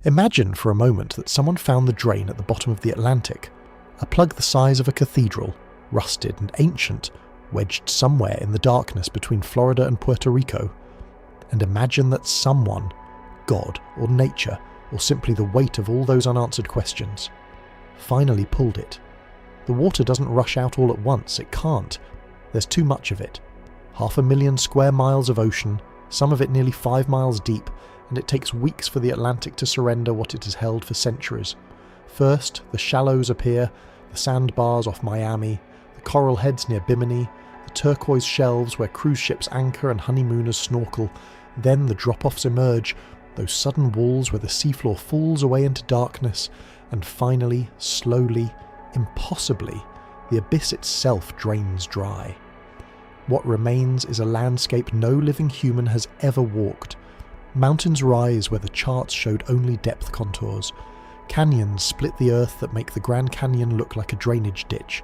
Imagine for a moment that someone found the drain at the bottom of the Atlantic, a plug the size of a cathedral, rusted and ancient, wedged somewhere in the darkness between Florida and Puerto Rico. And imagine that someone, God or nature, or simply the weight of all those unanswered questions, finally pulled it. The water doesn't rush out all at once, it can't. There's too much of it. 500,000 square miles of ocean, some of it nearly 5 miles deep, and it takes weeks for the Atlantic to surrender what it has held for centuries. First, the shallows appear, the sandbars off Miami, the coral heads near Bimini, the turquoise shelves where cruise ships anchor and honeymooners snorkel. Then the drop-offs emerge, those sudden walls where the seafloor falls away into darkness, and finally, slowly, impossibly, the abyss itself drains dry. What remains is a landscape no living human has ever walked. Mountains rise where the charts showed only depth contours. Canyons split the earth that make the Grand Canyon look like a drainage ditch.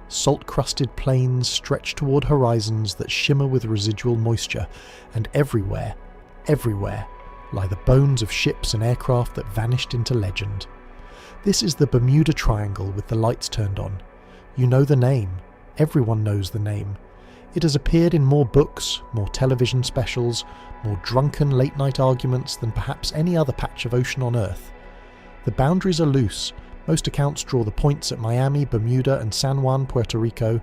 Salt-crusted plains stretch toward horizons that shimmer with residual moisture, and everywhere, lie the bones of ships and aircraft that vanished into legend. This is the Bermuda Triangle with the lights turned on. You know the name. Everyone knows the name. It has appeared in more books, more television specials, more drunken late-night arguments than perhaps any other patch of ocean on Earth. The boundaries are loose. Most accounts draw the points at Miami, Bermuda and San Juan, Puerto Rico,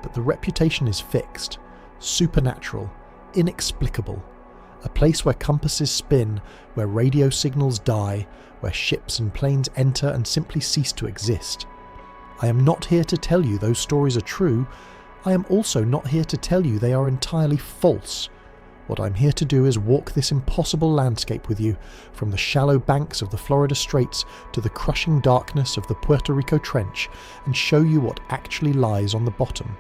but the reputation is fixed, supernatural, inexplicable. A place where compasses spin, where radio signals die, where ships and planes enter and simply cease to exist. I am not here to tell you those stories are true. I am also not here to tell you they are entirely false. What I'm here to do is walk this impossible landscape with you, from the shallow banks of the Florida Straits to the crushing darkness of the Puerto Rico Trench, and show you what actually lies on the bottom.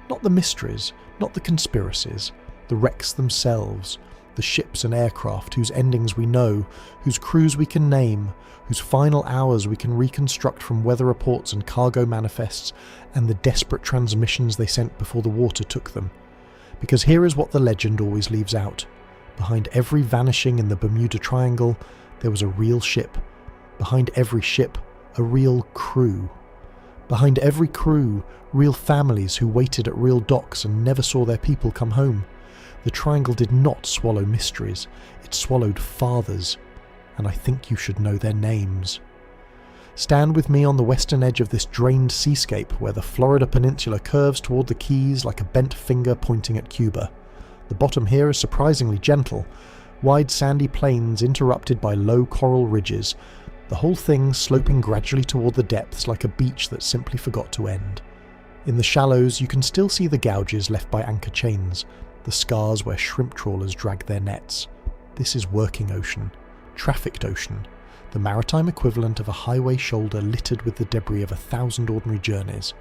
Not the mysteries, not the conspiracies, the wrecks themselves, the ships and aircraft whose endings we know, whose crews we can name, whose final hours we can reconstruct from weather reports and cargo manifests, and the desperate transmissions they sent before the water took them. Because here is what the legend always leaves out. Behind every vanishing in the Bermuda Triangle, there was a real ship. Behind every ship, a real crew. Behind every crew, real families who waited at real docks and never saw their people come home. The Triangle did not swallow mysteries, it swallowed fathers, and I think you should know their names. Stand with me on the western edge of this drained seascape where the Florida Peninsula curves toward the Keys like a bent finger pointing at Cuba. The bottom here is surprisingly gentle, wide sandy plains interrupted by low coral ridges, the whole thing sloping gradually toward the depths like a beach that simply forgot to end. In the shallows you can still see the gouges left by anchor chains, the scars where shrimp trawlers dragged their nets. This is working ocean, trafficked ocean, the maritime equivalent of a highway shoulder littered with the debris of 1,000 ordinary journeys.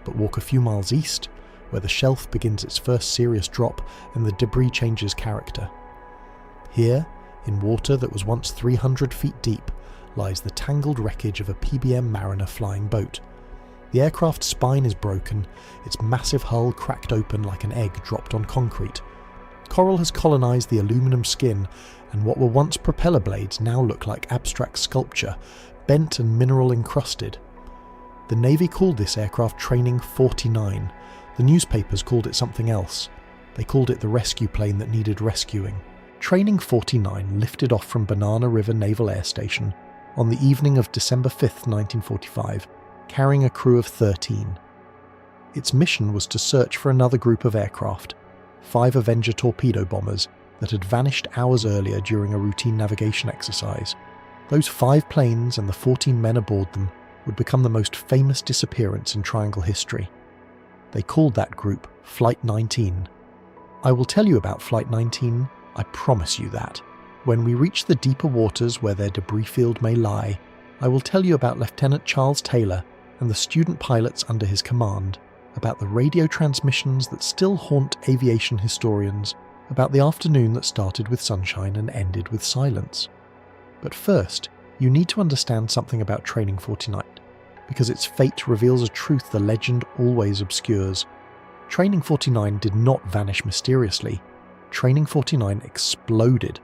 But walk a few miles east, where the shelf begins its first serious drop and the debris changes character. Here, in water that was once 300 feet deep, lies the tangled wreckage of a PBM Mariner flying boat. The aircraft's spine is broken, its massive hull cracked open like an egg dropped on concrete. Coral has colonised the aluminum skin, and what were once propeller blades now look like abstract sculpture, bent and mineral encrusted. The Navy called this aircraft Training 49. The newspapers called it something else. They called it the rescue plane that needed rescuing. Training 49 lifted off from Banana River Naval Air Station on the evening of December 5th, 1945, carrying a crew of 13. Its mission was to search for another group of aircraft, 5 Avenger torpedo bombers that had vanished hours earlier during a routine navigation exercise. Those 5 planes and the 14 men aboard them would become the most famous disappearance in Triangle history. They called that group Flight 19. I will tell you about Flight 19, I promise you that. When we reach the deeper waters where their debris field may lie, I will tell you about Lieutenant Charles Taylor and the student pilots under his command, about the radio transmissions that still haunt aviation historians, about the afternoon that started with sunshine and ended with silence. But first, you need to understand something about Training 49, because its fate reveals a truth the legend always obscures. Training 49 did not vanish mysteriously. Training 49 exploded.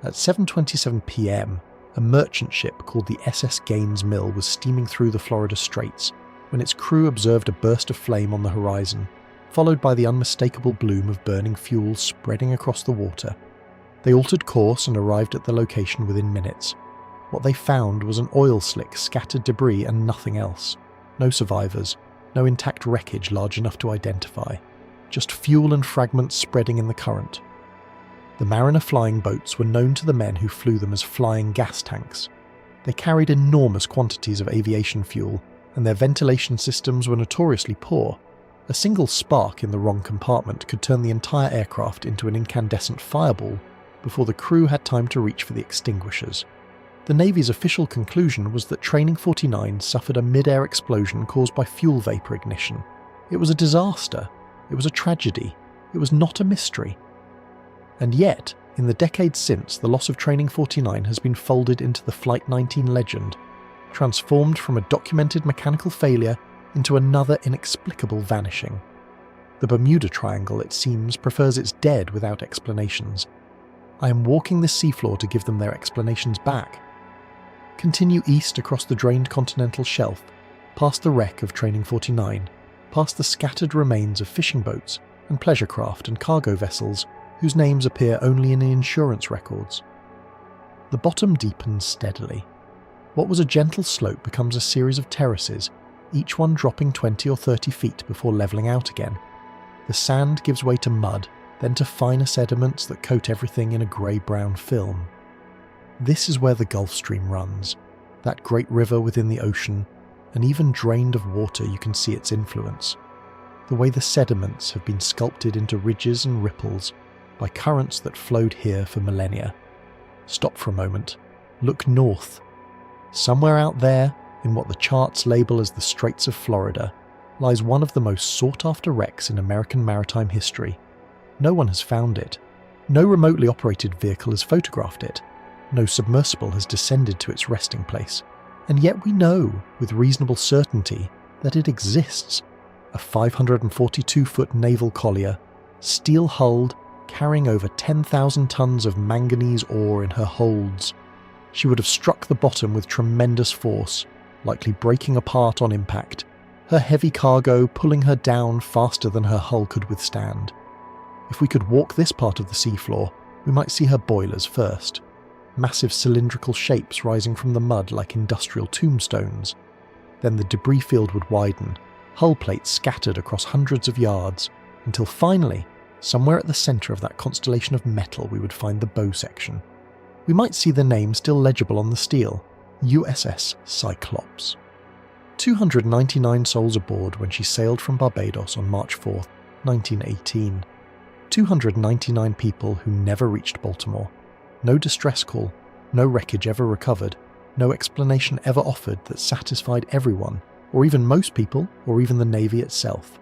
At 7:27 p.m., A merchant ship called the SS Gaines Mill was steaming through the Florida Straits when its crew observed a burst of flame on the horizon, followed by the unmistakable bloom of burning fuel spreading across the water. They altered course and arrived at the location within minutes. What they found was an oil slick, scattered debris and nothing else. No survivors, no intact wreckage large enough to identify, just fuel and fragments spreading in the current. The Mariner flying boats were known to the men who flew them as flying gas tanks. They carried enormous quantities of aviation fuel, and their ventilation systems were notoriously poor. A single spark in the wrong compartment could turn the entire aircraft into an incandescent fireball before the crew had time to reach for the extinguishers. The Navy's official conclusion was that Training 49 suffered a mid-air explosion caused by fuel vapor ignition. It was a disaster. It was a tragedy. It was not a mystery. And yet, in the decades since, the loss of Training 49 has been folded into the Flight 19 legend, transformed from a documented mechanical failure into another inexplicable vanishing. The Bermuda Triangle, it seems, prefers its dead without explanations. I am walking this seafloor to give them their explanations back. Continue east across the drained continental shelf, past the wreck of Training 49, past the scattered remains of fishing boats and pleasure craft and cargo vessels whose names appear only in insurance records. The bottom deepens steadily. What was a gentle slope becomes a series of terraces, each one dropping 20 or 30 feet before levelling out again. The sand gives way to mud, then to finer sediments that coat everything in a grey-brown film. This is where the Gulf Stream runs, that great river within the ocean, and even drained of water you can see its influence. The way the sediments have been sculpted into ridges and ripples by currents that flowed here for millennia. Stop for a moment. Look north. Somewhere out there, in what the charts label as the Straits of Florida, lies one of the most sought-after wrecks in American maritime history. No one has found it. No remotely operated vehicle has photographed it. No submersible has descended to its resting place. And yet we know, with reasonable certainty, that it exists. A 542-foot naval collier, steel-hulled, carrying over 10,000 tons of manganese ore in her holds. She would have struck the bottom with tremendous force, likely breaking apart on impact, her heavy cargo pulling her down faster than her hull could withstand. If we could walk this part of the seafloor, we might see her boilers first. Massive cylindrical shapes rising from the mud like industrial tombstones. Then the debris field would widen, hull plates scattered across hundreds of yards, until finally, somewhere at the centre of that constellation of metal, we would find the bow section. We might see the name still legible on the steel, USS Cyclops. 299 souls aboard when she sailed from Barbados on March 4, 1918. 299 people who never reached Baltimore. No distress call, no wreckage ever recovered, no explanation ever offered that satisfied everyone, or even most people, or even the Navy itself.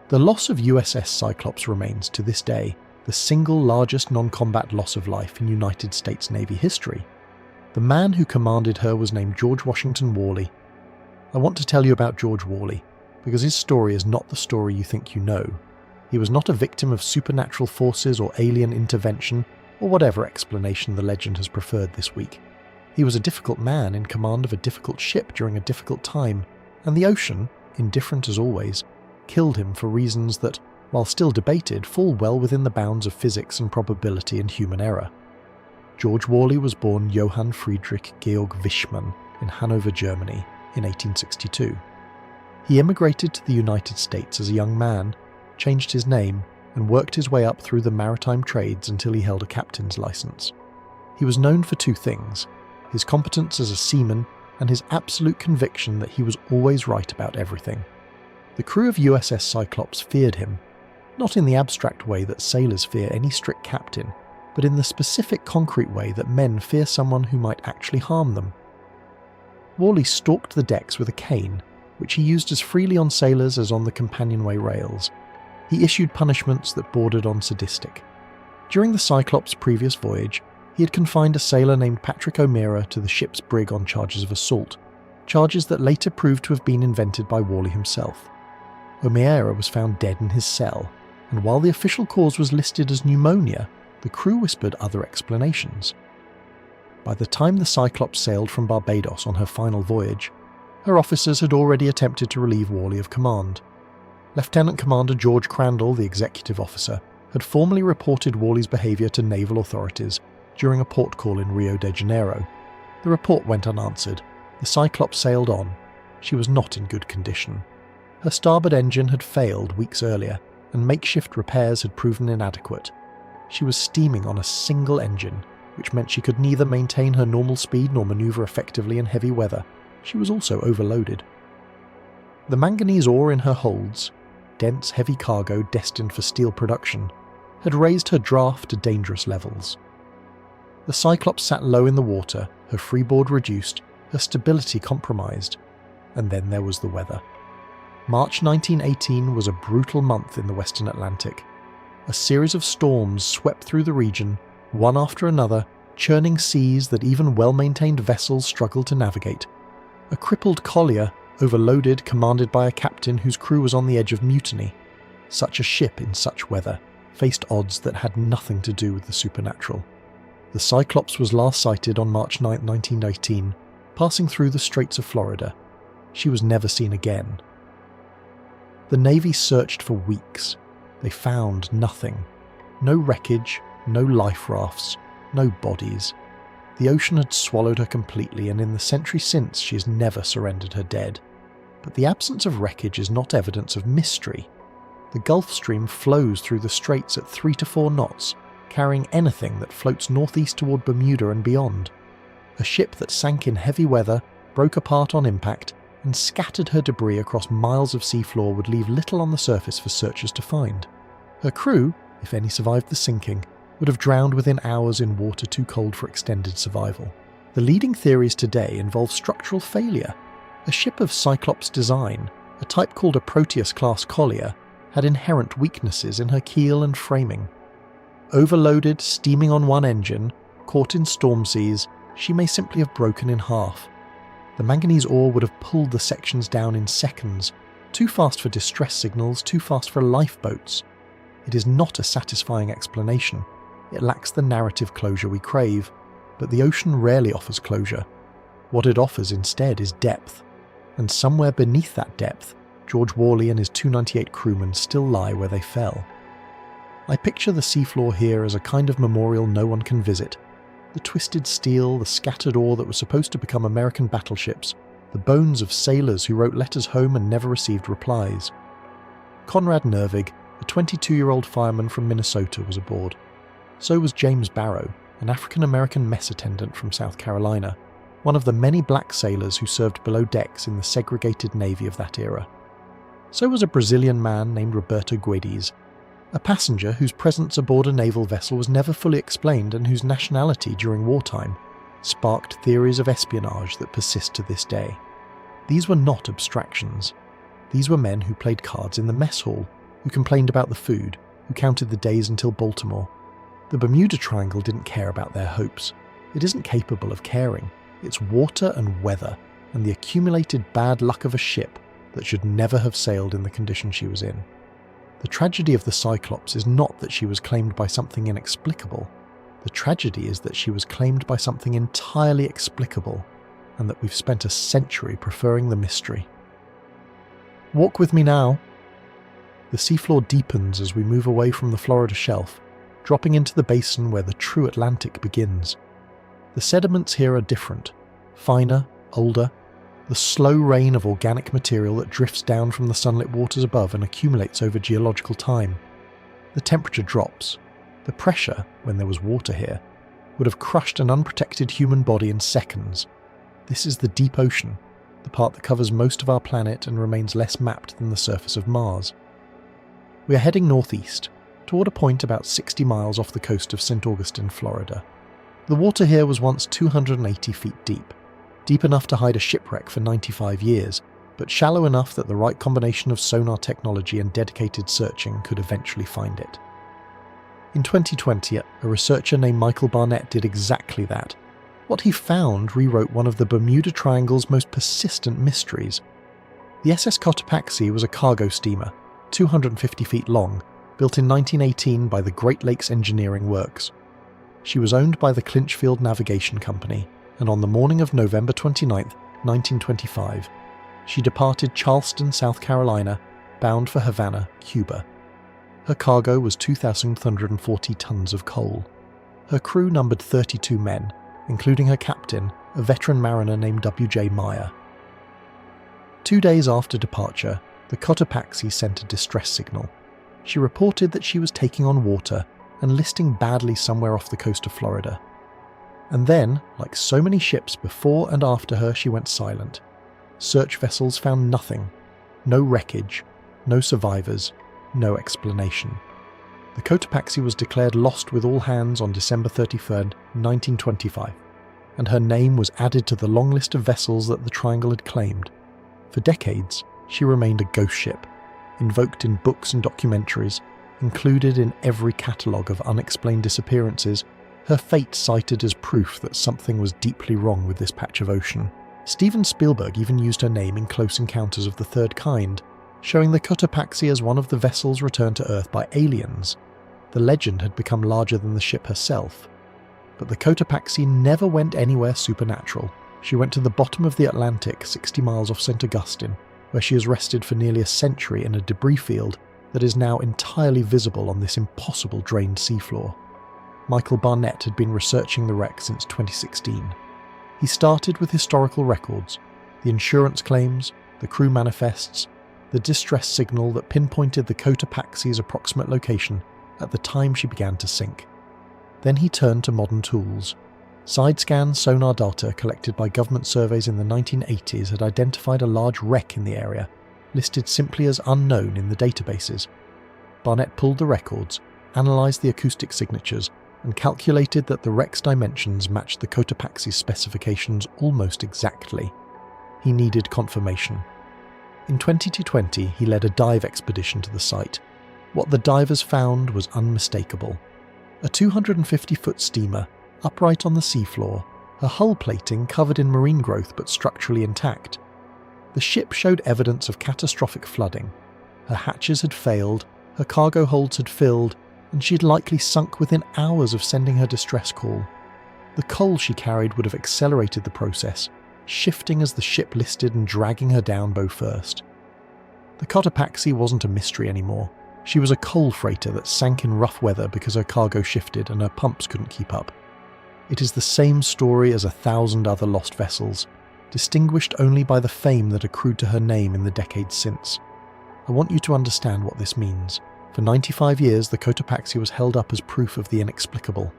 The loss of USS Cyclops remains, to this day, the single largest non-combat loss of life in United States Navy history. The man who commanded her was named George Washington Worley. I want to tell you about George Worley, because his story is not the story you think you know. He was not a victim of supernatural forces or alien intervention, or whatever explanation the legend has preferred this week. He was a difficult man in command of a difficult ship during a difficult time, and the ocean, indifferent as always, killed him for reasons that, while still debated, fall well within the bounds of physics and probability and human error. George Worley was born Johann Friedrich Georg Wichmann in Hanover, Germany, in 1862. He immigrated to the United States as a young man, changed his name, and worked his way up through the maritime trades until he held a captain's license. He was known for two things: his competence as a seaman and his absolute conviction that he was always right about everything. The crew of USS Cyclops feared him, not in the abstract way that sailors fear any strict captain, but in the specific concrete way that men fear someone who might actually harm them. Worley stalked the decks with a cane, which he used as freely on sailors as on the companionway rails. He issued punishments that bordered on sadistic. During the Cyclops' previous voyage, he had confined a sailor named Patrick O'Meara to the ship's brig on charges of assault, charges that later proved to have been invented by Worley himself. O'Meara was found dead in his cell, and while the official cause was listed as pneumonia, the crew whispered other explanations. By the time the Cyclops sailed from Barbados on her final voyage, her officers had already attempted to relieve Worley of command. Lieutenant Commander George Crandall, the executive officer, had formally reported Worley's behaviour to naval authorities during a port call in Rio de Janeiro. The report went unanswered. The Cyclops sailed on. She was not in good condition. Her starboard engine had failed weeks earlier, and makeshift repairs had proven inadequate. She was steaming on a single engine, which meant she could neither maintain her normal speed nor manoeuvre effectively in heavy weather. She was also overloaded. The manganese ore in her holds, dense heavy cargo destined for steel production, had raised her draft to dangerous levels. The Cyclops sat low in the water, her freeboard reduced, her stability compromised, and then there was the weather. March 1918 was a brutal month in the Western Atlantic. A series of storms swept through the region, one after another, churning seas that even well-maintained vessels struggled to navigate. A crippled collier, overloaded, commanded by a captain whose crew was on the edge of mutiny. Such a ship in such weather faced odds that had nothing to do with the supernatural. The Cyclops was last sighted on March 9, 1918, passing through the Straits of Florida. She was never seen again. The Navy searched for weeks. They found nothing. No wreckage, no life rafts, no bodies. The ocean had swallowed her completely, and in the century since she has never surrendered her dead. But the absence of wreckage is not evidence of mystery. The Gulf Stream flows through the straits at 3 to 4 knots, carrying anything that floats northeast toward Bermuda and beyond. A ship that sank in heavy weather, broke apart on impact, and scattered her debris across miles of seafloor would leave little on the surface for searchers to find. Her crew, if any survived the sinking, would have drowned within hours in water too cold for extended survival. The leading theories today involve structural failure. A ship of Cyclops design, a type called a Proteus-class collier, had inherent weaknesses in her keel and framing. Overloaded, steaming on one engine, caught in storm seas, she may simply have broken in half. The manganese ore would have pulled the sections down in seconds, too fast for distress signals, too fast for lifeboats. It is not a satisfying explanation. It lacks the narrative closure we crave, but the ocean rarely offers closure. What it offers instead is depth, and somewhere beneath that depth, George Worley and his 298 crewmen still lie where they fell. I picture the seafloor here as a kind of memorial no one can visit. The twisted steel, the scattered ore that was supposed to become American battleships, the bones of sailors who wrote letters home and never received replies. Conrad Nervig, a 22-year-old fireman from Minnesota, was aboard. So was James Barrow, an African-American mess attendant from South Carolina, one of the many black sailors who served below decks in the segregated Navy of that era. So was a Brazilian man named Roberto Guedes, a passenger whose presence aboard a naval vessel was never fully explained and whose nationality during wartime sparked theories of espionage that persist to this day. These were not abstractions. These were men who played cards in the mess hall, who complained about the food, who counted the days until Baltimore. The Bermuda Triangle didn't care about their hopes. It isn't capable of caring. It's water and weather, and the accumulated bad luck of a ship that should never have sailed in the condition she was in. The tragedy of the Cyclops is not that she was claimed by something inexplicable. The tragedy is that she was claimed by something entirely explicable, and that we've spent a century preferring the mystery. Walk with me now. The seafloor deepens as we move away from the Florida shelf, dropping into the basin where the true Atlantic begins. The sediments here are different, finer, older, the slow rain of organic material that drifts down from the sunlit waters above and accumulates over geological time. The temperature drops. The pressure, when there was water here, would have crushed an unprotected human body in seconds. This is the deep ocean, the part that covers most of our planet and remains less mapped than the surface of Mars. We are heading northeast, toward a point about 60 miles off the coast of St. Augustine, Florida. The water here was once 280 feet deep enough to hide a shipwreck for 95 years, but shallow enough that the right combination of sonar technology and dedicated searching could eventually find it. In 2020, a researcher named Michael Barnett did exactly that. What he found rewrote one of the Bermuda Triangle's most persistent mysteries. The SS Cotopaxi was a cargo steamer, 250 feet long, built in 1918 by the Great Lakes Engineering Works. She was owned by the Clinchfield Navigation Company, and on the morning of November 29, 1925, she departed Charleston, South Carolina, bound for Havana, Cuba. Her cargo was 2,140 tons of coal. Her crew numbered 32 men, including her captain, a veteran mariner named W.J. Meyer. 2 days after departure, the Cotopaxi sent a distress signal. She reported that she was taking on water and listing badly somewhere off the coast of Florida. And then, like so many ships before and after her, she went silent. Search vessels found nothing. No wreckage, no survivors, no explanation. The Cotopaxi was declared lost with all hands on December 31, 1925, and her name was added to the long list of vessels that the Triangle had claimed. For decades, she remained a ghost ship, invoked in books and documentaries, included in every catalogue of unexplained disappearances, her fate cited as proof that something was deeply wrong with this patch of ocean. Steven Spielberg even used her name in Close Encounters of the Third Kind, showing the Cotopaxi as one of the vessels returned to Earth by aliens. The legend had become larger than the ship herself. But the Cotopaxi never went anywhere supernatural. She went to the bottom of the Atlantic, 60 miles off St. Augustine, where she has rested for nearly a century in a debris field that is now entirely visible on this impossible drained seafloor. Michael Barnett had been researching the wreck since 2016. He started with historical records, the insurance claims, the crew manifests, the distress signal that pinpointed the Cotopaxi's approximate location at the time she began to sink. Then he turned to modern tools. Side-scan sonar data collected by government surveys in the 1980s had identified a large wreck in the area, listed simply as unknown in the databases. Barnett pulled the records, analysed the acoustic signatures, and calculated that the wreck's dimensions matched the Cotopaxi's specifications almost exactly. He needed confirmation. In 2020, he led a dive expedition to the site. What the divers found was unmistakable. A 250-foot steamer, upright on the seafloor, her hull plating covered in marine growth but structurally intact. The ship showed evidence of catastrophic flooding. Her hatches had failed, her cargo holds had filled, and she had likely sunk within hours of sending her distress call. The coal she carried would have accelerated the process, shifting as the ship listed and dragging her down bow first. The Cotopaxi wasn't a mystery anymore. She was a coal freighter that sank in rough weather because her cargo shifted and her pumps couldn't keep up. It is the same story as 1,000 other lost vessels, distinguished only by the fame that accrued to her name in the decades since. I want you to understand what this means. For 95 years, the Cotopaxi was held up as proof of the inexplicable.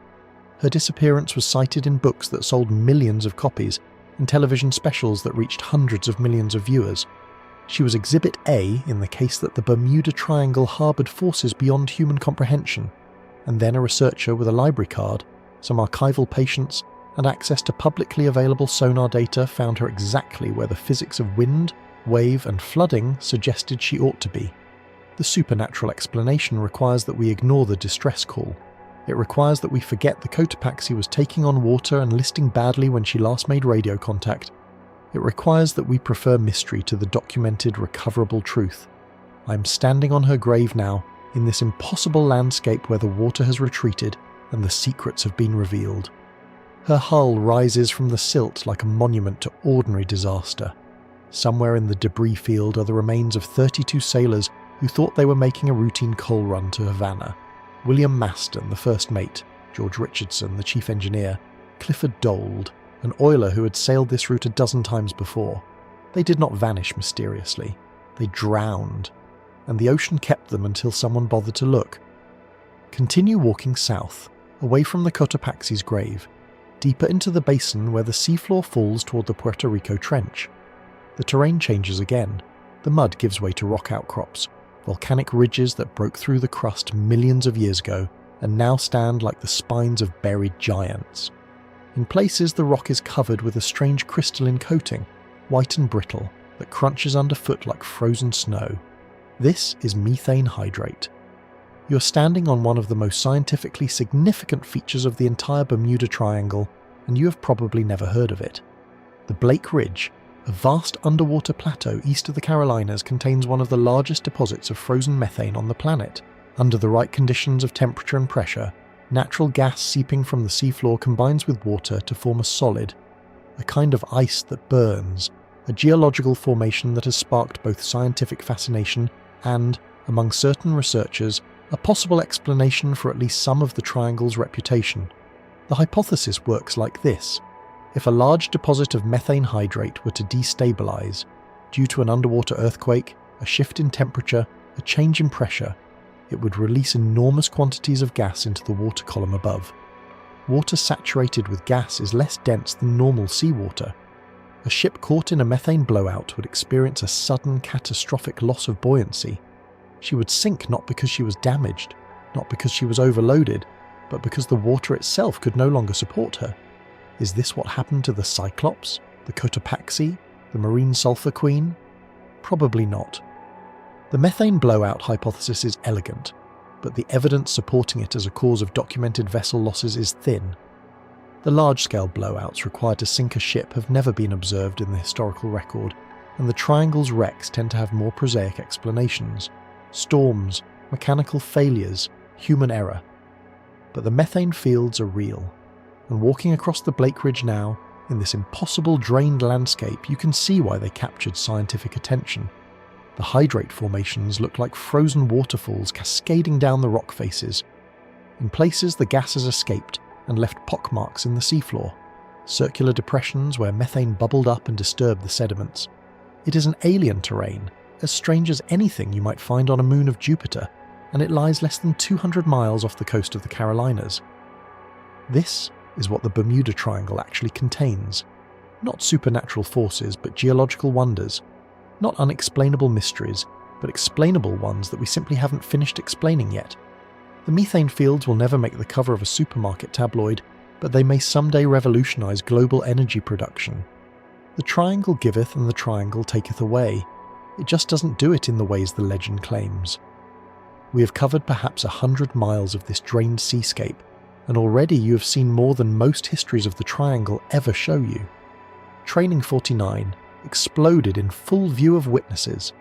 Her disappearance was cited in books that sold millions of copies, and television specials that reached hundreds of millions of viewers. She was Exhibit A in the case that the Bermuda Triangle harboured forces beyond human comprehension, and then a researcher with a library card, some archival patience, and access to publicly available sonar data found her exactly where the physics of wind, wave, and flooding suggested she ought to be. The supernatural explanation requires that we ignore the distress call. It requires that we forget the Cotopaxi was taking on water and listing badly when she last made radio contact. It requires that we prefer mystery to the documented, recoverable truth. I am standing on her grave now, in this impossible landscape where the water has retreated and the secrets have been revealed. Her hull rises from the silt like a monument to ordinary disaster. Somewhere in the debris field are the remains of 32 sailors who thought they were making a routine coal run to Havana. William Maston, the first mate, George Richardson, the chief engineer, Clifford Dold, an oiler who had sailed this route a dozen times before. They did not vanish mysteriously. They drowned, and the ocean kept them until someone bothered to look. Continue walking south, away from the Cotopaxi's grave, deeper into the basin where the seafloor falls toward the Puerto Rico Trench. The terrain changes again. The mud gives way to rock outcrops, volcanic ridges that broke through the crust millions of years ago and now stand like the spines of buried giants. In places, the rock is covered with a strange crystalline coating, white and brittle, that crunches underfoot like frozen snow. This is methane hydrate. You're standing on one of the most scientifically significant features of the entire Bermuda Triangle, and you have probably never heard of it. The Blake Ridge, a vast underwater plateau east of the Carolinas, contains one of the largest deposits of frozen methane on the planet. Under the right conditions of temperature and pressure, Natural gas seeping from the seafloor combines with water to form a solid, a kind of ice that burns, a geological formation that has sparked both scientific fascination and, among certain researchers, a possible explanation for at least some of the triangle's reputation. The hypothesis works like this. If a large deposit of methane hydrate were to destabilize, due to an underwater earthquake, a shift in temperature, a change in pressure, it would release enormous quantities of gas into the water column above. Water saturated with gas is less dense than normal seawater. A ship caught in a methane blowout would experience a sudden catastrophic loss of buoyancy. She would sink not because she was damaged, not because she was overloaded, but because the water itself could no longer support her. Is this what happened to the Cyclops, the Cotopaxi, the marine sulfur queen? Probably not. The methane blowout hypothesis is elegant, but the evidence supporting it as a cause of documented vessel losses is thin. The large-scale blowouts required to sink a ship have never been observed in the historical record, and the triangle's wrecks tend to have more prosaic explanations: storms, mechanical failures, human error. But the methane fields are real, and walking across the Blake Ridge now, in this impossible drained landscape, you can see why they captured scientific attention. The hydrate formations look like frozen waterfalls cascading down the rock faces. In places, the gas has escaped and left pockmarks in the seafloor, circular depressions where methane bubbled up and disturbed the sediments. It is an alien terrain, as strange as anything you might find on a moon of Jupiter, and it lies less than 200 miles off the coast of the Carolinas. This is what the Bermuda Triangle actually contains. Not supernatural forces, but geological wonders. Not unexplainable mysteries, but explainable ones that we simply haven't finished explaining yet. The methane fields will never make the cover of a supermarket tabloid, but they may someday revolutionize global energy production. The triangle giveth and the triangle taketh away. It just doesn't do it in the ways the legend claims. We have covered perhaps 100 miles of this drained seascape, and already you have seen more than most histories of the triangle ever show you. Training 49 exploded in full view of witnesses.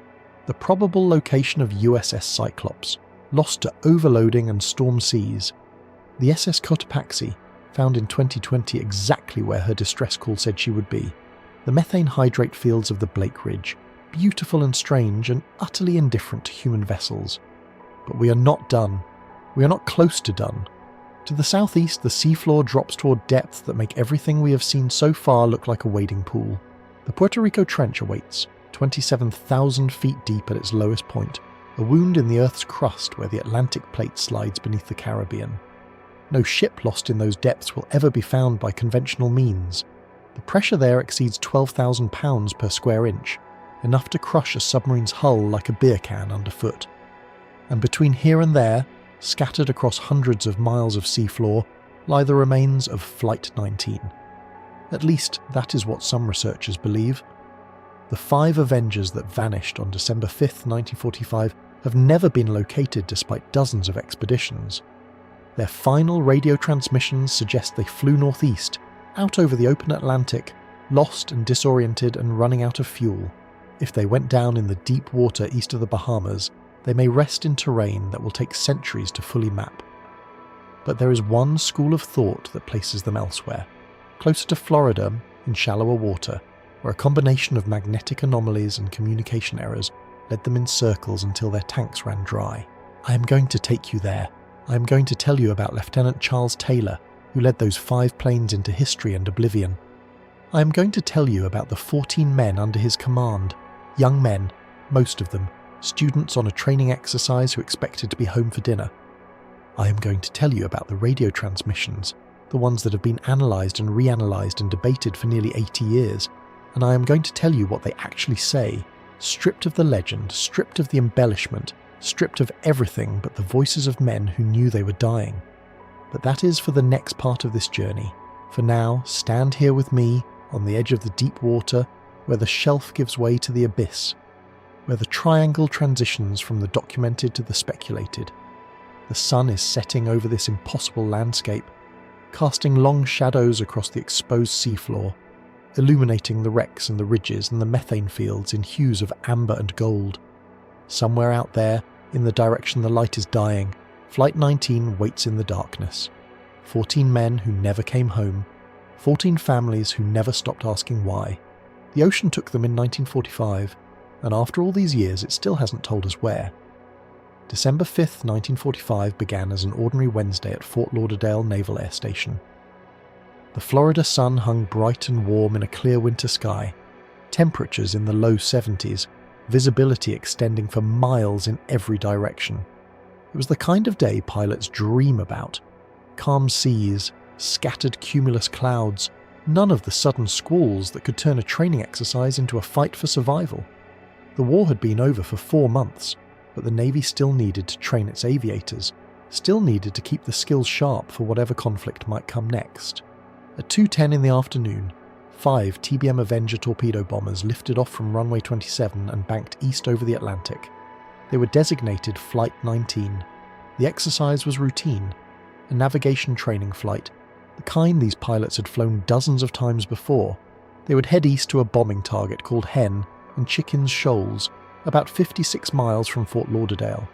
The probable location of USS Cyclops, lost to overloading and storm seas. The SS Cotopaxi, found in 2020 exactly where her distress call said she would be. The methane hydrate fields of the Blake Ridge, beautiful and strange and utterly indifferent to human vessels. But we are not done. We are not close to done. To the southeast, the seafloor drops toward depths that make everything we have seen so far look like a wading pool. The Puerto Rico Trench awaits, 27,000 feet deep at its lowest point, a wound in the Earth's crust where the Atlantic plate slides beneath the Caribbean. No ship lost in those depths will ever be found by conventional means. The pressure there exceeds 12,000 pounds per square inch, enough to crush a submarine's hull like a beer can underfoot. And between here and there, scattered across hundreds of miles of seafloor, lie the remains of Flight 19. At least, that is what some researchers believe. The 5 Avengers that vanished on December 5th, 1945 have never been located despite dozens of expeditions. Their final radio transmissions suggest they flew northeast, out over the open Atlantic, lost and disoriented and running out of fuel. If they went down in the deep water east of the Bahamas, they may rest in terrain that will take centuries to fully map. But there is one school of thought that places them elsewhere, closer to Florida, in shallower water, where a combination of magnetic anomalies and communication errors led them in circles until their tanks ran dry. I am going to take you there. I am going to tell you about Lieutenant Charles Taylor, who led those 5 planes into history and oblivion. I am going to tell you about the 14 men under his command, young men, most of them, students on a training exercise who expected to be home for dinner. I am going to tell you about the radio transmissions, the ones that have been analysed and reanalysed and debated for nearly 80 years, and I am going to tell you what they actually say, stripped of the legend, stripped of the embellishment, stripped of everything but the voices of men who knew they were dying. But that is for the next part of this journey. For now, stand here with me on the edge of the deep water where the shelf gives way to the abyss, where the triangle transitions from the documented to the speculated. The sun is setting over this impossible landscape, casting long shadows across the exposed seafloor, illuminating the wrecks and the ridges and the methane fields in hues of amber and gold. Somewhere out there, in the direction the light is dying, Flight 19 waits in the darkness. 14 men who never came home. 14 families who never stopped asking why. The ocean took them in 1945, and after all these years it still hasn't told us where. December 5th, 1945 began as an ordinary Wednesday at Fort Lauderdale Naval Air Station. The Florida sun hung bright and warm in a clear winter sky, temperatures in the low 70s, visibility extending for miles in every direction. It was the kind of day pilots dream about. Calm seas, scattered cumulus clouds, none of the sudden squalls that could turn a training exercise into a fight for survival. The war had been over for 4 months, but the Navy still needed to train its aviators, still needed to keep the skills sharp for whatever conflict might come next. At 2:10 in the afternoon, 5 TBM Avenger torpedo bombers lifted off from runway 27 and banked east over the Atlantic. They were designated Flight 19. The exercise was routine, a navigation training flight, the kind these pilots had flown dozens of times before. They would head east to a bombing target called Hen and Chickens Shoals, about 56 miles from Fort Lauderdale.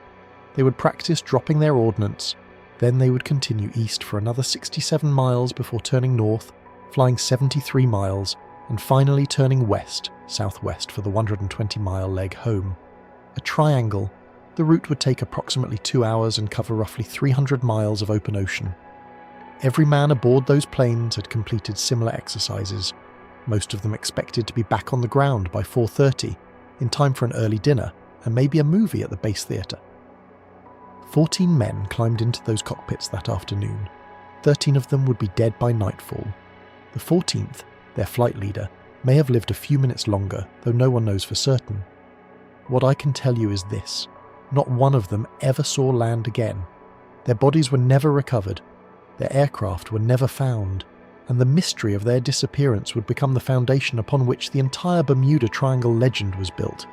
They would practice dropping their ordnance, then they would continue east for another 67 miles before turning north, flying 73 miles, and finally turning southwest for the 120-mile leg home. A triangle, the route would take approximately 2 hours and cover roughly 300 miles of open ocean. Every man aboard those planes had completed similar exercises, most of them expected to be back on the ground by 4:30, in time for an early dinner and maybe a movie at the base theatre. 14 men climbed into those cockpits that afternoon. 13 of them would be dead by nightfall. The 14th, their flight leader, may have lived a few minutes longer, though no one knows for certain. What I can tell you is this: not one of them ever saw land again. Their bodies were never recovered, their aircraft were never found, and the mystery of their disappearance would become the foundation upon which the entire Bermuda Triangle legend was built.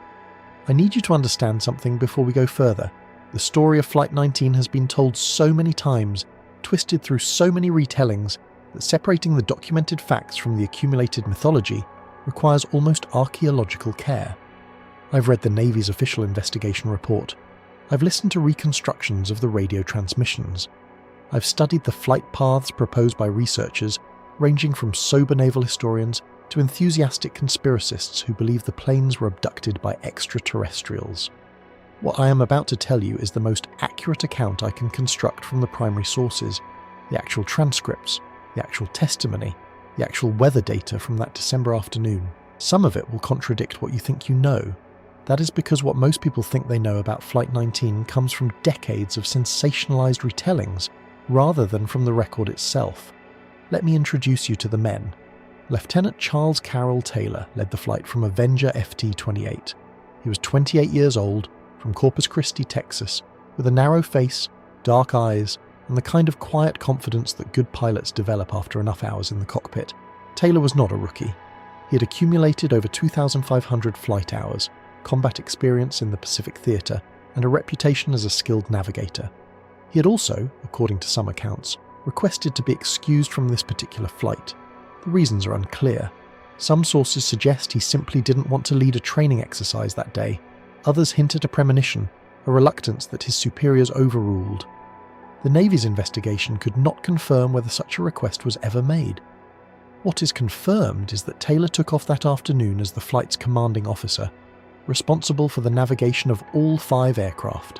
I need you to understand something before we go further. The story of Flight 19 has been told so many times, twisted through so many retellings, that separating the documented facts from the accumulated mythology requires almost archaeological care. I've read the Navy's official investigation report. I've listened to reconstructions of the radio transmissions. I've studied the flight paths proposed by researchers, ranging from sober naval historians to enthusiastic conspiracists who believe the planes were abducted by extraterrestrials. What I am about to tell you is the most accurate account I can construct from the primary sources, the actual transcripts, the actual testimony, the actual weather data from that December afternoon. Some of it will contradict what you think you know. That is because what most people think they know about Flight 19 comes from decades of sensationalized retellings, rather than from the record itself. Let me introduce you to the men. Lieutenant Charles Carroll Taylor led the flight from Avenger FT-28. He was 28 years old, from Corpus Christi, Texas, with a narrow face, dark eyes, and the kind of quiet confidence that good pilots develop after enough hours in the cockpit. Taylor was not a rookie. He had accumulated over 2,500 flight hours, combat experience in the Pacific Theatre, and a reputation as a skilled navigator. He had also, according to some accounts, requested to be excused from this particular flight. The reasons are unclear. Some sources suggest he simply didn't want to lead a training exercise that day. Others hint at a premonition, a reluctance that his superiors overruled. The Navy's investigation could not confirm whether such a request was ever made. What is confirmed is that Taylor took off that afternoon as the flight's commanding officer, responsible for the navigation of all 5 aircraft.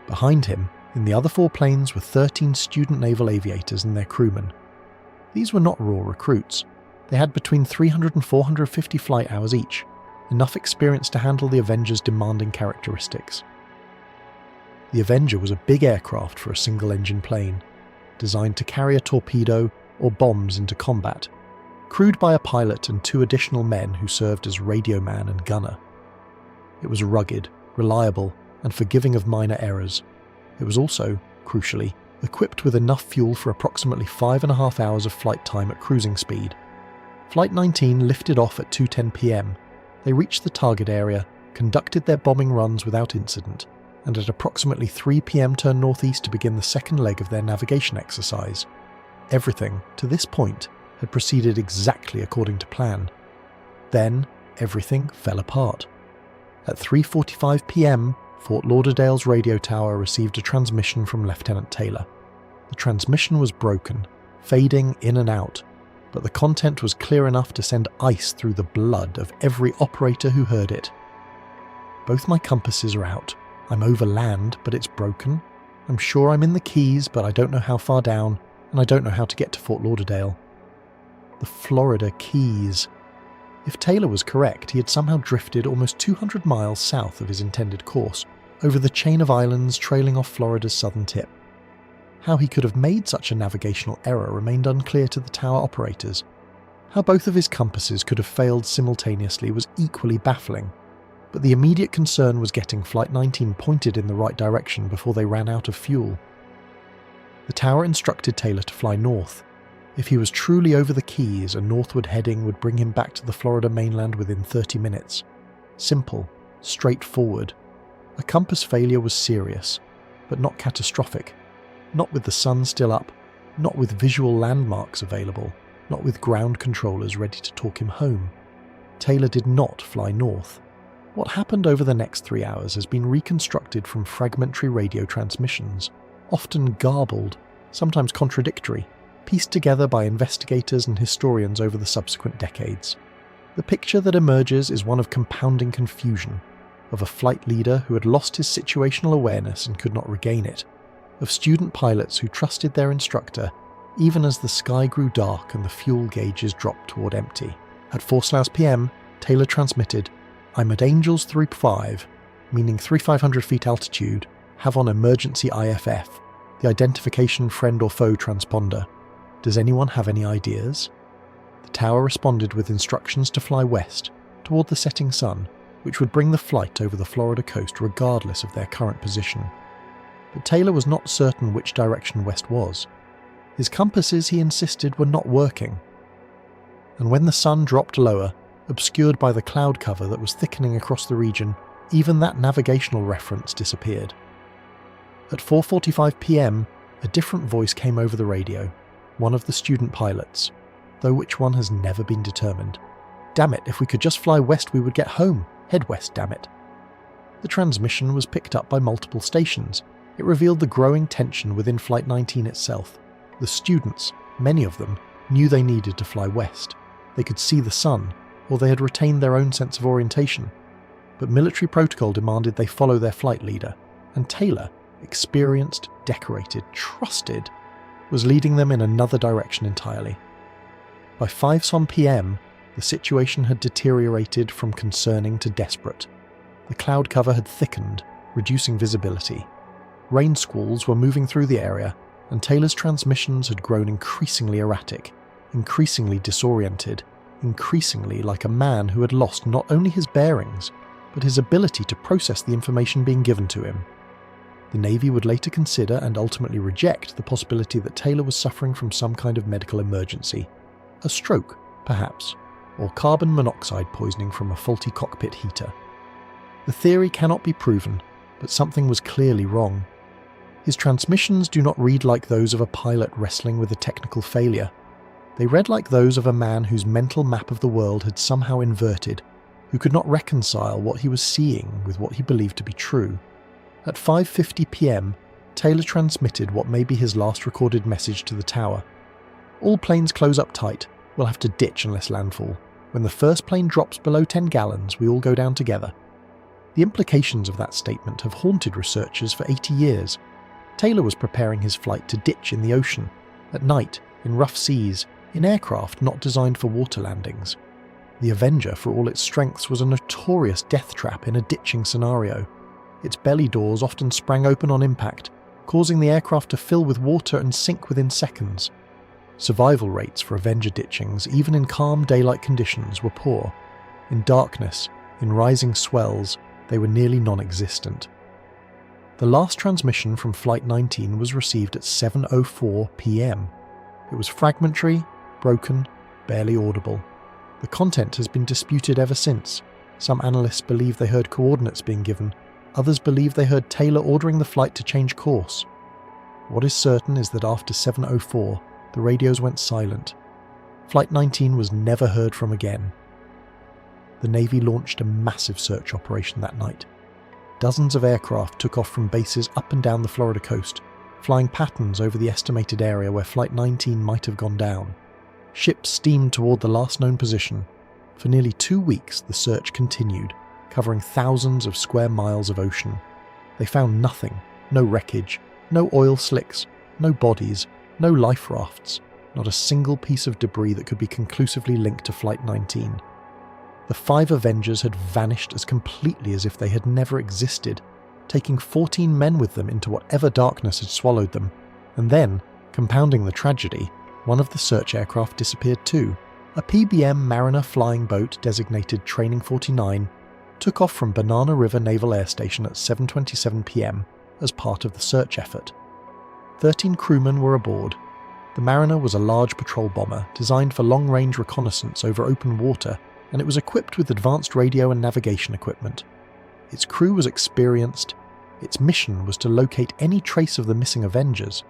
Behind him, in the other 4 planes, were 13 student naval aviators and their crewmen. These were not raw recruits. They had between 300 and 450 flight hours each, enough experience to handle the Avenger's demanding characteristics. The Avenger was a big aircraft for a single-engine plane, designed to carry a torpedo or bombs into combat, crewed by a pilot and 2 additional men who served as radioman and gunner. It was rugged, reliable, and forgiving of minor errors. It was also, crucially, equipped with enough fuel for approximately 5.5 hours of flight time at cruising speed. Flight 19 lifted off at 2:10 p.m. They reached the target area, conducted their bombing runs without incident, and at approximately 3 p.m. turned northeast to begin the second leg of their navigation exercise. Everything, to this point, had proceeded exactly according to plan. Then, everything fell apart. At 3:45 p.m., Fort Lauderdale's radio tower received a transmission from Lieutenant Taylor. The transmission was broken, fading in and out, but the content was clear enough to send ice through the blood of every operator who heard it. Both my compasses are out. I'm over land, but it's broken. I'm sure I'm in the Keys, but I don't know how far down, and I don't know how to get to Fort Lauderdale. The Florida Keys. If Taylor was correct, he had somehow drifted almost 200 miles south of his intended course, over the chain of islands trailing off Florida's southern tip. How he could have made such a navigational error remained unclear to the tower operators. How both of his compasses could have failed simultaneously was equally baffling, but the immediate concern was getting Flight 19 pointed in the right direction before they ran out of fuel. The tower instructed Taylor to fly north. If he was truly over the Keys, a northward heading would bring him back to the Florida mainland within 30 minutes. Simple, straightforward. A compass failure was serious, but not catastrophic. Not with the sun still up, not with visual landmarks available, not with ground controllers ready to talk him home. Taylor did not fly north. What happened over the next 3 hours has been reconstructed from fragmentary radio transmissions, often garbled, sometimes contradictory, pieced together by investigators and historians over the subsequent decades. The picture that emerges is one of compounding confusion, of a flight leader who had lost his situational awareness and could not regain it, of student pilots who trusted their instructor even as the sky grew dark and the fuel gauges dropped toward empty. At 4:00 p.m, Taylor transmitted, "I'm at Angels 3-5, meaning 3,500 feet altitude, have on emergency IFF, the identification friend or foe transponder. Does anyone have any ideas?" The tower responded with instructions to fly west, toward the setting sun, which would bring the flight over the Florida coast regardless of their current position. But Taylor was not certain which direction west was. His compasses, he insisted, were not working. And when the sun dropped lower, obscured by the cloud cover that was thickening across the region, even that navigational reference disappeared. At 4:45 p.m, a different voice came over the radio, one of the student pilots, though which one has never been determined. "Damn it, if we could just fly west we would get home. Head west, damn it." The transmission was picked up by multiple stations. It revealed the growing tension within Flight 19 itself. The students, many of them, knew they needed to fly west. They could see the sun, or they had retained their own sense of orientation. But military protocol demanded they follow their flight leader, and Taylor, experienced, decorated, trusted, was leading them in another direction entirely. By 5 p.m, the situation had deteriorated from concerning to desperate. The cloud cover had thickened, reducing visibility. Rain squalls were moving through the area, and Taylor's transmissions had grown increasingly erratic, increasingly disoriented, increasingly like a man who had lost not only his bearings, but his ability to process the information being given to him. The Navy would later consider and ultimately reject the possibility that Taylor was suffering from some kind of medical emergency. A stroke, perhaps, or carbon monoxide poisoning from a faulty cockpit heater. The theory cannot be proven, but something was clearly wrong. His transmissions do not read like those of a pilot wrestling with a technical failure. They read like those of a man whose mental map of the world had somehow inverted, who could not reconcile what he was seeing with what he believed to be true. At 5:50 p.m, Taylor transmitted what may be his last recorded message to the tower. "All planes close up tight. We'll have to ditch unless landfall. When the first plane drops below 10 gallons, we all go down together." The implications of that statement have haunted researchers for 80 years. Taylor was preparing his flight to ditch in the ocean, at night, in rough seas, in aircraft not designed for water landings. The Avenger, for all its strengths, was a notorious death trap in a ditching scenario. Its belly doors often sprang open on impact, causing the aircraft to fill with water and sink within seconds. Survival rates for Avenger ditchings, even in calm daylight conditions, were poor. In darkness, in rising swells, they were nearly non-existent. The last transmission from Flight 19 was received at 7:04 p.m. It was fragmentary, broken, barely audible. The content has been disputed ever since. Some analysts believe they heard coordinates being given, others believe they heard Taylor ordering the flight to change course. What is certain is that after 7:04, the radios went silent. Flight 19 was never heard from again. The Navy launched a massive search operation that night. dozens of aircraft took off from bases up and down the Florida coast, flying patterns over the estimated area where Flight 19 might have gone down. Ships steamed toward the last known position. For nearly 2 weeks, the search continued, covering thousands of square miles of ocean. They found nothing, no wreckage, no oil slicks, no bodies, no life rafts, not a single piece of debris that could be conclusively linked to Flight 19. The 5 Avengers had vanished as completely as if they had never existed, taking 14 men with them into whatever darkness had swallowed them. And then, compounding the tragedy, one of the search aircraft disappeared too. A PBM Mariner flying boat designated Training 49 took off from Banana River Naval Air Station at 7:27 p.m. as part of the search effort. 13 crewmen were aboard. The Mariner was a large patrol bomber designed for long-range reconnaissance over open water, and it was equipped with advanced radio and navigation equipment. Its crew was experienced. Its mission was to locate any trace of the missing Avengers.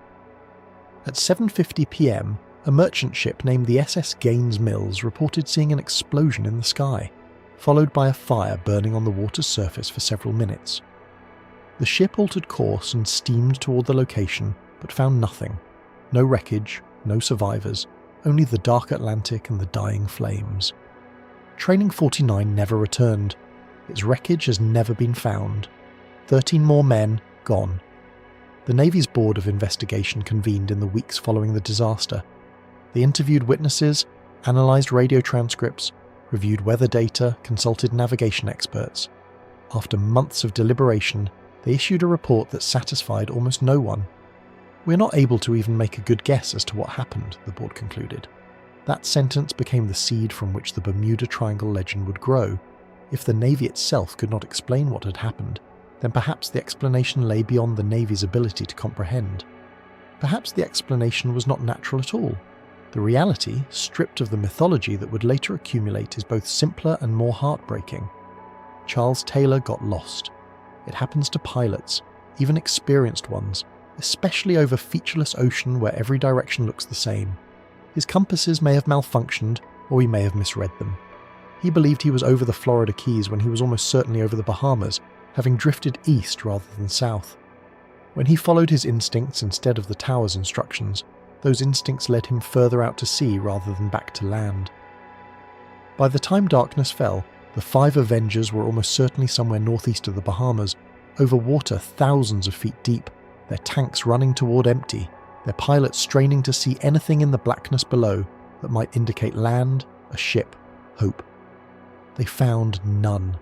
At 7:50 p.m, a merchant ship named the SS Gaines Mills reported seeing an explosion in the sky, followed by a fire burning on the water's surface for several minutes. The ship altered course and steamed toward the location, but found nothing. No wreckage, no survivors, only the dark Atlantic and the dying flames. Training 49 never returned. Its wreckage has never been found. 13 more men gone. The Navy's Board of Investigation convened in the weeks following the disaster. They interviewed witnesses, analysed radio transcripts, reviewed weather data, consulted navigation experts. After months of deliberation, they issued a report that satisfied almost no one. "We're not able to even make a good guess as to what happened," the board concluded. That sentence became the seed from which the Bermuda Triangle legend would grow. If the Navy itself could not explain what had happened, then perhaps the explanation lay beyond the Navy's ability to comprehend. Perhaps the explanation was not natural at all. The reality, stripped of the mythology that would later accumulate, is both simpler and more heartbreaking. Charles Taylor got lost. It happens to pilots, even experienced ones, especially over featureless ocean where every direction looks the same. His compasses may have malfunctioned, or we may have misread them. He believed he was over the Florida Keys when he was almost certainly over the Bahamas, having drifted east rather than south. When he followed his instincts instead of the tower's instructions, those instincts led him further out to sea rather than back to land. By the time darkness fell, the 5 Avengers were almost certainly somewhere northeast of the Bahamas, over water thousands of feet deep, their tanks running toward empty, their pilots straining to see anything in the blackness below that might indicate land, a ship, hope. They found none.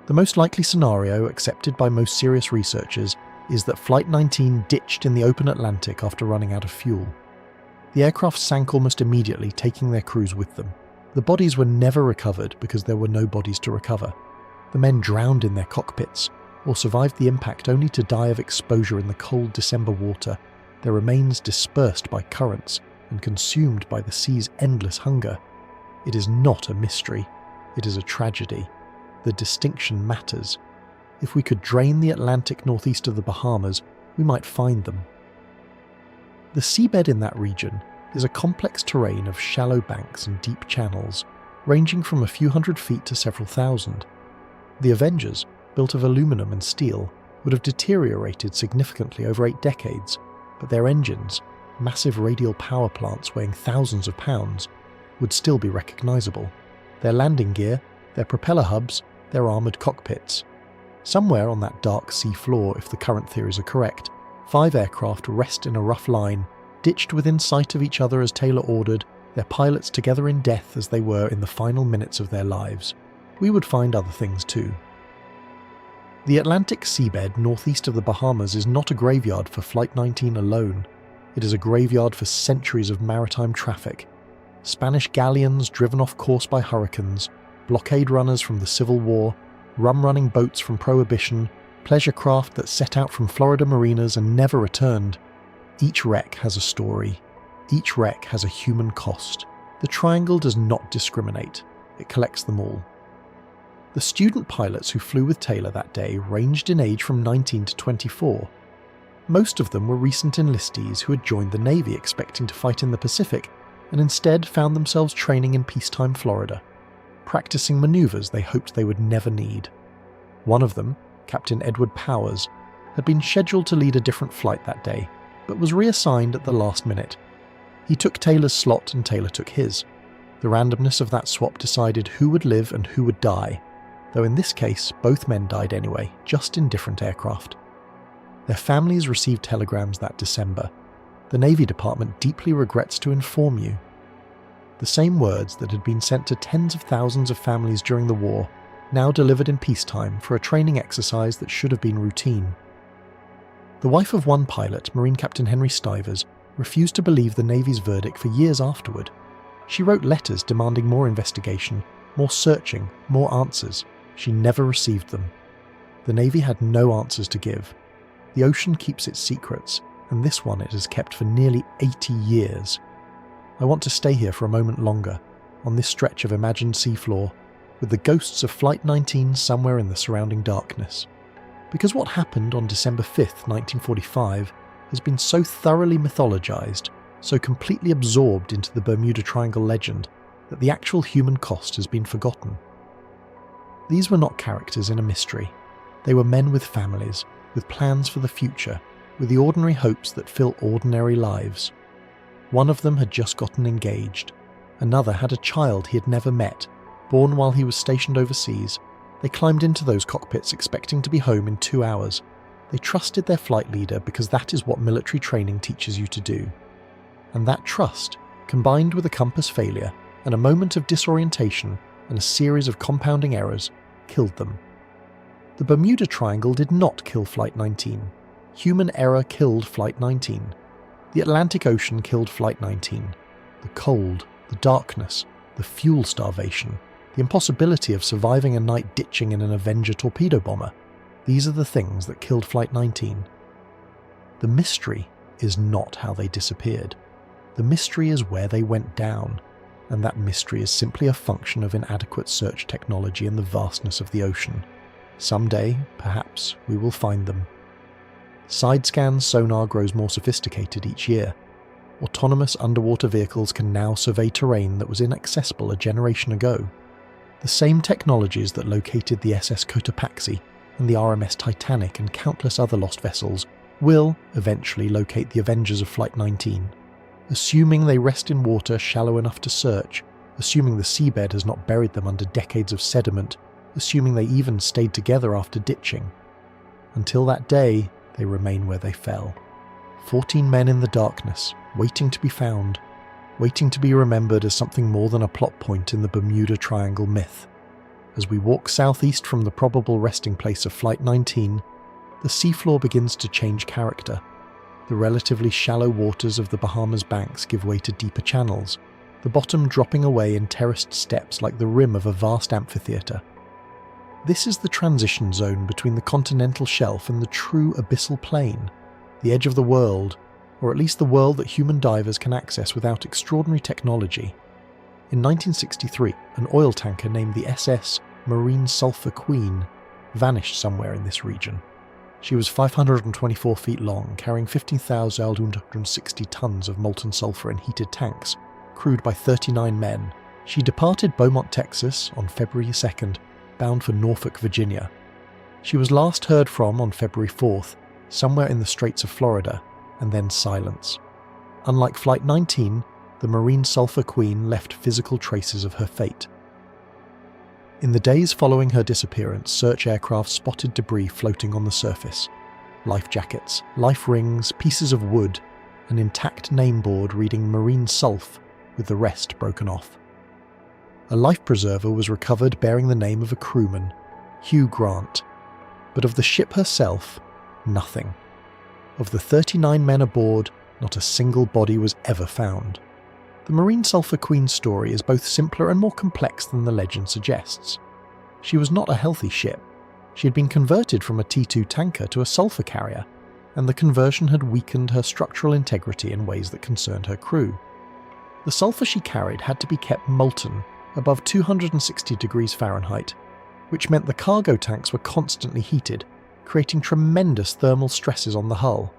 The most likely scenario, accepted by most serious researchers, is that Flight 19 ditched in the open Atlantic after running out of fuel. The aircraft sank almost immediately, taking their crews with them. The bodies were never recovered because there were no bodies to recover. The men drowned in their cockpits, or survived the impact only to die of exposure in the cold December water, their remains dispersed by currents and consumed by the sea's endless hunger. It is not a mystery. It is a tragedy. The distinction matters. If we could drain the Atlantic northeast of the Bahamas, we might find them. The seabed in that region is a complex terrain of shallow banks and deep channels, ranging from a few hundred feet to several thousand. The Avengers, built of aluminum and steel, would have deteriorated significantly over 8 decades, but their engines, massive radial power plants weighing thousands of pounds, would still be recognizable. Their landing gear, their propeller hubs, their armored cockpits. Somewhere on that dark sea floor, if the current theories are correct, 5 aircraft rest in a rough line, ditched within sight of each other as Taylor ordered, their pilots together in death as they were in the final minutes of their lives. We would find other things too. The Atlantic seabed northeast of the Bahamas is not a graveyard for Flight 19 alone. It is a graveyard for centuries of maritime traffic. Spanish galleons driven off course by hurricanes, blockade runners from the Civil War, rum-running boats from Prohibition, pleasure craft that set out from Florida marinas and never returned. Each wreck has a story. Each wreck has a human cost. The Triangle does not discriminate. It collects them all. The student pilots who flew with Taylor that day ranged in age from 19 to 24. Most of them were recent enlistees who had joined the Navy expecting to fight in the Pacific and instead found themselves training in peacetime Florida, practicing maneuvers they hoped they would never need. One of them, Captain Edward Powers, had been scheduled to lead a different flight that day, but was reassigned at the last minute. He took Taylor's slot and Taylor took his. The randomness of that swap decided who would live and who would die, though in this case both men died anyway, just in different aircraft. Their families received telegrams that December. The Navy Department deeply regrets to inform you. The same words that had been sent to tens of thousands of families during the war, now delivered in peacetime for a training exercise that should have been routine. The wife of one pilot, Marine Captain Henry Stivers, refused to believe the Navy's verdict for years afterward. She wrote letters demanding more investigation, more searching, more answers. She never received them. The Navy had no answers to give. The ocean keeps its secrets, and this one it has kept for nearly 80 years. I want to stay here for a moment longer, on this stretch of imagined seafloor, with the ghosts of Flight 19 somewhere in the surrounding darkness. Because what happened on December 5th, 1945, has been so thoroughly mythologized, so completely absorbed into the Bermuda Triangle legend, that the actual human cost has been forgotten. These were not characters in a mystery. They were men with families, with plans for the future, with the ordinary hopes that fill ordinary lives. One of them had just gotten engaged. Another had a child he had never met, born while he was stationed overseas. They climbed into those cockpits expecting to be home in 2 hours. They trusted their flight leader because that is what military training teaches you to do. And that trust, combined with a compass failure and a moment of disorientation and a series of compounding errors, killed them. The Bermuda Triangle did not kill Flight 19. Human error killed Flight 19. The Atlantic Ocean killed Flight 19. The cold, the darkness, the fuel starvation, the impossibility of surviving a night ditching in an Avenger torpedo bomber. These are the things that killed Flight 19. The mystery is not how they disappeared. The mystery is where they went down, and that mystery is simply a function of inadequate search technology and the vastness of the ocean. Someday, perhaps, we will find them. Side-scan sonar grows more sophisticated each year. Autonomous underwater vehicles can now survey terrain that was inaccessible a generation ago. The same technologies that located the SS Cotopaxi and the RMS Titanic and countless other lost vessels will eventually locate the Avengers of Flight 19. Assuming they rest in water shallow enough to search, assuming the seabed has not buried them under decades of sediment, assuming they even stayed together after ditching. Until that day, they remain where they fell. 14 men in the darkness, waiting to be found, waiting to be remembered as something more than a plot point in the Bermuda Triangle myth. As we walk southeast from the probable resting place of Flight 19, the seafloor begins to change character. The relatively shallow waters of the Bahamas banks give way to deeper channels, the bottom dropping away in terraced steps like the rim of a vast amphitheatre. This is the transition zone between the continental shelf and the true abyssal plain, the edge of the world, or at least the world that human divers can access without extraordinary technology. In 1963, an oil tanker named the SS Marine Sulphur Queen vanished somewhere in this region. She was 524 feet long, carrying 15,160 tons of molten sulphur in heated tanks, crewed by 39 men. She departed Beaumont, Texas on February 2nd, bound for Norfolk, Virginia. She was last heard from on February 4th, somewhere in the Straits of Florida, and then silence. Unlike Flight 19, the Marine Sulphur Queen left physical traces of her fate. In the days following her disappearance, search aircraft spotted debris floating on the surface. Life jackets, life rings, pieces of wood, an intact name board reading Marine Sulph, with the rest broken off. A life preserver was recovered bearing the name of a crewman, Hugh Grant, but of the ship herself, nothing. Of the 39 men aboard, not a single body was ever found. The Marine Sulphur Queen's story is both simpler and more complex than the legend suggests. She was not a healthy ship. She had been converted from a T2 tanker to a sulphur carrier, and the conversion had weakened her structural integrity in ways that concerned her crew. The sulphur she carried had to be kept molten above 260 degrees Fahrenheit, which meant the cargo tanks were constantly heated, creating tremendous thermal stresses on the hull.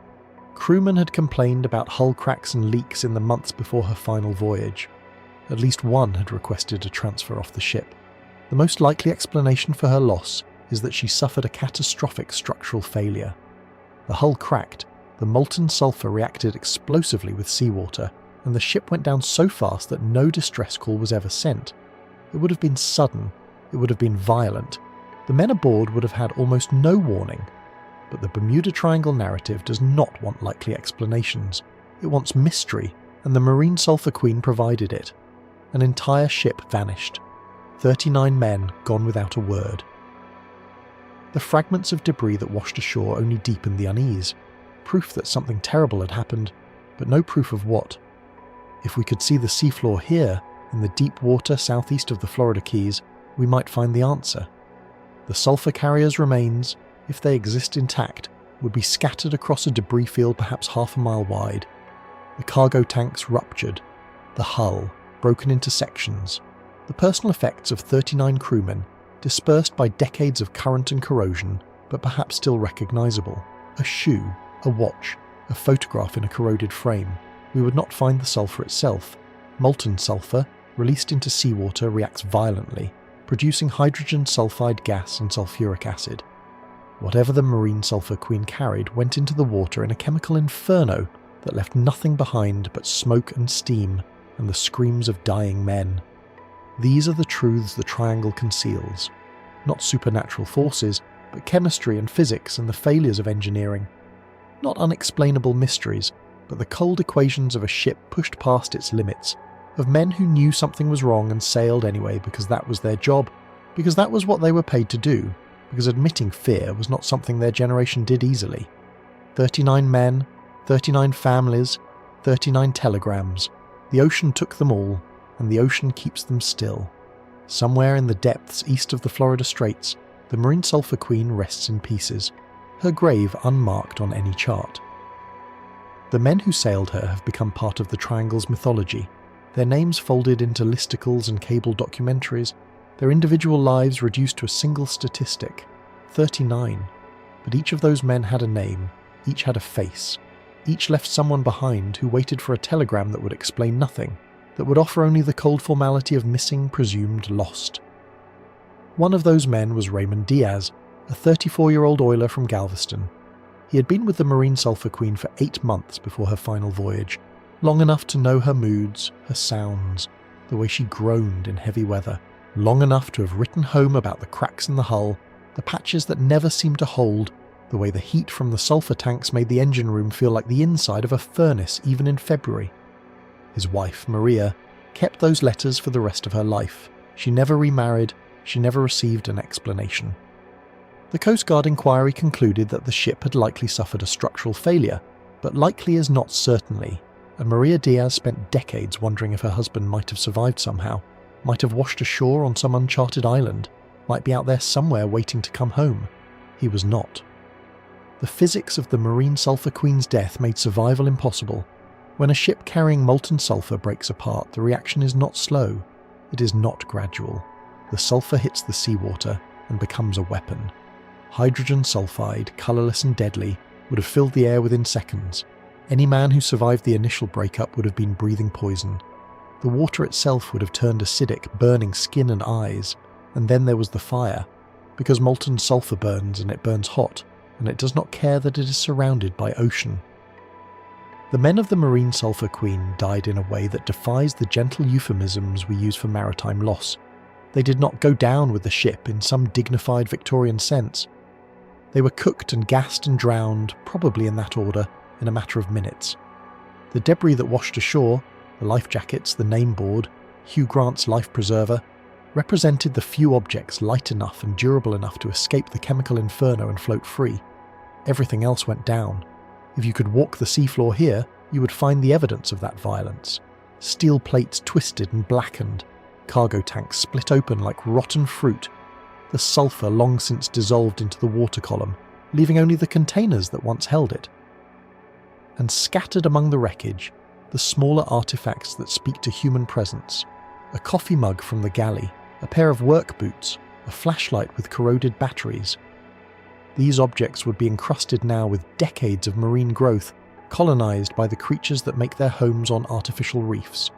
Crewmen had complained about hull cracks and leaks in the months before her final voyage. At least one had requested a transfer off the ship. The most likely explanation for her loss is that she suffered a catastrophic structural failure. The hull cracked, the molten sulfur reacted explosively with seawater, and the ship went down so fast that no distress call was ever sent. It would have been sudden, it would have been violent. The men aboard would have had almost no warning. But the Bermuda Triangle narrative does not want likely explanations. It wants mystery, and the Marine Sulphur Queen provided it. An entire ship vanished. 39 men gone without a word. The fragments of debris that washed ashore only deepened the unease. Proof that something terrible had happened, but no proof of what. If we could see the seafloor here, in the deep water southeast of the Florida Keys, we might find the answer. The sulfur carrier's remains, if they exist intact, would be scattered across a debris field perhaps half a mile wide. The cargo tanks ruptured, the hull broken into sections, the personal effects of 39 crewmen dispersed by decades of current and corrosion, but perhaps still recognisable. A shoe, a watch, a photograph in a corroded frame. We would not find the sulphur itself. Molten sulphur, released into seawater, reacts violently, producing hydrogen sulfide gas and sulfuric acid. Whatever the Marine Sulphur Queen carried went into the water in a chemical inferno that left nothing behind but smoke and steam and the screams of dying men. These are the truths the Triangle conceals. Not supernatural forces, but chemistry and physics and the failures of engineering. Not unexplainable mysteries, but the cold equations of a ship pushed past its limits, of men who knew something was wrong and sailed anyway because that was their job, because that was what they were paid to do, because admitting fear was not something their generation did easily. 39 men, 39 families, 39 telegrams. The ocean took them all, and the ocean keeps them still. Somewhere in the depths east of the Florida Straits, the Marine Sulphur Queen rests in pieces, her grave unmarked on any chart. The men who sailed her have become part of the Triangle's mythology, their names folded into listicles and cable documentaries, their individual lives reduced to a single statistic, 39. But each of those men had a name, each had a face, each left someone behind who waited for a telegram that would explain nothing, that would offer only the cold formality of missing, presumed lost. One of those men was Raymond Diaz, a 34-year-old oiler from Galveston. He had been with the Marine Sulphur Queen for 8 months before her final voyage, long enough to know her moods, her sounds, the way she groaned in heavy weather, long enough to have written home about the cracks in the hull, the patches that never seemed to hold, the way the heat from the sulphur tanks made the engine room feel like the inside of a furnace even in February. His wife, Maria, kept those letters for the rest of her life. She never remarried, she never received an explanation. The Coast Guard inquiry concluded that the ship had likely suffered a structural failure, but likely is not certainly, and Maria Diaz spent decades wondering if her husband might have survived somehow, might have washed ashore on some uncharted island, might be out there somewhere waiting to come home. He was not. The physics of the Marine Sulphur Queen's death made survival impossible. When a ship carrying molten sulphur breaks apart, the reaction is not slow. It is not gradual. The sulphur hits the seawater and becomes a weapon. Hydrogen sulfide, colourless and deadly, would have filled the air within seconds. Any man who survived the initial breakup would have been breathing poison. The water itself would have turned acidic, burning skin and eyes. And then there was the fire, because molten sulphur burns and it burns hot, and it does not care that it is surrounded by ocean. The men of the Marine Sulphur Queen died in a way that defies the gentle euphemisms we use for maritime loss. They did not go down with the ship in some dignified Victorian sense. They were cooked and gassed and drowned, probably in that order, in a matter of minutes. The debris that washed ashore, the life jackets, the name board, Hugh Grant's life preserver, represented the few objects light enough and durable enough to escape the chemical inferno and float free. Everything else went down. If you could walk the seafloor here, you would find the evidence of that violence. Steel plates twisted and blackened, cargo tanks split open like rotten fruit, the sulphur long since dissolved into the water column, leaving only the containers that once held it. And scattered among the wreckage, the smaller artifacts that speak to human presence, a coffee mug from the galley, a pair of work boots, a flashlight with corroded batteries. These objects would be encrusted now with decades of marine growth, colonized by the creatures that make their homes on artificial reefs.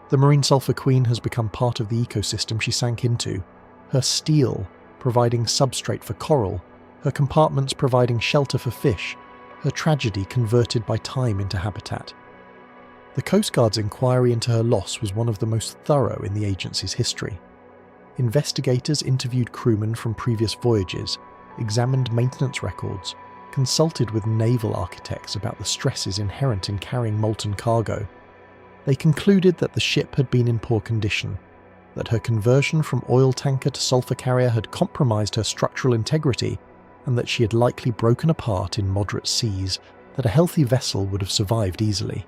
The Marine Sulphur Queen has become part of the ecosystem she sank into. Her steel providing substrate for coral, her compartments providing shelter for fish, her tragedy converted by time into habitat. The Coast Guard's inquiry into her loss was one of the most thorough in the agency's history. Investigators interviewed crewmen from previous voyages, examined maintenance records, consulted with naval architects about the stresses inherent in carrying molten cargo. They concluded that the ship had been in poor condition, that her conversion from oil tanker to sulfur carrier had compromised her structural integrity, and that she had likely broken apart in moderate seas, that a healthy vessel would have survived easily.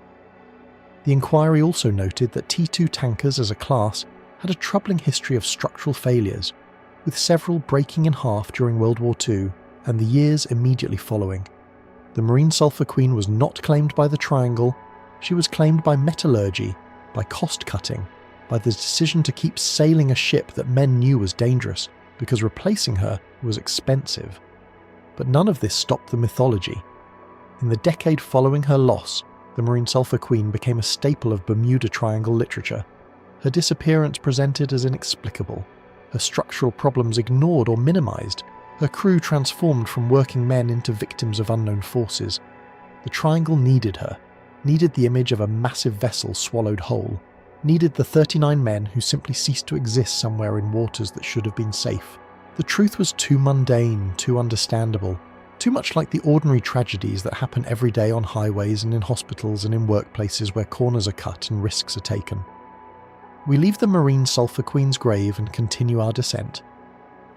The inquiry also noted that T2 tankers as a class had a troubling history of structural failures, with several breaking in half during World War II and the years immediately following. The Marine Sulphur Queen was not claimed by the Triangle, she was claimed by metallurgy, by cost-cutting, by the decision to keep sailing a ship that men knew was dangerous, because replacing her was expensive. But none of this stopped the mythology. In the decade following her loss, the Marine Sulphur Queen became a staple of Bermuda Triangle literature. Her disappearance presented as inexplicable, her structural problems ignored or minimized, her crew transformed from working men into victims of unknown forces. The Triangle needed her, needed the image of a massive vessel swallowed whole, needed the 39 men who simply ceased to exist somewhere in waters that should have been safe. The truth was too mundane, too understandable, too much like the ordinary tragedies that happen every day on highways and in hospitals and in workplaces where corners are cut and risks are taken. We leave the Marine Sulphur Queen's grave and continue our descent.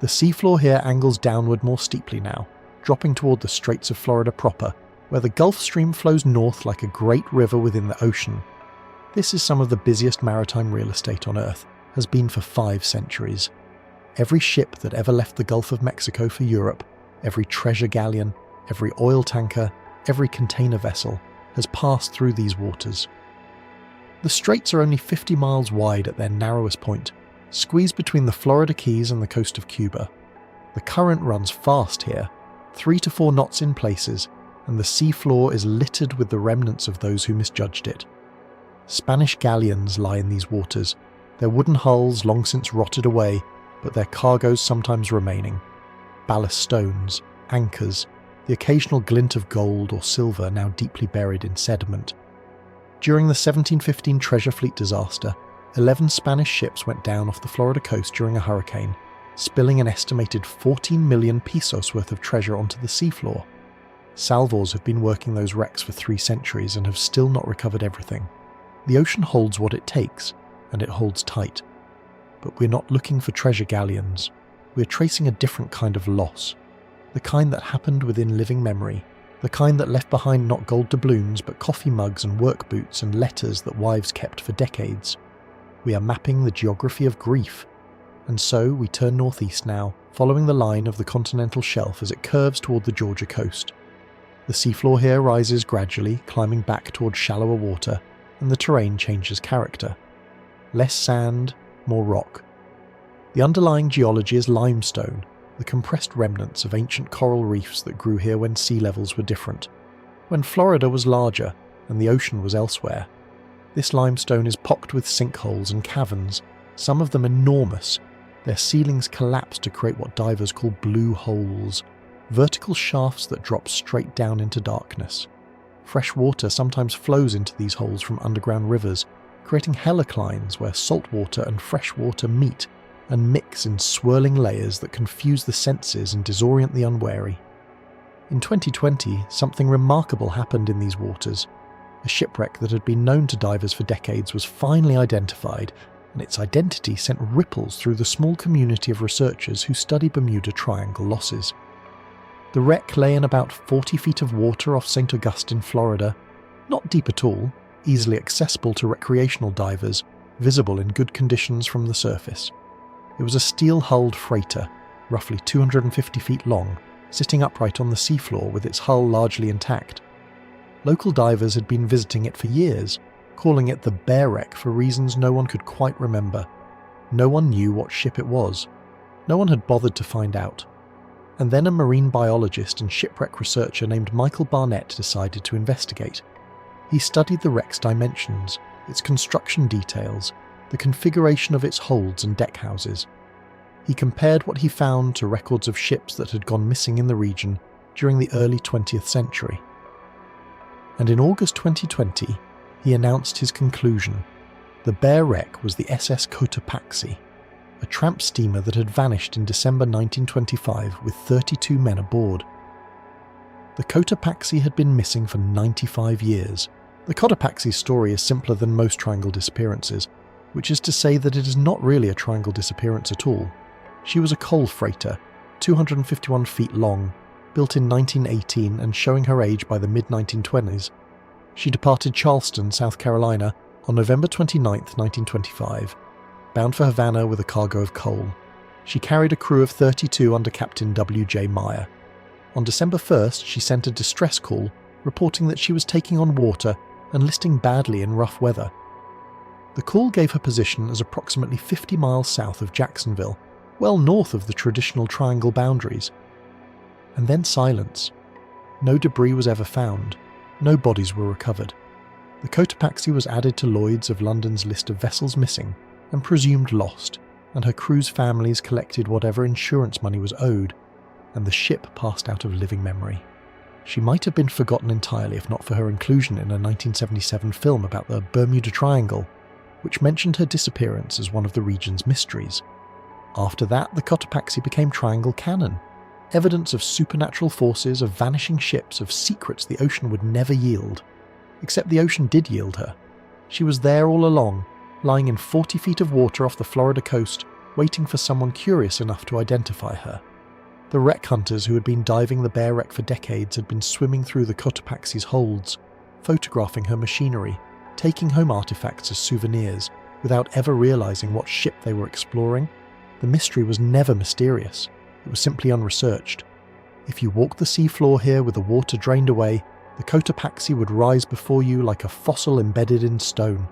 The seafloor here angles downward more steeply now, dropping toward the Straits of Florida proper, where the Gulf Stream flows north like a great river within the ocean. This is some of the busiest maritime real estate on Earth, has been for 5 centuries. Every ship that ever left the Gulf of Mexico for Europe, every treasure galleon, every oil tanker, every container vessel has passed through these waters. The straits are only 50 miles wide at their narrowest point, squeezed between the Florida Keys and the coast of Cuba. The current runs fast here, 3 to 4 knots in places, and the seafloor is littered with the remnants of those who misjudged it. Spanish galleons lie in these waters, their wooden hulls long since rotted away, but their cargoes sometimes remaining. Ballast stones, anchors, the occasional glint of gold or silver now deeply buried in sediment. During the 1715 Treasure Fleet disaster, 11 Spanish ships went down off the Florida coast during a hurricane, spilling an estimated 14 million pesos worth of treasure onto the seafloor. Salvors have been working those wrecks for 3 centuries and have still not recovered everything. The ocean holds what it takes, and it holds tight. But we're not looking for treasure galleons. We're tracing a different kind of loss. The kind that happened within living memory. The kind that left behind not gold doubloons but coffee mugs and work boots and letters that wives kept for decades. We are mapping the geography of grief. And so we turn northeast now, following the line of the continental shelf as it curves toward the Georgia coast. The seafloor here rises gradually, climbing back toward shallower water, and the terrain changes character. Less sand, more rock. The underlying geology is limestone, the compressed remnants of ancient coral reefs that grew here when sea levels were different, when Florida was larger and the ocean was elsewhere. This limestone is pocked with sinkholes and caverns, some of them enormous. Their ceilings collapse to create what divers call blue holes, vertical shafts that drop straight down into darkness. Fresh water sometimes flows into these holes from underground rivers, creating heliclines where salt water and fresh water meet and mix in swirling layers that confuse the senses and disorient the unwary. In 2020, something remarkable happened in these waters. A shipwreck that had been known to divers for decades was finally identified, and its identity sent ripples through the small community of researchers who study Bermuda Triangle losses. The wreck lay in about 40 feet of water off St. Augustine, Florida, not deep at all, easily accessible to recreational divers, visible in good conditions from the surface. It was a steel-hulled freighter, roughly 250 feet long, sitting upright on the seafloor with its hull largely intact. Local divers had been visiting it for years, calling it the Bear Wreck for reasons no one could quite remember. No one knew what ship it was. No one had bothered to find out. And then a marine biologist and shipwreck researcher named Michael Barnett decided to investigate. He studied the wreck's dimensions, its construction details, the configuration of its holds and deckhouses. he compared what he found to records of ships that had gone missing in the region during the early 20th century. And in August 2020, he announced his conclusion. The bare wreck was the SS Cotopaxi, a tramp steamer that had vanished in December 1925 with 32 men aboard. The Cotopaxi had been missing for 95 years. The Cotopaxi's story is simpler than most triangle disappearances, which is to say that it is not really a triangle disappearance at all. She was a coal freighter, 251 feet long, built in 1918 and showing her age by the mid-1920s. She departed Charleston, South Carolina, on November 29, 1925, bound for Havana with a cargo of coal. She carried a crew of 32 under Captain W.J. Meyer. On December 1st, she sent a distress call reporting that she was taking on water and listing badly in rough weather. The call gave her position as approximately 50 miles south of Jacksonville, well north of the traditional triangle boundaries. And then silence. No debris was ever found. No bodies were recovered. The Cotopaxi was added to Lloyd's of London's list of vessels missing and presumed lost, and her crew's families collected whatever insurance money was owed, and the ship passed out of living memory. She might have been forgotten entirely if not for her inclusion in a 1977 film about the Bermuda Triangle, which mentioned her disappearance as one of the region's mysteries. After that, the Cotopaxi became triangle canon, evidence of supernatural forces, of vanishing ships, of secrets the ocean would never yield. Except the ocean did yield her. She was there all along, lying in 40 feet of water off the Florida coast, waiting for someone curious enough to identify her. The wreck hunters who had been diving the bare wreck for decades had been swimming through the Cotopaxi's holds, photographing her machinery, taking home artifacts as souvenirs, without ever realizing what ship they were exploring. The mystery was never mysterious. It was simply unresearched. If you walked the seafloor here with the water drained away, the Cotopaxi would rise before you like a fossil embedded in stone.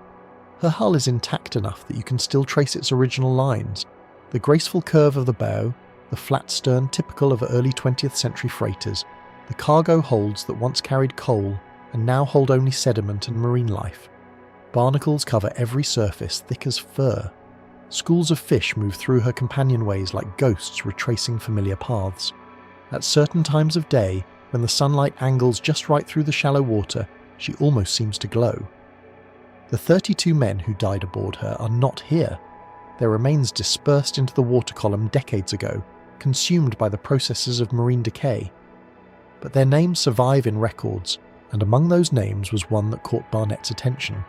Her hull is intact enough that you can still trace its original lines. The graceful curve of the bow, the flat stern typical of early 20th century freighters, the cargo holds that once carried coal and now hold only sediment and marine life. Barnacles cover every surface thick as fur. Schools of fish move through her companionways like ghosts retracing familiar paths. At certain times of day, when the sunlight angles just right through the shallow water, she almost seems to glow. The 32 men who died aboard her are not here. Their remains dispersed into the water column decades ago, consumed by the processes of marine decay. But their names survive in records, and among those names was one that caught Barnett's attention.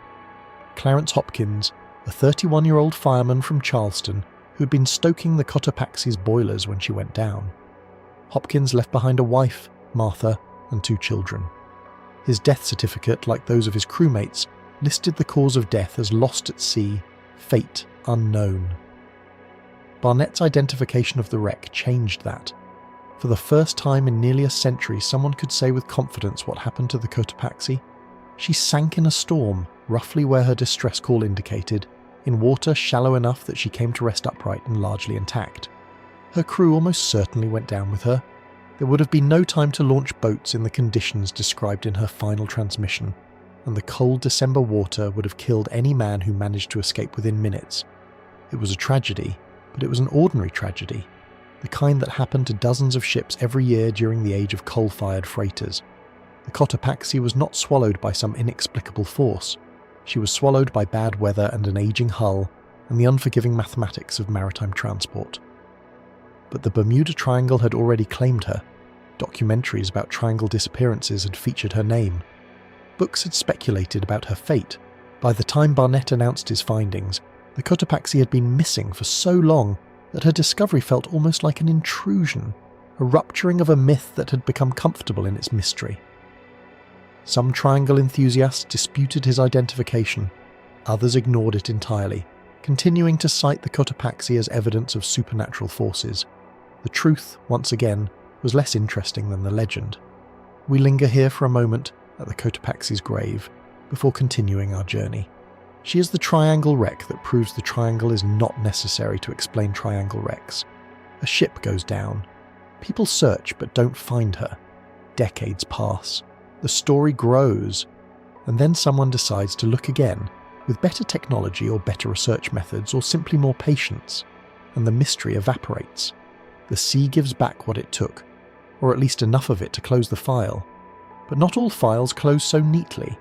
Clarence Hopkins, a 31-year-old fireman from Charleston who had been stoking the Cotopaxi's boilers when she went down. Hopkins left behind a wife, Martha, and 2 children. His death certificate, like those of his crewmates, listed the cause of death as lost at sea, fate unknown. Barnett's identification of the wreck changed that. For the first time in nearly a century, someone could say with confidence what happened to the Cotopaxi. She sank in a storm, roughly where her distress call indicated, in water shallow enough that she came to rest upright and largely intact. Her crew almost certainly went down with her. There would have been no time to launch boats in the conditions described in her final transmission, and the cold December water would have killed any man who managed to escape within minutes. It was a tragedy, but it was an ordinary tragedy, the kind that happened to dozens of ships every year during the age of coal-fired freighters. The Cotopaxi was not swallowed by some inexplicable force. She was swallowed by bad weather and an aging hull, and the unforgiving mathematics of maritime transport. But the Bermuda Triangle had already claimed her. Documentaries about triangle disappearances had featured her name. Books had speculated about her fate. By the time Barnett announced his findings, the Cotopaxi had been missing for so long that her discovery felt almost like an intrusion, a rupturing of a myth that had become comfortable in its mystery. Some triangle enthusiasts disputed his identification, others ignored it entirely, continuing to cite the Cotopaxi as evidence of supernatural forces. The truth, once again, was less interesting than the legend. We linger here for a moment at the Cotopaxi's grave, before continuing our journey. She is the triangle wreck that proves the triangle is not necessary to explain triangle wrecks. A ship goes down. People search but don't find her. Decades pass. The story grows. And then someone decides to look again, with better technology or better research methods or simply more patience. and the mystery evaporates. The sea gives back what it took, or at least enough of it to close the file. But not all files close so neatly.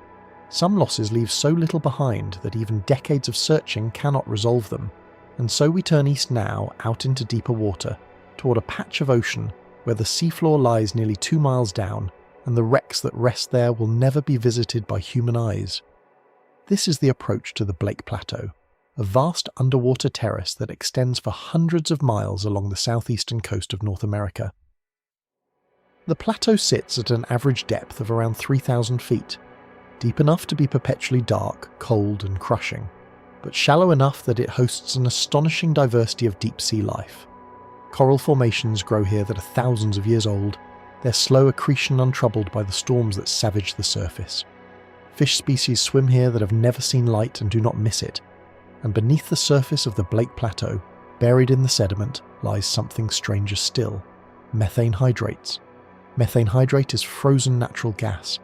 Some losses leave so little behind that even decades of searching cannot resolve them, and so we turn east now, out into deeper water, toward a patch of ocean where the seafloor lies nearly 2 miles down, and the wrecks that rest there will never be visited by human eyes. This is the approach to the Blake Plateau, a vast underwater terrace that extends for hundreds of miles along the southeastern coast of North America. The plateau sits at an average depth of around 3,000 feet, deep enough to be perpetually dark, cold and crushing, but shallow enough that it hosts an astonishing diversity of deep-sea life. Coral formations grow here that are thousands of years old, their slow accretion untroubled by the storms that savage the surface. Fish species swim here that have never seen light and do not miss it, and beneath the surface of the Blake Plateau, buried in the sediment, lies something stranger still: methane hydrates. Methane hydrate is frozen natural gas.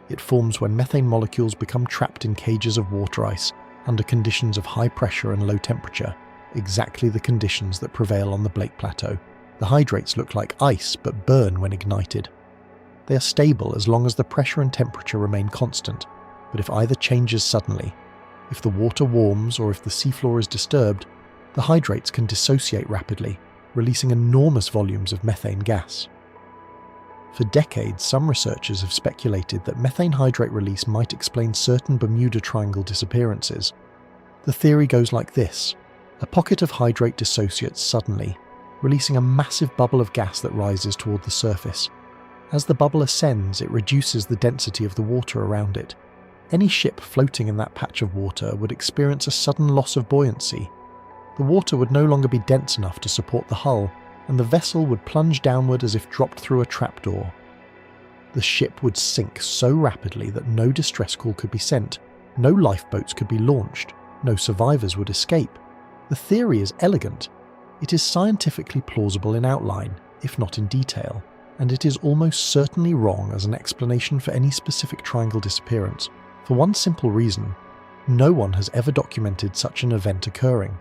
It forms when methane molecules become trapped in cages of water ice under conditions of high pressure and low temperature, exactly the conditions that prevail on the Blake Plateau. The hydrates look like ice but burn when ignited. They are stable as long as the pressure and temperature remain constant, but if either changes suddenly, if the water warms or if the seafloor is disturbed, the hydrates can dissociate rapidly, releasing enormous volumes of methane gas. For decades, some researchers have speculated that methane hydrate release might explain certain Bermuda Triangle disappearances. The theory goes like this: a pocket of hydrate dissociates suddenly, releasing a massive bubble of gas that rises toward the surface. As the bubble ascends, it reduces the density of the water around it. Any ship floating in that patch of water would experience a sudden loss of buoyancy. The water would no longer be dense enough to support the hull, and the vessel would plunge downward as if dropped through a trapdoor. The ship would sink so rapidly that no distress call could be sent, no lifeboats could be launched, no survivors would escape. The theory is elegant. It is scientifically plausible in outline, if not in detail, and it is almost certainly wrong as an explanation for any specific triangle disappearance, for one simple reason: no one has ever documented such an event occurring.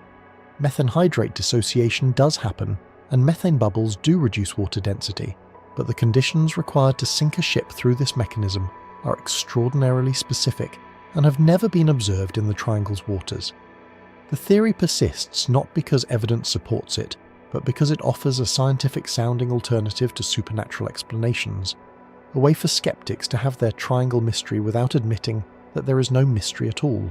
Methane hydrate dissociation does happen, and methane bubbles do reduce water density, but the conditions required to sink a ship through this mechanism are extraordinarily specific and have never been observed in the Triangle's waters. The theory persists not because evidence supports it, but because it offers a scientific-sounding alternative to supernatural explanations, a way for skeptics to have their triangle mystery without admitting that there is no mystery at all.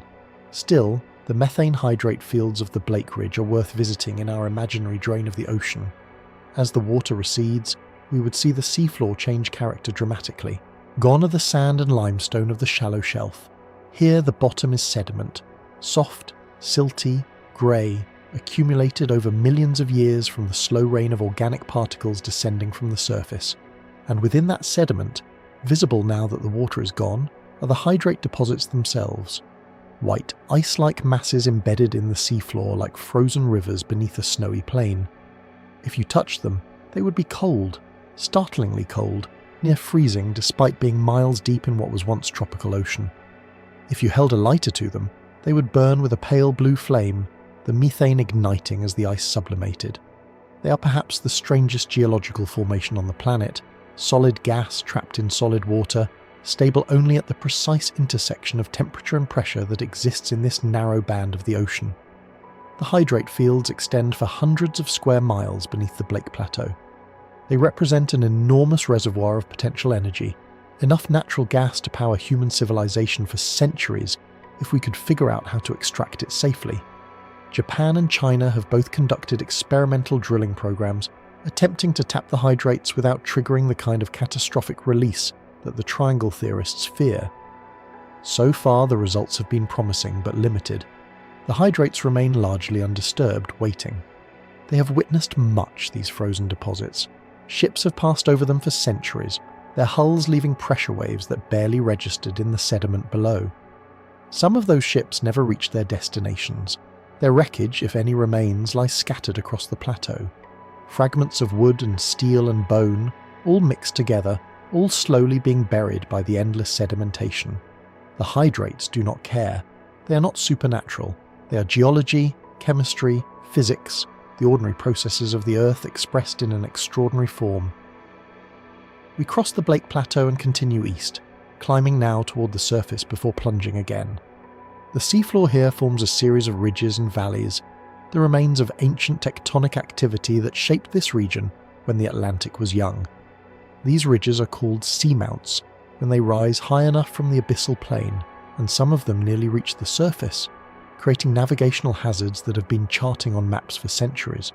Still, the methane hydrate fields of the Blake Ridge are worth visiting in our imaginary drain of the ocean. As the water recedes, we would see the seafloor change character dramatically. Gone are the sand and limestone of the shallow shelf. Here the bottom is sediment, soft, silty, grey, accumulated over millions of years from the slow rain of organic particles descending from the surface. And within that sediment, visible now that the water is gone, are the hydrate deposits themselves. White, ice-like masses embedded in the seafloor like frozen rivers beneath a snowy plain. If you touched them, they would be cold, startlingly cold, near freezing despite being miles deep in what was once tropical ocean. If you held a lighter to them, they would burn with a pale blue flame, the methane igniting as the ice sublimated. They are perhaps the strangest geological formation on the planet, solid gas trapped in solid water, stable only at the precise intersection of temperature and pressure that exists in this narrow band of the ocean. The hydrate fields extend for hundreds of square miles beneath the Blake Plateau. They represent an enormous reservoir of potential energy, enough natural gas to power human civilization for centuries if we could figure out how to extract it safely. Japan and China have both conducted experimental drilling programs attempting to tap the hydrates without triggering the kind of catastrophic release that the triangle theorists fear. So far, the results have been promising but limited. The hydrates remain largely undisturbed, waiting. They have witnessed much, these frozen deposits. Ships have passed over them for centuries, their hulls leaving pressure waves that barely registered in the sediment below. Some of those ships never reached their destinations. Their wreckage, if any remains, lies scattered across the plateau. Fragments of wood and steel and bone, all mixed together, all slowly being buried by the endless sedimentation. The hydrates do not care. They are not supernatural. They are geology, chemistry, physics, the ordinary processes of the Earth expressed in an extraordinary form. We cross the Blake Plateau and continue east, climbing now toward the surface before plunging again. The seafloor here forms a series of ridges and valleys, the remains of ancient tectonic activity that shaped this region when the Atlantic was young. These ridges are called seamounts when they rise high enough from the abyssal plain, and some of them nearly reach the surface, creating navigational hazards that have been charting on maps for centuries.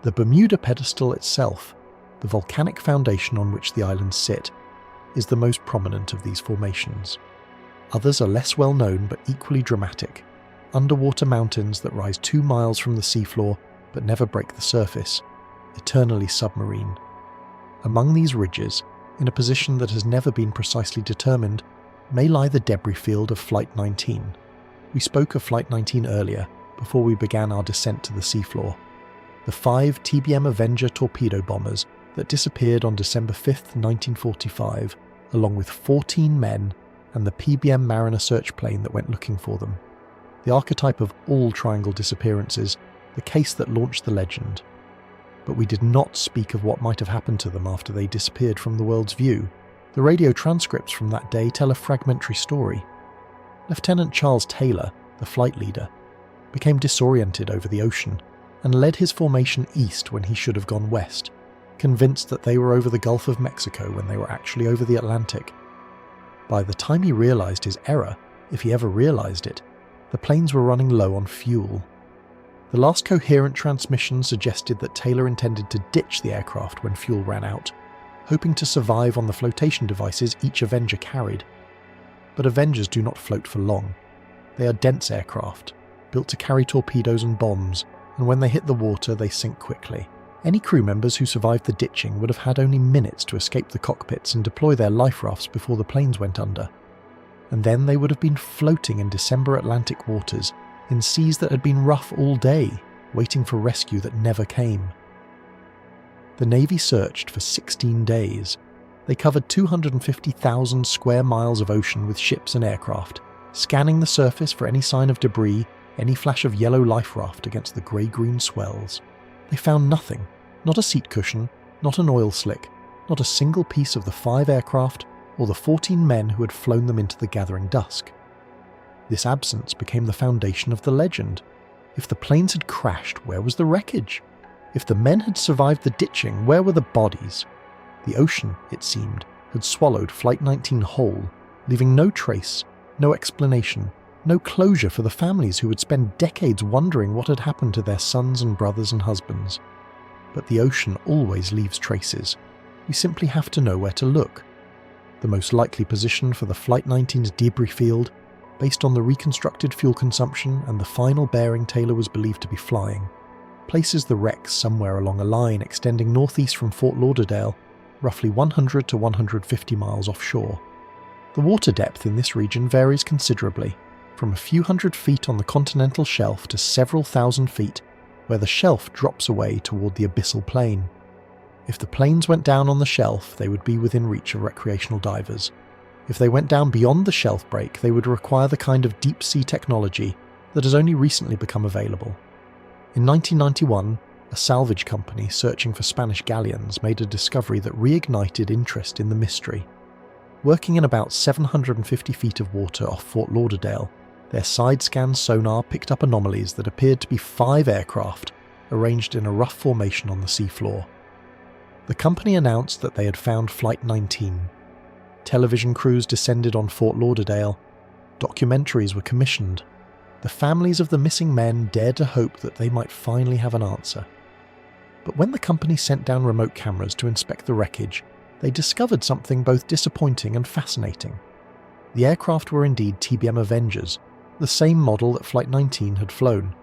The Bermuda pedestal itself, the volcanic foundation on which the islands sit, is the most prominent of these formations. Others are less well known but equally dramatic, underwater mountains that rise 2 miles from the seafloor but never break the surface, eternally submarine. Among these ridges, in a position that has never been precisely determined, may lie the debris field of Flight 19. We spoke of Flight 19 earlier, before we began our descent to the seafloor. The 5 TBM Avenger torpedo bombers that disappeared on December 5, 1945, along with 14 men and the PBM Mariner search plane that went looking for them. The archetype of all triangle disappearances, the case that launched the legend. But we did not speak of what might have happened to them after they disappeared from the world's view. The radio transcripts from that day tell a fragmentary story. Lieutenant Charles Taylor, the flight leader, became disoriented over the ocean and led his formation east when he should have gone west, convinced that they were over the Gulf of Mexico when they were actually over the Atlantic. By the time he realized his error, if he ever realized it, the planes were running low on fuel. The last coherent transmission suggested that Taylor intended to ditch the aircraft when fuel ran out, hoping to survive on the flotation devices each Avenger carried. But Avengers do not float for long. They are dense aircraft, built to carry torpedoes and bombs, and when they hit the water they sink quickly. Any crew members who survived the ditching would have had only minutes to escape the cockpits and deploy their life rafts before the planes went under. And then they would have been floating in December Atlantic waters, in seas that had been rough all day, waiting for rescue that never came. The Navy searched for 16 days. They covered 250,000 square miles of ocean with ships and aircraft, scanning the surface for any sign of debris, any flash of yellow life raft against the grey-green swells. They found nothing, not a seat cushion, not an oil slick, not a single piece of the 5 aircraft or the 14 men who had flown them into the gathering dusk. This absence became the foundation of the legend. If the planes had crashed, where was the wreckage? If the men had survived the ditching, where were the bodies? The ocean, it seemed, had swallowed Flight 19 whole, leaving no trace, no explanation, no closure for the families who would spend decades wondering what had happened to their sons and brothers and husbands. But the ocean always leaves traces. We simply have to know where to look. The most likely position for the Flight 19's debris field, based on the reconstructed fuel consumption and the final bearing Taylor was believed to be flying, places the wrecks somewhere along a line extending northeast from Fort Lauderdale, roughly 100 to 150 miles offshore. The water depth in this region varies considerably, from a few hundred feet on the continental shelf to several thousand feet, where the shelf drops away toward the abyssal plain. If the planes went down on the shelf, they would be within reach of recreational divers. If they went down beyond the shelf break, they would require the kind of deep-sea technology that has only recently become available. In 1991, a salvage company searching for Spanish galleons made a discovery that reignited interest in the mystery. Working in about 750 feet of water off Fort Lauderdale, their side-scan sonar picked up anomalies that appeared to be 5 aircraft arranged in a rough formation on the seafloor. The company announced that they had found Flight 19. Television crews descended on Fort Lauderdale. Documentaries were commissioned. The families of the missing men dared to hope that they might finally have an answer. But when the company sent down remote cameras to inspect the wreckage, they discovered something both disappointing and fascinating. The aircraft were indeed TBM Avengers, the same model that Flight 19 had flown.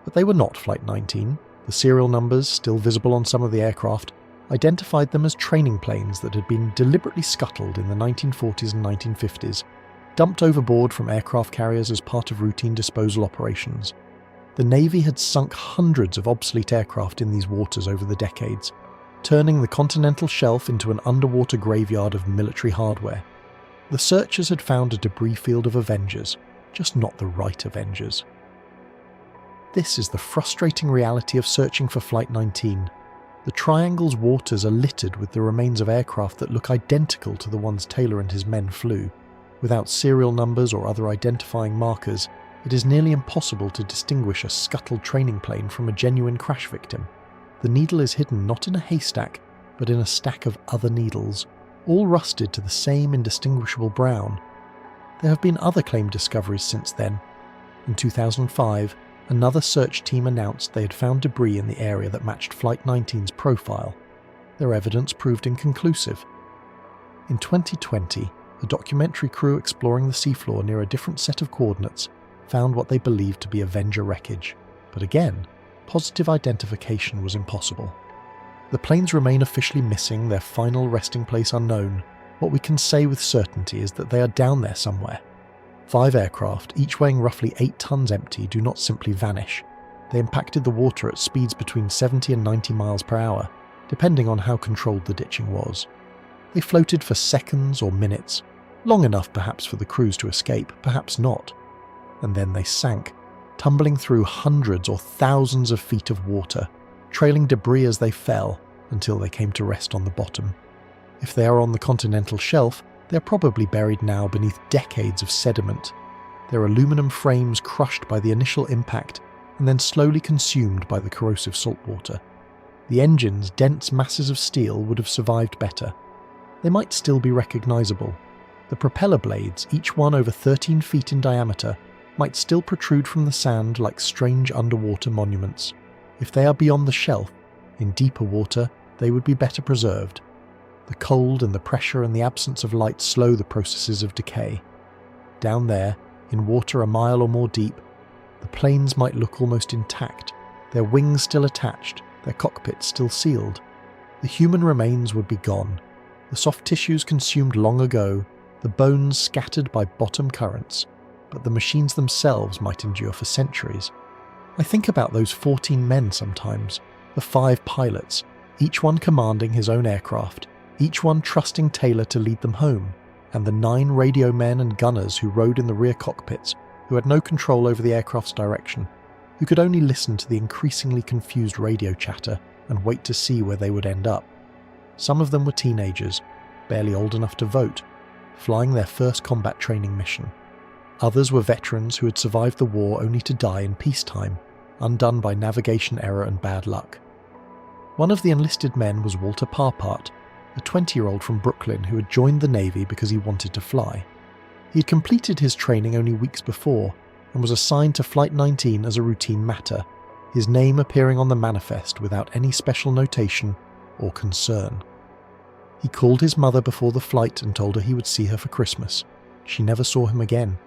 But they were not Flight 19. The serial numbers, still visible on some of the aircraft, identified them as training planes that had been deliberately scuttled in the 1940s and 1950s, dumped overboard from aircraft carriers as part of routine disposal operations. The Navy had sunk hundreds of obsolete aircraft in these waters over the decades, turning the continental shelf into an underwater graveyard of military hardware. The searchers had found a debris field of Avengers, just not the right Avengers. This is the frustrating reality of searching for Flight 19. The Triangle's waters are littered with the remains of aircraft that look identical to the ones Taylor and his men flew. Without serial numbers or other identifying markers, it is nearly impossible to distinguish a scuttled training plane from a genuine crash victim. The needle is hidden not in a haystack, but in a stack of other needles, all rusted to the same indistinguishable brown. There have been other claimed discoveries since then. In 2005, another search team announced they had found debris in the area that matched Flight 19's profile. Their evidence proved inconclusive. In 2020, a documentary crew exploring the seafloor near a different set of coordinates found what they believed to be Avenger wreckage, but again, positive identification was impossible. The planes remain officially missing, their final resting place unknown. What we can say with certainty is that they are down there somewhere. 5 aircraft, each weighing roughly 8 tons empty, do not simply vanish. They impacted the water at speeds between 70 and 90 miles per hour, depending on how controlled the ditching was. They floated for seconds or minutes, long enough perhaps for the crews to escape, perhaps not. And then they sank, tumbling through hundreds or thousands of feet of water, trailing debris as they fell until they came to rest on the bottom. If they are on the continental shelf, they are probably buried now beneath decades of sediment, their aluminum frames crushed by the initial impact and then slowly consumed by the corrosive saltwater. The engines, dense masses of steel, would have survived better. They might still be recognizable. The propeller blades, each one over 13 feet in diameter, might still protrude from the sand like strange underwater monuments. If they are beyond the shelf, in deeper water, they would be better preserved. The cold and the pressure and the absence of light slow the processes of decay. Down there, in water a mile or more deep, the planes might look almost intact, their wings still attached, their cockpits still sealed. The human remains would be gone, the soft tissues consumed long ago, the bones scattered by bottom currents, but the machines themselves might endure for centuries. I think about those 14 men sometimes, the 5 pilots, each one commanding his own aircraft, each one trusting Taylor to lead them home, and the 9 radio men and gunners who rode in the rear cockpits, who had no control over the aircraft's direction, who could only listen to the increasingly confused radio chatter and wait to see where they would end up. Some of them were teenagers, barely old enough to vote, flying their first combat training mission. Others were veterans who had survived the war only to die in peacetime, undone by navigation error and bad luck. One of the enlisted men was Walter Parpart, a 20-year-old from Brooklyn who had joined the Navy because he wanted to fly. He had completed his training only weeks before and was assigned to Flight 19 as a routine matter, his name appearing on the manifest without any special notation or concern. He called his mother before the flight and told her he would see her for Christmas. She never saw him again.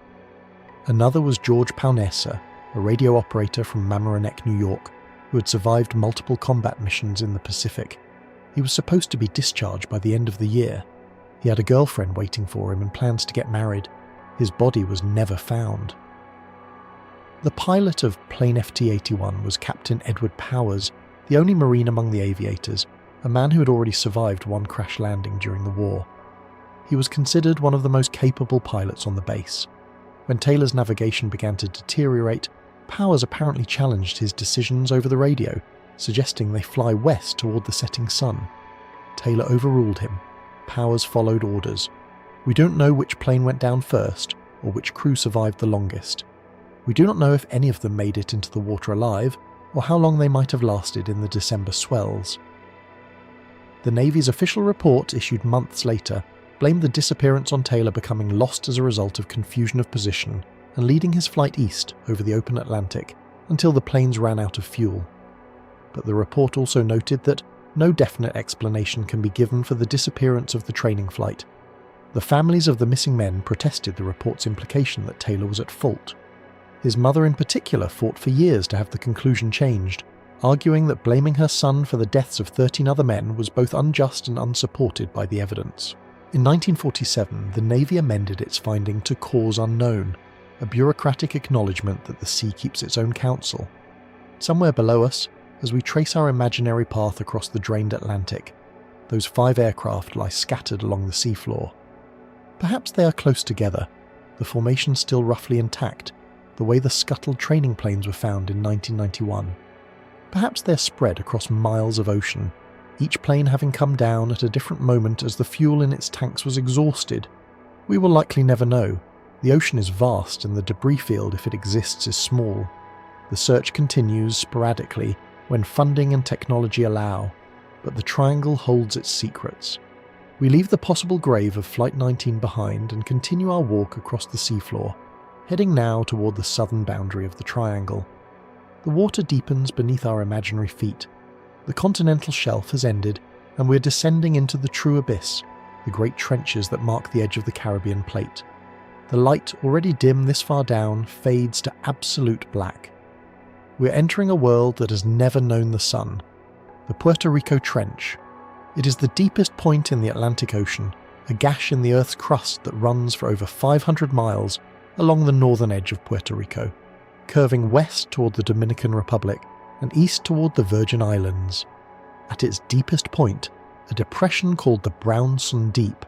Another was George Paunesa, a radio operator from Mamaroneck, New York, who had survived multiple combat missions in the Pacific. He was supposed to be discharged by the end of the year. He had a girlfriend waiting for him and plans to get married. His body was never found. The pilot of plane FT-81 was Captain Edward Powers, the only Marine among the aviators, a man who had already survived one crash landing during the war. He was considered one of the most capable pilots on the base. When Taylor's navigation began to deteriorate, Powers apparently challenged his decisions over the radio, suggesting they fly west toward the setting sun. Taylor overruled him. Powers followed orders. We don't know which plane went down first, or which crew survived the longest. We do not know if any of them made it into the water alive, or how long they might have lasted in the December swells. The Navy's official report, issued months later, blamed the disappearance on Taylor becoming lost as a result of confusion of position and leading his flight east over the open Atlantic until the planes ran out of fuel. But the report also noted that no definite explanation can be given for the disappearance of the training flight. The families of the missing men protested the report's implication that Taylor was at fault. His mother in particular fought for years to have the conclusion changed, arguing that blaming her son for the deaths of 13 other men was both unjust and unsupported by the evidence. In 1947, the Navy amended its finding to cause unknown, a bureaucratic acknowledgement that the sea keeps its own counsel. Somewhere below us, as we trace our imaginary path across the drained Atlantic, those 5 aircraft lie scattered along the seafloor. Perhaps they are close together, the formation still roughly intact, the way the scuttled training planes were found in 1991. Perhaps they're spread across miles of ocean, each plane having come down at a different moment as the fuel in its tanks was exhausted. We will likely never know. The ocean is vast and the debris field, if it exists, is small. The search continues sporadically when funding and technology allow, but the Triangle holds its secrets. We leave the possible grave of Flight 19 behind and continue our walk across the seafloor, heading now toward the southern boundary of the Triangle. The water deepens beneath our imaginary feet. The continental shelf has ended, and we're descending into the true abyss, the great trenches that mark the edge of the Caribbean plate. The light, already dim this far down, fades to absolute black. We're entering a world that has never known the sun, the Puerto Rico Trench. It is the deepest point in the Atlantic Ocean, a gash in the Earth's crust that runs for over 500 miles along the northern edge of Puerto Rico, curving west toward the Dominican Republic and east toward the Virgin Islands. At its deepest point, a depression called the Brownson Deep,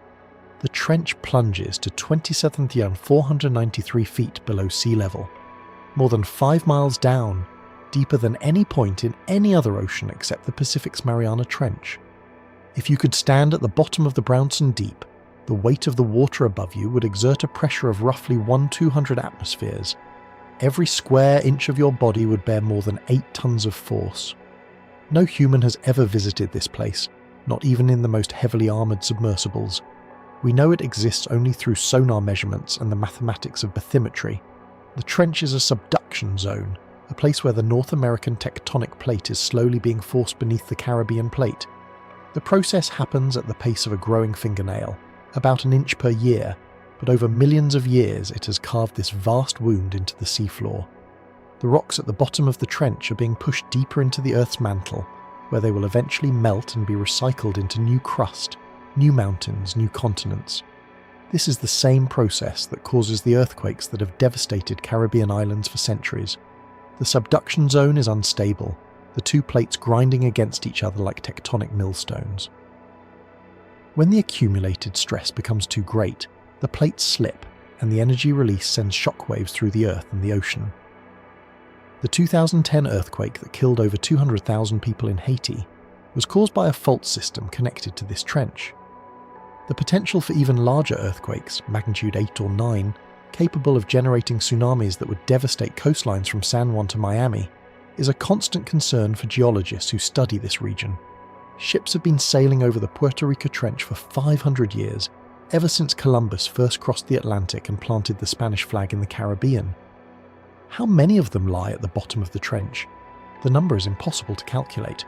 the trench plunges to 27,493 feet below sea level, more than 5 miles down, deeper than any point in any other ocean except the Pacific's Mariana Trench. If you could stand at the bottom of the Brownson Deep, the weight of the water above you would exert a pressure of roughly 1/200 atmospheres. Every square inch of your body would bear more than 8 tons of force. No human has ever visited this place, not even in the most heavily armoured submersibles. We know it exists only through sonar measurements and the mathematics of bathymetry. The trench is a subduction zone, a place where the North American tectonic plate is slowly being forced beneath the Caribbean plate. The process happens at the pace of a growing fingernail, about an inch per year, but over millions of years it has carved this vast wound into the seafloor. The rocks at the bottom of the trench are being pushed deeper into the Earth's mantle, where they will eventually melt and be recycled into new crust, new mountains, new continents. This is the same process that causes the earthquakes that have devastated Caribbean islands for centuries. The subduction zone is unstable, the two plates grinding against each other like tectonic millstones. When the accumulated stress becomes too great, the plates slip, and the energy release sends shockwaves through the Earth and the ocean. The 2010 earthquake that killed over 200,000 people in Haiti was caused by a fault system connected to this trench. The potential for even larger earthquakes, magnitude 8 or 9, capable of generating tsunamis that would devastate coastlines from San Juan to Miami, is a constant concern for geologists who study this region. Ships have been sailing over the Puerto Rico Trench for 500 years, ever since Columbus first crossed the Atlantic and planted the Spanish flag in the Caribbean. How many of them lie at the bottom of the trench? The number is impossible to calculate.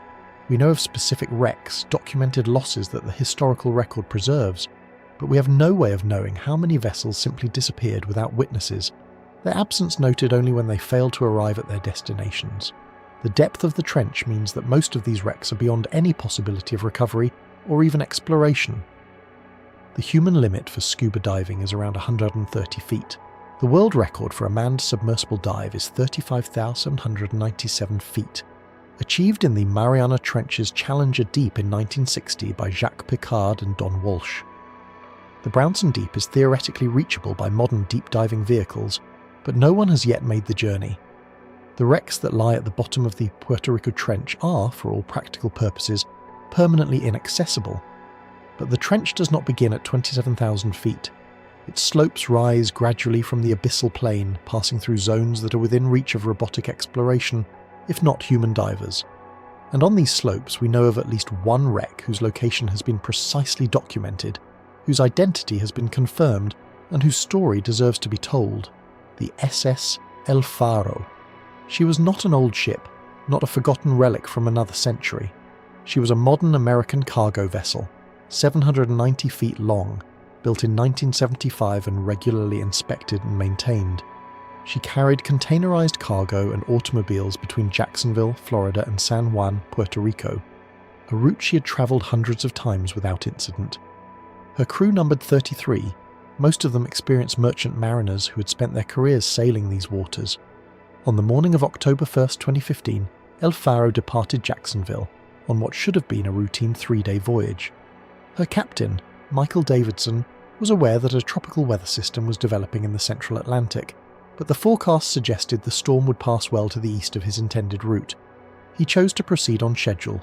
We know of specific wrecks, documented losses that the historical record preserves, but we have no way of knowing how many vessels simply disappeared without witnesses, their absence noted only when they failed to arrive at their destinations. The depth of the trench means that most of these wrecks are beyond any possibility of recovery or even exploration. The human limit for scuba diving is around 130 feet. The world record for a manned submersible dive is 35,197 feet, achieved in the Mariana Trench's Challenger Deep in 1960 by Jacques Piccard and Don Walsh. The Brownson Deep is theoretically reachable by modern deep diving vehicles, but no one has yet made the journey. The wrecks that lie at the bottom of the Puerto Rico Trench are, for all practical purposes, permanently inaccessible. But the trench does not begin at 27,000 feet. Its slopes rise gradually from the abyssal plain, passing through zones that are within reach of robotic exploration, if not human divers. And on these slopes we know of at least one wreck whose location has been precisely documented, whose identity has been confirmed, and whose story deserves to be told: the SS El Faro. She was not an old ship, not a forgotten relic from another century. She was a modern American cargo vessel, 790 feet long, built in 1975 and regularly inspected and maintained. She carried containerized cargo and automobiles between Jacksonville, Florida and San Juan, Puerto Rico, a route she had traveled hundreds of times without incident. Her crew numbered 33, most of them experienced merchant mariners who had spent their careers sailing these waters. On the morning of October 1st, 2015, El Faro departed Jacksonville on what should have been a routine 3-day voyage. Her captain, Michael Davidson, was aware that a tropical weather system was developing in the central Atlantic, but the forecast suggested the storm would pass well to the east of his intended route. He chose to proceed on schedule.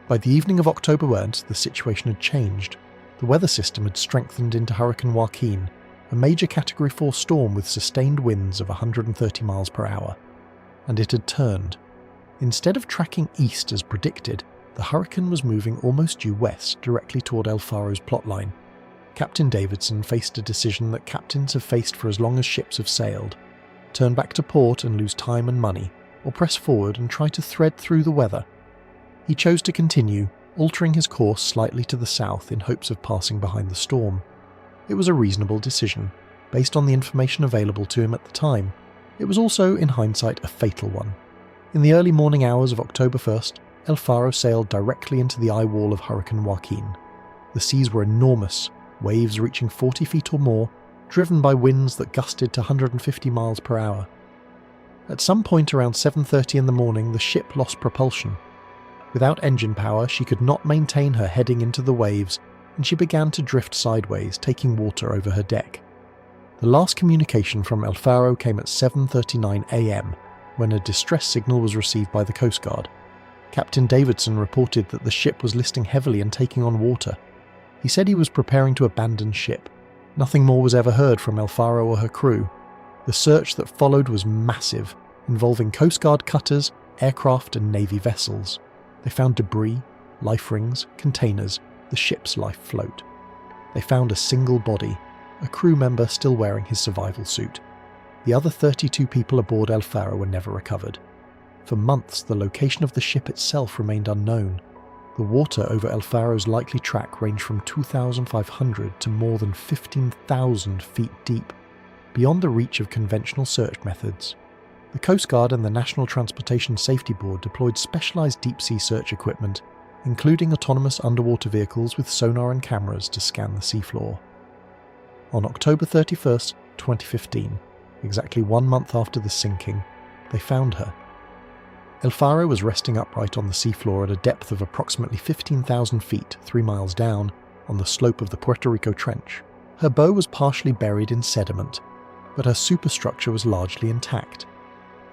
By the evening of October 1st, the situation had changed. The weather system had strengthened into Hurricane Joaquin, a major Category 4 storm with sustained winds of 130 miles per hour. And it had turned. Instead of tracking east as predicted, the hurricane was moving almost due west, directly toward El Faro's plotline. Captain Davidson faced a decision that captains have faced for as long as ships have sailed: turn back to port and lose time and money, or press forward and try to thread through the weather. He chose to continue, altering his course slightly to the south in hopes of passing behind the storm. It was a reasonable decision, based on the information available to him at the time. It was also, in hindsight, a fatal one. In the early morning hours of October 1st, El Faro sailed directly into the eye wall of Hurricane Joaquin. The seas were enormous, waves reaching 40 feet or more, driven by winds that gusted to 150 miles per hour. At some point around 7:30 in the morning, the ship lost propulsion. Without engine power, she could not maintain her heading into the waves, and she began to drift sideways, taking water over her deck. The last communication from El Faro came at 7:39 a.m., when a distress signal was received by the Coast Guard. Captain Davidson reported that the ship was listing heavily and taking on water. He said he was preparing to abandon ship. Nothing more was ever heard from El Faro or her crew. The search that followed was massive, involving Coast Guard cutters, aircraft and Navy vessels. They found debris, life rings, containers, the ship's life float. They found a single body, a crew member still wearing his survival suit. The other 32 people aboard El Faro were never recovered. For months, the location of the ship itself remained unknown. The water over El Faro's likely track ranged from 2,500 to more than 15,000 feet deep, beyond the reach of conventional search methods. The Coast Guard and the National Transportation Safety Board deployed specialized deep-sea search equipment, including autonomous underwater vehicles with sonar and cameras to scan the seafloor. On October 31st, 2015, exactly 1 month after the sinking, they found her. El Faro was resting upright on the seafloor at a depth of approximately 15,000 feet, 3 miles down, on the slope of the Puerto Rico Trench. Her bow was partially buried in sediment, but her superstructure was largely intact.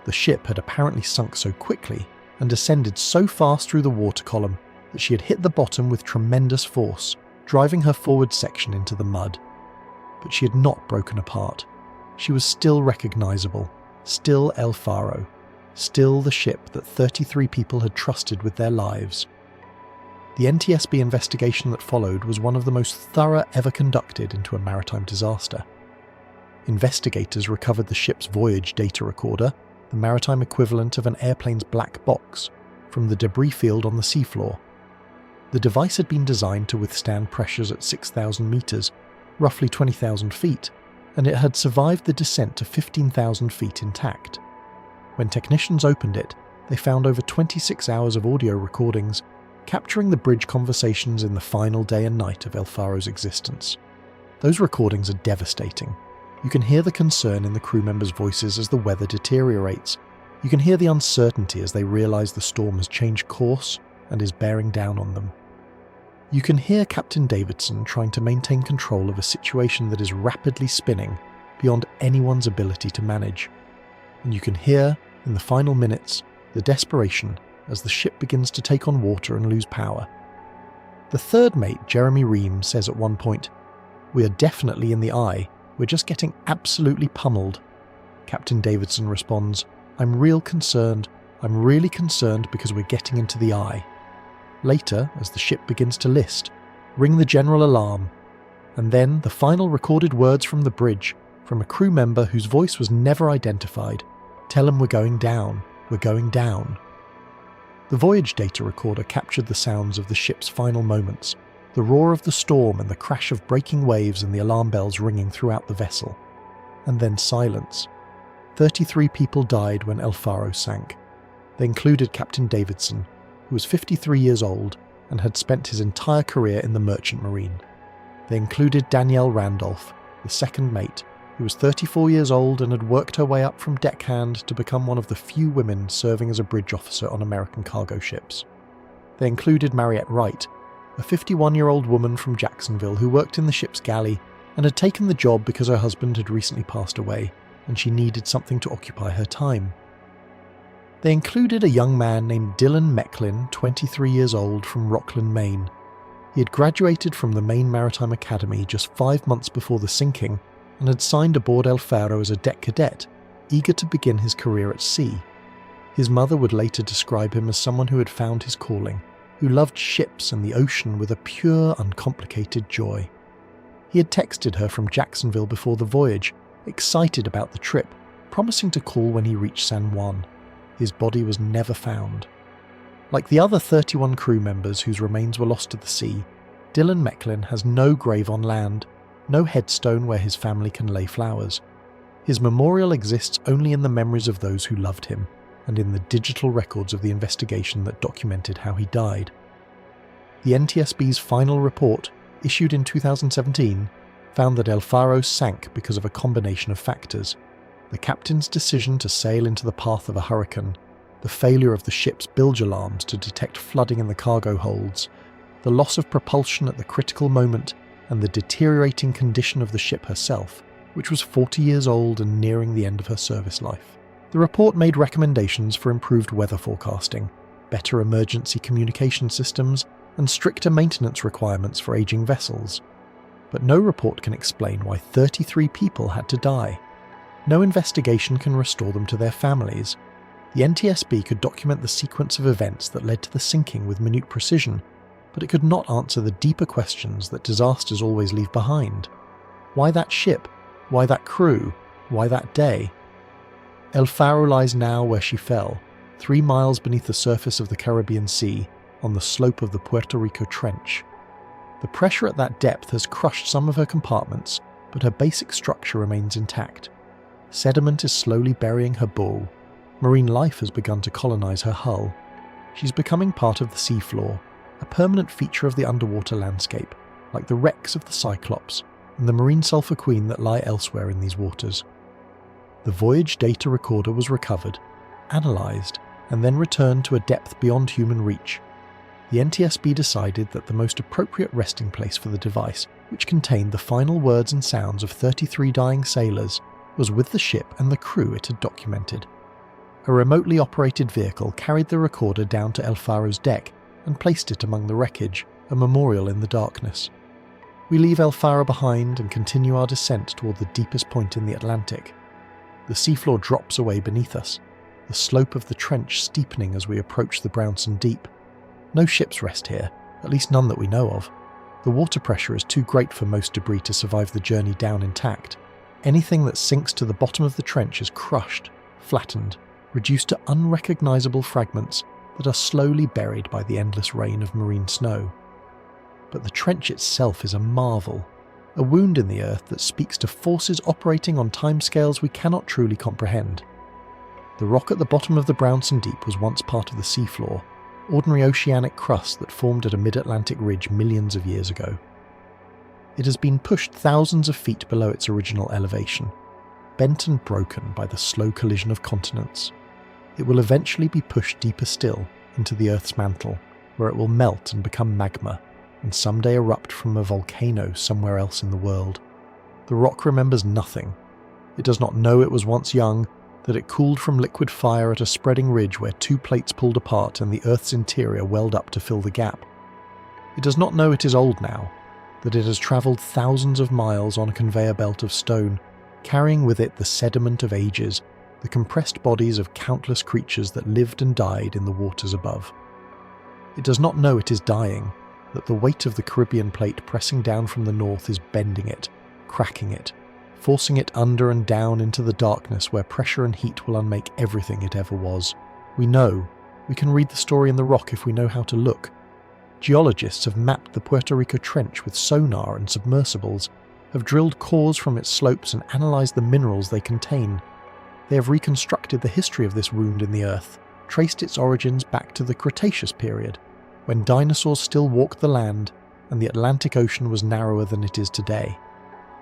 The ship had apparently sunk so quickly and descended so fast through the water column that she had hit the bottom with tremendous force, driving her forward section into the mud. But she had not broken apart. She was still recognizable, still El Faro, still the ship that 33 people had trusted with their lives. The NTSB investigation that followed was one of the most thorough ever conducted into a maritime disaster. Investigators recovered the ship's voyage data recorder, the maritime equivalent of an airplane's black box, from the debris field on the seafloor. The device had been designed to withstand pressures at 6,000 meters, roughly 20,000 feet, and it had survived the descent to 15,000 feet intact. When technicians opened it, they found over 26 hours of audio recordings, capturing the bridge conversations in the final day and night of El Faro's existence. Those recordings are devastating. You can hear the concern in the crew members' voices as the weather deteriorates. You can hear the uncertainty as they realize the storm has changed course and is bearing down on them. You can hear Captain Davidson trying to maintain control of a situation that is rapidly spinning beyond anyone's ability to manage. And you can hear, in the final minutes, the desperation as the ship begins to take on water and lose power. The third mate, Jeremy Ream, says at one point, "We are definitely in the eye. We're just getting absolutely pummeled." Captain Davidson responds, I'm really concerned because we're getting into the eye." Later, as the ship begins to list, "Ring the general alarm." And then the final recorded words from the bridge, from a crew member whose voice was never identified. "Tell them we're going down. We're going down." The voyage data recorder captured the sounds of the ship's final moments, the roar of the storm and the crash of breaking waves and the alarm bells ringing throughout the vessel. And then silence. 33 people died when El Faro sank. They included Captain Davidson, who was 53 years old and had spent his entire career in the merchant marine. They included Danielle Randolph, the second mate, who was 34 years old and had worked her way up from deckhand to become one of the few women serving as a bridge officer on American cargo ships. They included Mariette Wright, a 51-year-old woman from Jacksonville who worked in the ship's galley and had taken the job because her husband had recently passed away, and she needed something to occupy her time. They included a young man named Dylan Mecklin, 23 years old, from Rockland, Maine. He had graduated from the Maine Maritime Academy just 5 months before the sinking and had signed aboard El Faro as a deck cadet, eager to begin his career at sea. His mother would later describe him as someone who had found his calling, who loved ships and the ocean with a pure, uncomplicated joy. He had texted her from Jacksonville before the voyage, excited about the trip, promising to call when he reached San Juan. His body was never found. Like the other 31 crew members whose remains were lost to the sea, Dylan Mecklin has no grave on land, no headstone where his family can lay flowers. His memorial exists only in the memories of those who loved him, and in the digital records of the investigation that documented how he died. The NTSB's final report, issued in 2017, found that El Faro sank because of a combination of factors: the captain's decision to sail into the path of a hurricane, the failure of the ship's bilge alarms to detect flooding in the cargo holds, the loss of propulsion at the critical moment, and the deteriorating condition of the ship herself, which was 40 years old and nearing the end of her service life. The report made recommendations for improved weather forecasting, better emergency communication systems, and stricter maintenance requirements for aging vessels. But no report can explain why 33 people had to die. No investigation can restore them to their families. The NTSB could document the sequence of events that led to the sinking with minute precision, but it could not answer the deeper questions that disasters always leave behind. Why that ship? Why that crew? Why that day? El Faro lies now where she fell, 3 miles beneath the surface of the Caribbean Sea, on the slope of the Puerto Rico Trench. The pressure at that depth has crushed some of her compartments, but her basic structure remains intact. Sediment is slowly burying her bull. Marine life has begun to colonize her hull. She's becoming part of the seafloor, a permanent feature of the underwater landscape, like the wrecks of the Cyclops and the marine sulfur queen that lie elsewhere in these waters. The voyage data recorder was recovered, analysed, and then returned to a depth beyond human reach. The NTSB decided that the most appropriate resting place for the device, which contained the final words and sounds of 33 dying sailors, was with the ship and the crew it had documented. A remotely operated vehicle carried the recorder down to El Faro's deck and placed it among the wreckage, a memorial in the darkness. We leave El Faro behind and continue our descent toward the deepest point in the Atlantic. The seafloor drops away beneath us, the slope of the trench steepening as we approach the Brownson Deep. No ships rest here, at least none that we know of. The water pressure is too great for most debris to survive the journey down intact. Anything that sinks to the bottom of the trench is crushed, flattened, reduced to unrecognisable fragments that are slowly buried by the endless rain of marine snow. But the trench itself is a marvel, a wound in the earth that speaks to forces operating on timescales we cannot truly comprehend. The rock at the bottom of the Brownson Deep was once part of the seafloor, ordinary oceanic crust that formed at a mid-Atlantic ridge millions of years ago. It has been pushed thousands of feet below its original elevation, bent and broken by the slow collision of continents. It will eventually be pushed deeper still into the Earth's mantle, where it will melt and become magma, and someday erupt from a volcano somewhere else in the world. The rock remembers nothing. It does not know it was once young, that it cooled from liquid fire at a spreading ridge where 2 plates pulled apart and the Earth's interior welled up to fill the gap. It does not know it is old now, that it has travelled thousands of miles on a conveyor belt of stone, carrying with it the sediment of ages, the compressed bodies of countless creatures that lived and died in the waters above. It does not know it is dying, that the weight of the Caribbean plate pressing down from the north is bending it, cracking it, forcing it under and down into the darkness where pressure and heat will unmake everything it ever was. We know. We can read the story in the rock if we know how to look. Geologists have mapped the Puerto Rico Trench with sonar and submersibles, have drilled cores from its slopes and analysed the minerals they contain. They have reconstructed the history of this wound in the earth, traced its origins back to the Cretaceous period, when dinosaurs still walked the land and the Atlantic Ocean was narrower than it is today.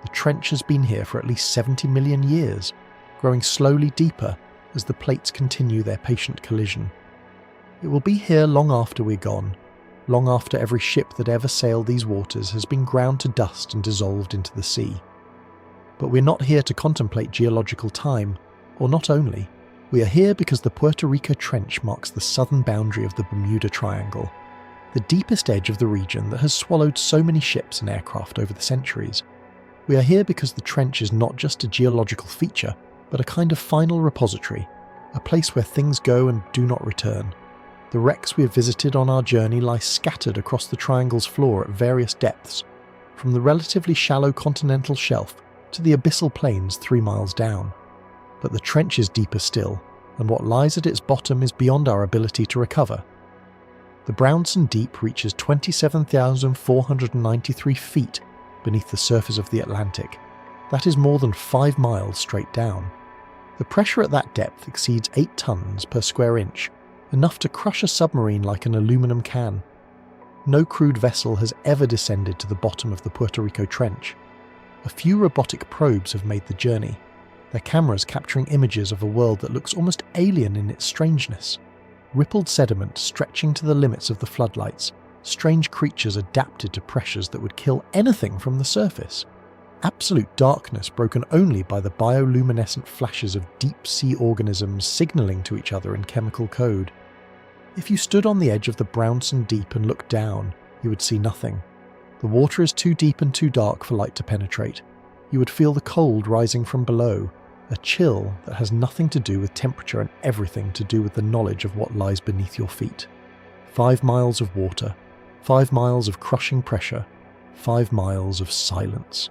The trench has been here for at least 70 million years, growing slowly deeper as the plates continue their patient collision. It will be here long after we're gone, long after every ship that ever sailed these waters has been ground to dust and dissolved into the sea. But we're not here to contemplate geological time, or not only. We are here because the Puerto Rico Trench marks the southern boundary of the Bermuda Triangle, the deepest edge of the region that has swallowed so many ships and aircraft over the centuries. We are here because the trench is not just a geological feature, but a kind of final repository, a place where things go and do not return. The wrecks we have visited on our journey lie scattered across the triangle's floor at various depths, from the relatively shallow continental shelf to the abyssal plains 3 miles down. But the trench is deeper still, and what lies at its bottom is beyond our ability to recover. The Brownson Deep reaches 27,493 feet beneath the surface of the Atlantic. That is more than 5 miles straight down. The pressure at that depth exceeds 8 tons per square inch, enough to crush a submarine like an aluminum can. No crewed vessel has ever descended to the bottom of the Puerto Rico Trench. A few robotic probes have made the journey, their cameras capturing images of a world that looks almost alien in its strangeness. Rippled sediment stretching to the limits of the floodlights, strange creatures adapted to pressures that would kill anything from the surface. Absolute darkness broken only by the bioluminescent flashes of deep-sea organisms signalling to each other in chemical code. If you stood on the edge of the Brownson Deep and looked down, you would see nothing. The water is too deep and too dark for light to penetrate. You would feel the cold rising from below, a chill that has nothing to do with temperature and everything to do with the knowledge of what lies beneath your feet. 5 miles of water, 5 miles of crushing pressure, 5 miles of silence.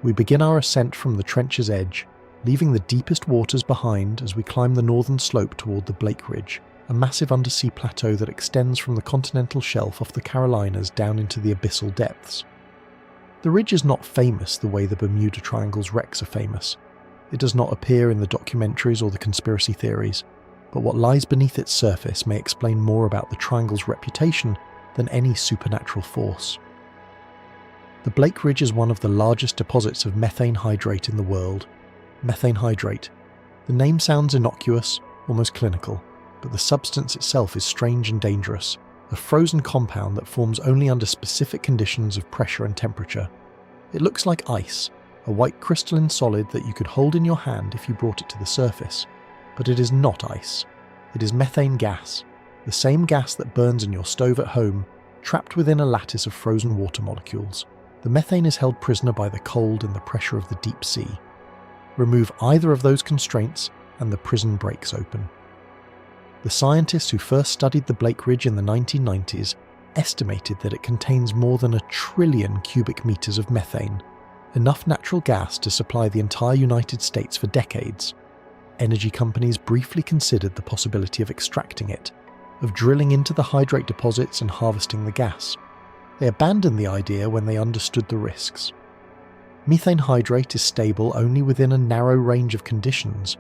We begin our ascent from the trench's edge, leaving the deepest waters behind as we climb the northern slope toward the Blake Ridge, a massive undersea plateau that extends from the continental shelf off the Carolinas down into the abyssal depths. The ridge is not famous the way the Bermuda Triangle's wrecks are famous. It does not appear in the documentaries or the conspiracy theories, but what lies beneath its surface may explain more about the Triangle's reputation than any supernatural force. The Blake Ridge is one of the largest deposits of methane hydrate in the world. Methane hydrate. The name sounds innocuous, almost clinical, but the substance itself is strange and dangerous, a frozen compound that forms only under specific conditions of pressure and temperature. It looks like ice, a white crystalline solid that you could hold in your hand if you brought it to the surface. But it is not ice. It is methane gas, the same gas that burns in your stove at home, trapped within a lattice of frozen water molecules. The methane is held prisoner by the cold and the pressure of the deep sea. Remove either of those constraints and the prison breaks open. The scientists who first studied the Blake Ridge in the 1990s estimated that it contains more than 1 trillion cubic meters of methane, enough natural gas to supply the entire United States for decades. Energy companies briefly considered the possibility of extracting it, of drilling into the hydrate deposits and harvesting the gas. They abandoned the idea when they understood the risks. Methane hydrate is stable only within a narrow range of conditions.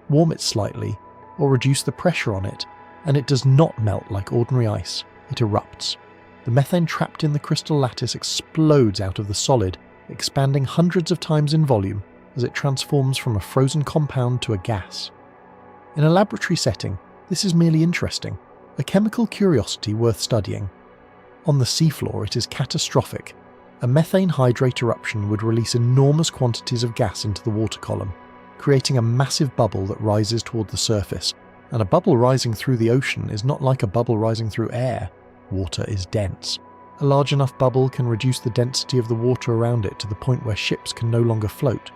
Warm it slightly, or reduce the pressure on it, and it does not melt like ordinary ice, it erupts. The methane trapped in the crystal lattice explodes out of the solid, expanding hundreds of times in volume as it transforms from a frozen compound to a gas. In a laboratory setting, this is merely interesting, a chemical curiosity worth studying. On the seafloor, it is catastrophic. A methane hydrate eruption would release enormous quantities of gas into the water column, creating a massive bubble that rises toward the surface, and a bubble rising through the ocean is not like a bubble rising through air. Water is dense. A large enough bubble can reduce the density of the water around it to the point where ships can no longer float.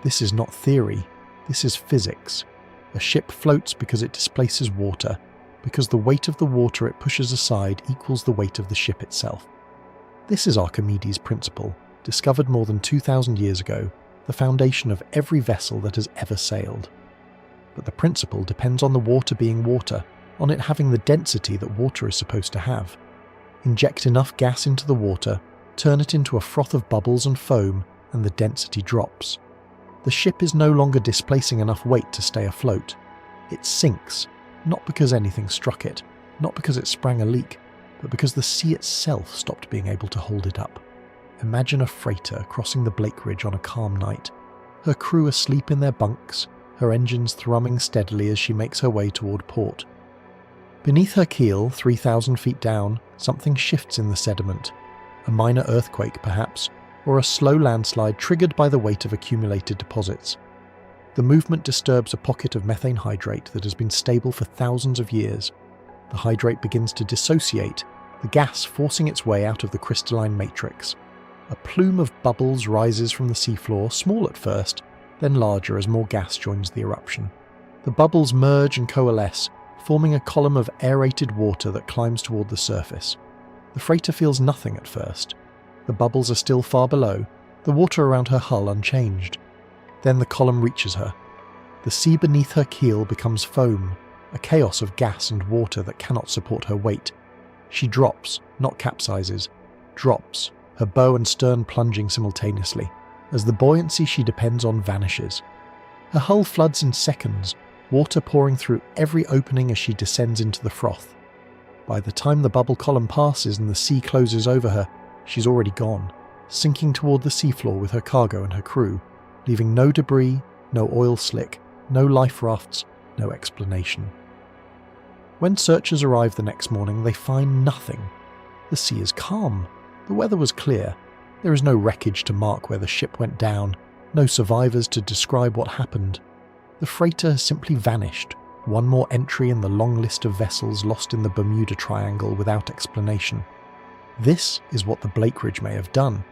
This is not theory, this is physics. A ship floats because it displaces water, because the weight of the water it pushes aside equals the weight of the ship itself. This is Archimedes' principle, discovered more than 2,000 years ago, the foundation of every vessel that has ever sailed. But the principle depends on the water being water, on it having the density that water is supposed to have. Inject enough gas into the water, turn it into a froth of bubbles and foam, and the density drops. The ship is no longer displacing enough weight to stay afloat. It sinks, not because anything struck it, not because it sprang a leak, but because the sea itself stopped being able to hold it up. Imagine a freighter crossing the Blake Ridge on a calm night, her crew asleep in their bunks, her engines thrumming steadily as she makes her way toward port. Beneath her keel, 3,000 feet down, something shifts in the sediment. A minor earthquake, perhaps, or a slow landslide triggered by the weight of accumulated deposits. The movement disturbs a pocket of methane hydrate that has been stable for thousands of years. The hydrate begins to dissociate, the gas forcing its way out of the crystalline matrix. A plume of bubbles rises from the seafloor, small at first, then larger as more gas joins the eruption. The bubbles merge and coalesce, forming a column of aerated water that climbs toward the surface. The freighter feels nothing at first. The bubbles are still far below, the water around her hull unchanged. Then the column reaches her. The sea beneath her keel becomes foam, a chaos of gas and water that cannot support her weight. She drops, not capsizes, drops, her bow and stern plunging simultaneously, as the buoyancy she depends on vanishes. Her hull floods in seconds, water pouring through every opening as she descends into the froth. By the time the bubble column passes and the sea closes over her, she's already gone, sinking toward the seafloor with her cargo and her crew, leaving no debris, no oil slick, no life rafts, no explanation. When searchers arrive the next morning, they find nothing. The sea is calm. The weather was clear. There is no wreckage to mark where the ship went down, no survivors to describe what happened. The freighter has simply vanished, one more entry in the long list of vessels lost in the Bermuda Triangle without explanation. This is what the Blake Ridge may have done.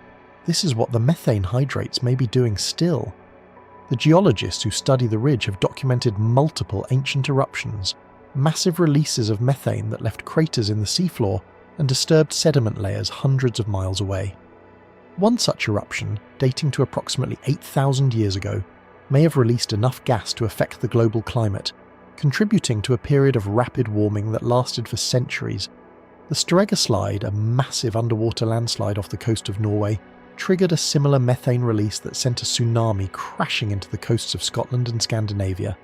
This is what the methane hydrates may be doing still. The geologists who study the ridge have documented multiple ancient eruptions, massive releases of methane that left craters in the seafloor and disturbed sediment layers hundreds of miles away. One such eruption, dating to approximately 8,000 years ago, may have released enough gas to affect the global climate, contributing to a period of rapid warming that lasted for centuries. The Storegga slide, a massive underwater landslide off the coast of Norway, triggered a similar methane release that sent a tsunami crashing into the coasts of Scotland and Scandinavia,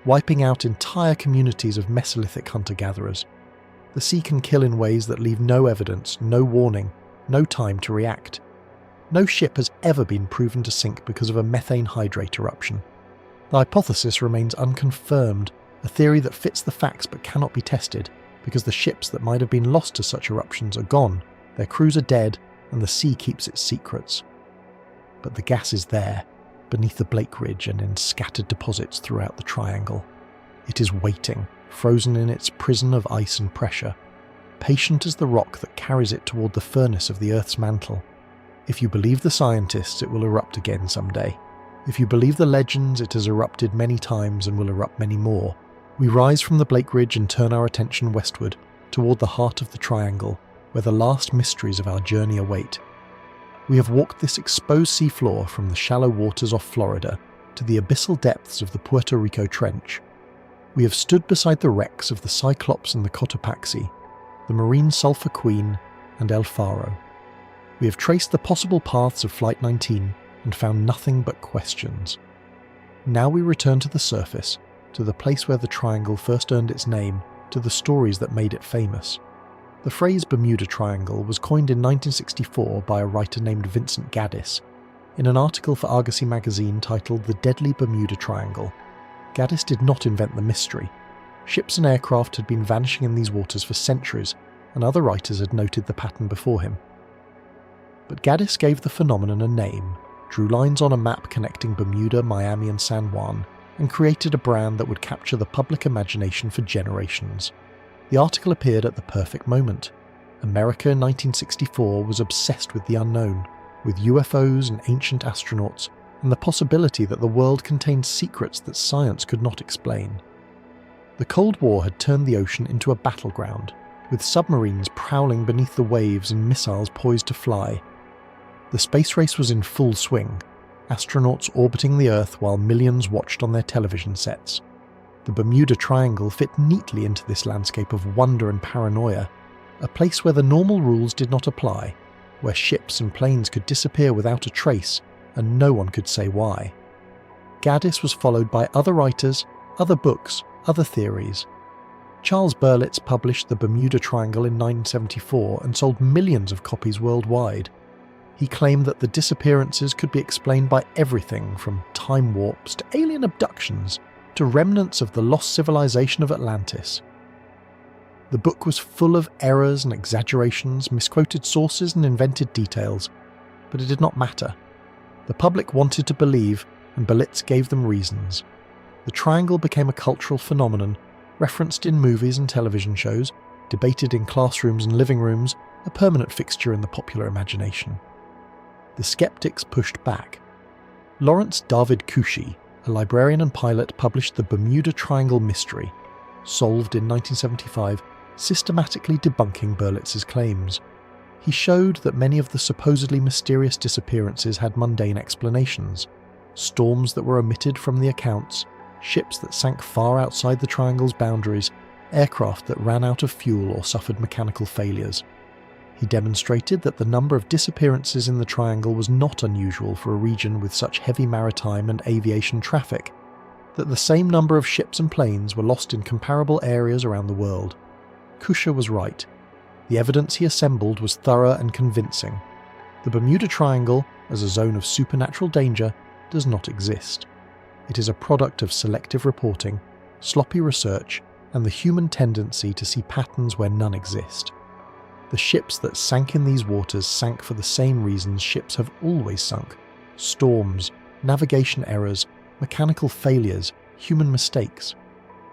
wiping out entire communities of Mesolithic hunter-gatherers. The sea can kill in ways that leave no evidence, no warning, no time to react. No ship has ever been proven to sink because of a methane hydrate eruption. The hypothesis remains unconfirmed, a theory that fits the facts but cannot be tested, because the ships that might have been lost to such eruptions are gone, their crews are dead, and the sea keeps its secrets. But the gas is there, beneath the Blake Ridge and in scattered deposits throughout the triangle. It is waiting, frozen in its prison of ice and pressure, patient as the rock that carries it toward the furnace of the Earth's mantle. If you believe the scientists, it will erupt again someday. If you believe the legends, it has erupted many times and will erupt many more. We rise from the Blake Ridge and turn our attention westward, toward the heart of the triangle, where the last mysteries of our journey await. We have walked this exposed seafloor from the shallow waters off Florida to the abyssal depths of the Puerto Rico Trench. We have stood beside the wrecks of the Cyclops and the Cotopaxi, the marine Sulphur Queen and El Faro. We have traced the possible paths of Flight 19 and found nothing but questions. Now we return to the surface, to the place where the triangle first earned its name, to the stories that made it famous. The phrase Bermuda Triangle was coined in 1964 by a writer named Vincent Gaddis, in an article for Argosy magazine titled The Deadly Bermuda Triangle. Gaddis did not invent the mystery. Ships and aircraft had been vanishing in these waters for centuries, and other writers had noted the pattern before him. But Gaddis gave the phenomenon a name, drew lines on a map connecting Bermuda, Miami and San Juan, and created a brand that would capture the public imagination for generations. The article appeared at the perfect moment. America in 1964 was obsessed with the unknown, with UFOs and ancient astronauts, and the possibility that the world contained secrets that science could not explain. The Cold War had turned the ocean into a battleground, with submarines prowling beneath the waves and missiles poised to fly. The space race was in full swing, astronauts orbiting the Earth while millions watched on their television sets. The Bermuda Triangle fit neatly into this landscape of wonder and paranoia, a place where the normal rules did not apply, where ships and planes could disappear without a trace, and no one could say why. Gaddis was followed by other writers, other books, other theories. Charles Berlitz published The Bermuda Triangle in 1974 and sold millions of copies worldwide. He claimed that the disappearances could be explained by everything from time warps to alien abductions to remnants of the lost civilization of Atlantis. The book was full of errors and exaggerations, misquoted sources and invented details, but it did not matter. The public wanted to believe, and Berlitz gave them reasons. The triangle became a cultural phenomenon, referenced in movies and television shows, debated in classrooms and living rooms, a permanent fixture in the popular imagination. The skeptics pushed back. Lawrence David Couchy, a librarian and pilot, published The Bermuda Triangle Mystery, solved in 1975, systematically debunking Berlitz's claims. He showed that many of the supposedly mysterious disappearances had mundane explanations: storms that were omitted from the accounts, ships that sank far outside the triangle's boundaries, aircraft that ran out of fuel or suffered mechanical failures. He demonstrated that the number of disappearances in the triangle was not unusual for a region with such heavy maritime and aviation traffic, that the same number of ships and planes were lost in comparable areas around the world. Couchy was right. The evidence he assembled was thorough and convincing. The Bermuda Triangle, as a zone of supernatural danger, does not exist. It is a product of selective reporting, sloppy research, and the human tendency to see patterns where none exist. The ships that sank in these waters sank for the same reasons ships have always sunk: storms, navigation errors, mechanical failures, human mistakes.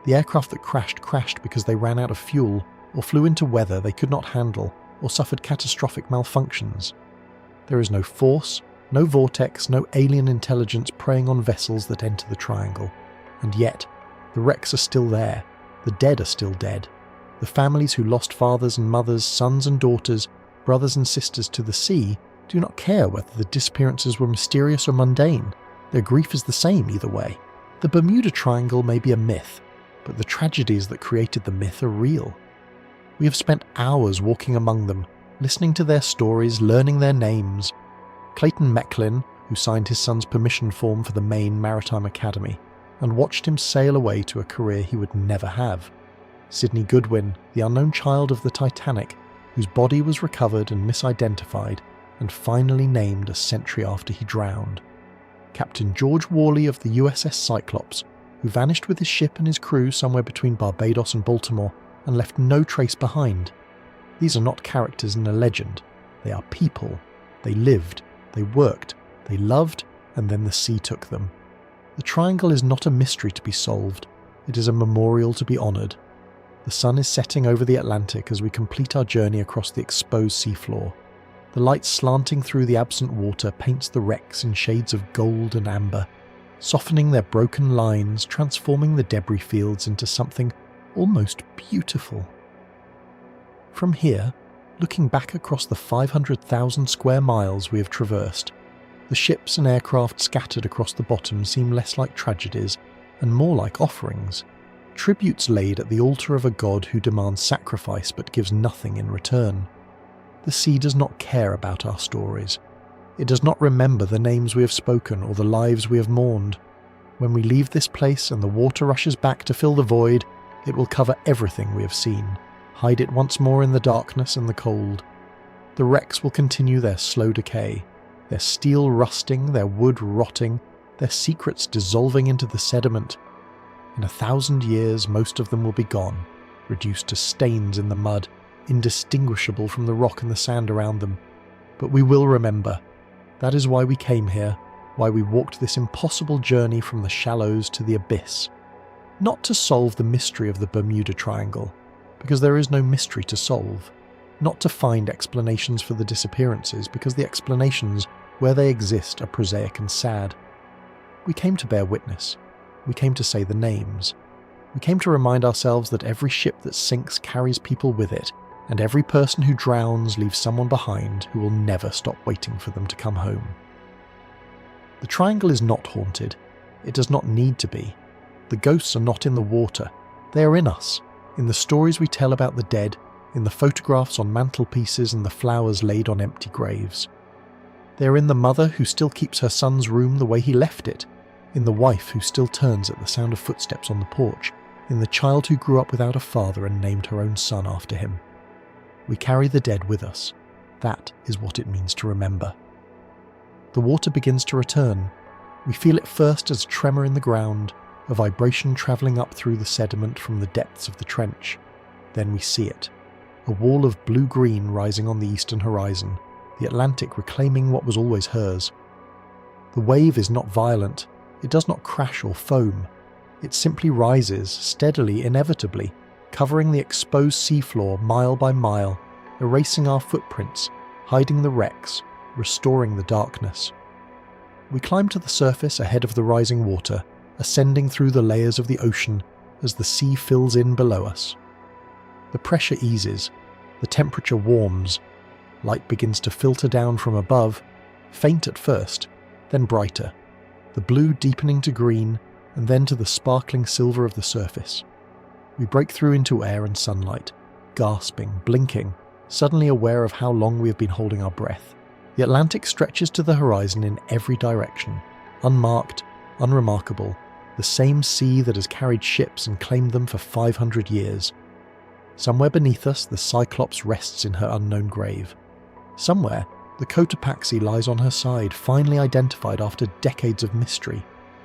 The aircraft that crashed because they ran out of fuel, or flew into weather they could not handle, or suffered catastrophic malfunctions. There is no force, no vortex, no alien intelligence preying on vessels that enter the triangle. And yet, the wrecks are still there. The dead are still dead. The families who lost fathers and mothers, sons and daughters, brothers and sisters to the sea do not care whether the disappearances were mysterious or mundane. Their grief is the same either way. The Bermuda Triangle may be a myth, but the tragedies that created the myth are real. We have spent hours walking among them, listening to their stories, learning their names. Clayton Mecklin, who signed his son's permission form for the Maine Maritime Academy, and watched him sail away to a career he would never have. Sidney Goodwin, the unknown child of the Titanic, whose body was recovered and misidentified, and finally named a century after he drowned. Captain George Worley of the USS Cyclops, who vanished with his ship and his crew somewhere between Barbados and Baltimore and left no trace behind. These are not characters in a legend. They are people. They lived, they worked, they loved, and then the sea took them. The triangle is not a mystery to be solved. It is a memorial to be honoured. The sun is setting over the Atlantic as we complete our journey across the exposed seafloor. The light slanting through the absent water paints the wrecks in shades of gold and amber, softening their broken lines, transforming the debris fields into something almost beautiful. From here, looking back across the 500,000 square miles we have traversed, the ships and aircraft scattered across the bottom seem less like tragedies and more like offerings, tributes laid at the altar of a god who demands sacrifice but gives nothing in return. The sea does not care about our stories. It does not remember the names we have spoken or the lives we have mourned. When we leave this place and the water rushes back to fill the void, it will cover everything we have seen, hide it once more in the darkness and the cold. The wrecks will continue their slow decay, their steel rusting, their wood rotting, their secrets dissolving into the sediment. In 1,000 years, most of them will be gone, reduced to stains in the mud, indistinguishable from the rock and the sand around them. But we will remember. That is why we came here, why we walked this impossible journey from the shallows to the abyss. Not to solve the mystery of the Bermuda Triangle, because there is no mystery to solve. Not to find explanations for the disappearances, because the explanations, where they exist, are prosaic and sad. We came to bear witness. We came to say the names. We came to remind ourselves that every ship that sinks carries people with it, and every person who drowns leaves someone behind who will never stop waiting for them to come home. The triangle is not haunted. It does not need to be. The ghosts are not in the water. They are in us, in the stories we tell about the dead, in the photographs on mantelpieces and the flowers laid on empty graves. They are in the mother who still keeps her son's room the way he left it, in the wife who still turns at the sound of footsteps on the porch, in the child who grew up without a father and named her own son after him. We carry the dead with us. That is what it means to remember. The water begins to return. We feel it first as a tremor in the ground, a vibration travelling up through the sediment from the depths of the trench. Then we see it, a wall of blue-green rising on the eastern horizon, the Atlantic reclaiming what was always hers. The wave is not violent, it does not crash or foam. It simply rises, steadily, inevitably, covering the exposed seafloor mile by mile, erasing our footprints, hiding the wrecks, restoring the darkness. We climb to the surface ahead of the rising water, ascending through the layers of the ocean as the sea fills in below us. The pressure eases, the temperature warms, light begins to filter down from above, faint at first, then brighter, the blue deepening to green, and then to the sparkling silver of the surface. We break through into air and sunlight, gasping, blinking, suddenly aware of how long we have been holding our breath. The Atlantic stretches to the horizon in every direction, unmarked, unremarkable, the same sea that has carried ships and claimed them for 500 years. Somewhere beneath us, the Cyclops rests in her unknown grave. Somewhere, the Cotopaxi lies on her side, finally identified after decades of mystery.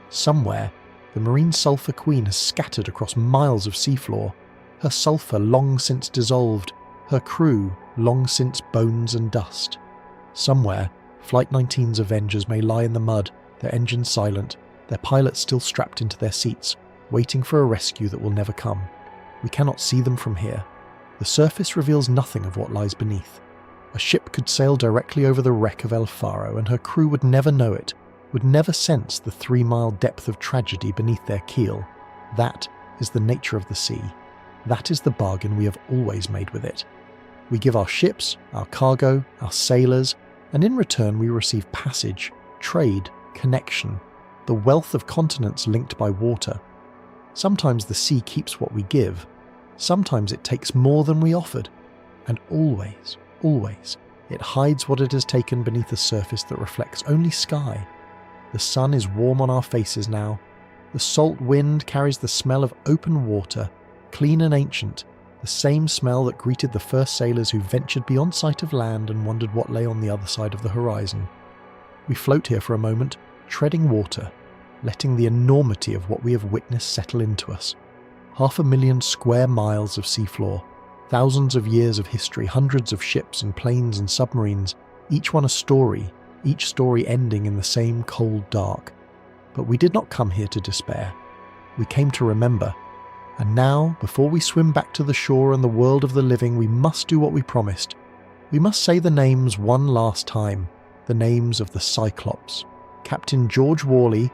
Somewhere, the marine sulfur queen has scattered across miles of seafloor, her sulfur long since dissolved, her crew long since bones and dust. Somewhere, Flight 19's Avengers may lie in the mud, their engines silent, their pilots still strapped into their seats, waiting for a rescue that will never come. We cannot see them from here. The surface reveals nothing of what lies beneath. A ship could sail directly over the wreck of El Faro and her crew would never know it, would never sense the 3-mile depth of tragedy beneath their keel. That is the nature of the sea. That is the bargain we have always made with it. We give our ships, our cargo, our sailors, and in return we receive passage, trade, connection, the wealth of continents linked by water. Sometimes the sea keeps what we give. Sometimes it takes more than we offered. And always, it hides what it has taken beneath a surface that reflects only sky. The sun is warm on our faces now. The salt wind carries the smell of open water, clean and ancient, the same smell that greeted the first sailors who ventured beyond sight of land and wondered what lay on the other side of the horizon. We float here for a moment, treading water, letting the enormity of what we have witnessed settle into us. 500,000 square miles of seafloor, thousands of years of history, hundreds of ships and planes and submarines, each one a story, each story ending in the same cold dark. But we did not come here to despair. We came to remember. And now, before we swim back to the shore and the world of the living, we must do what we promised. We must say the names one last time, the names of the Cyclops. Captain George Worley,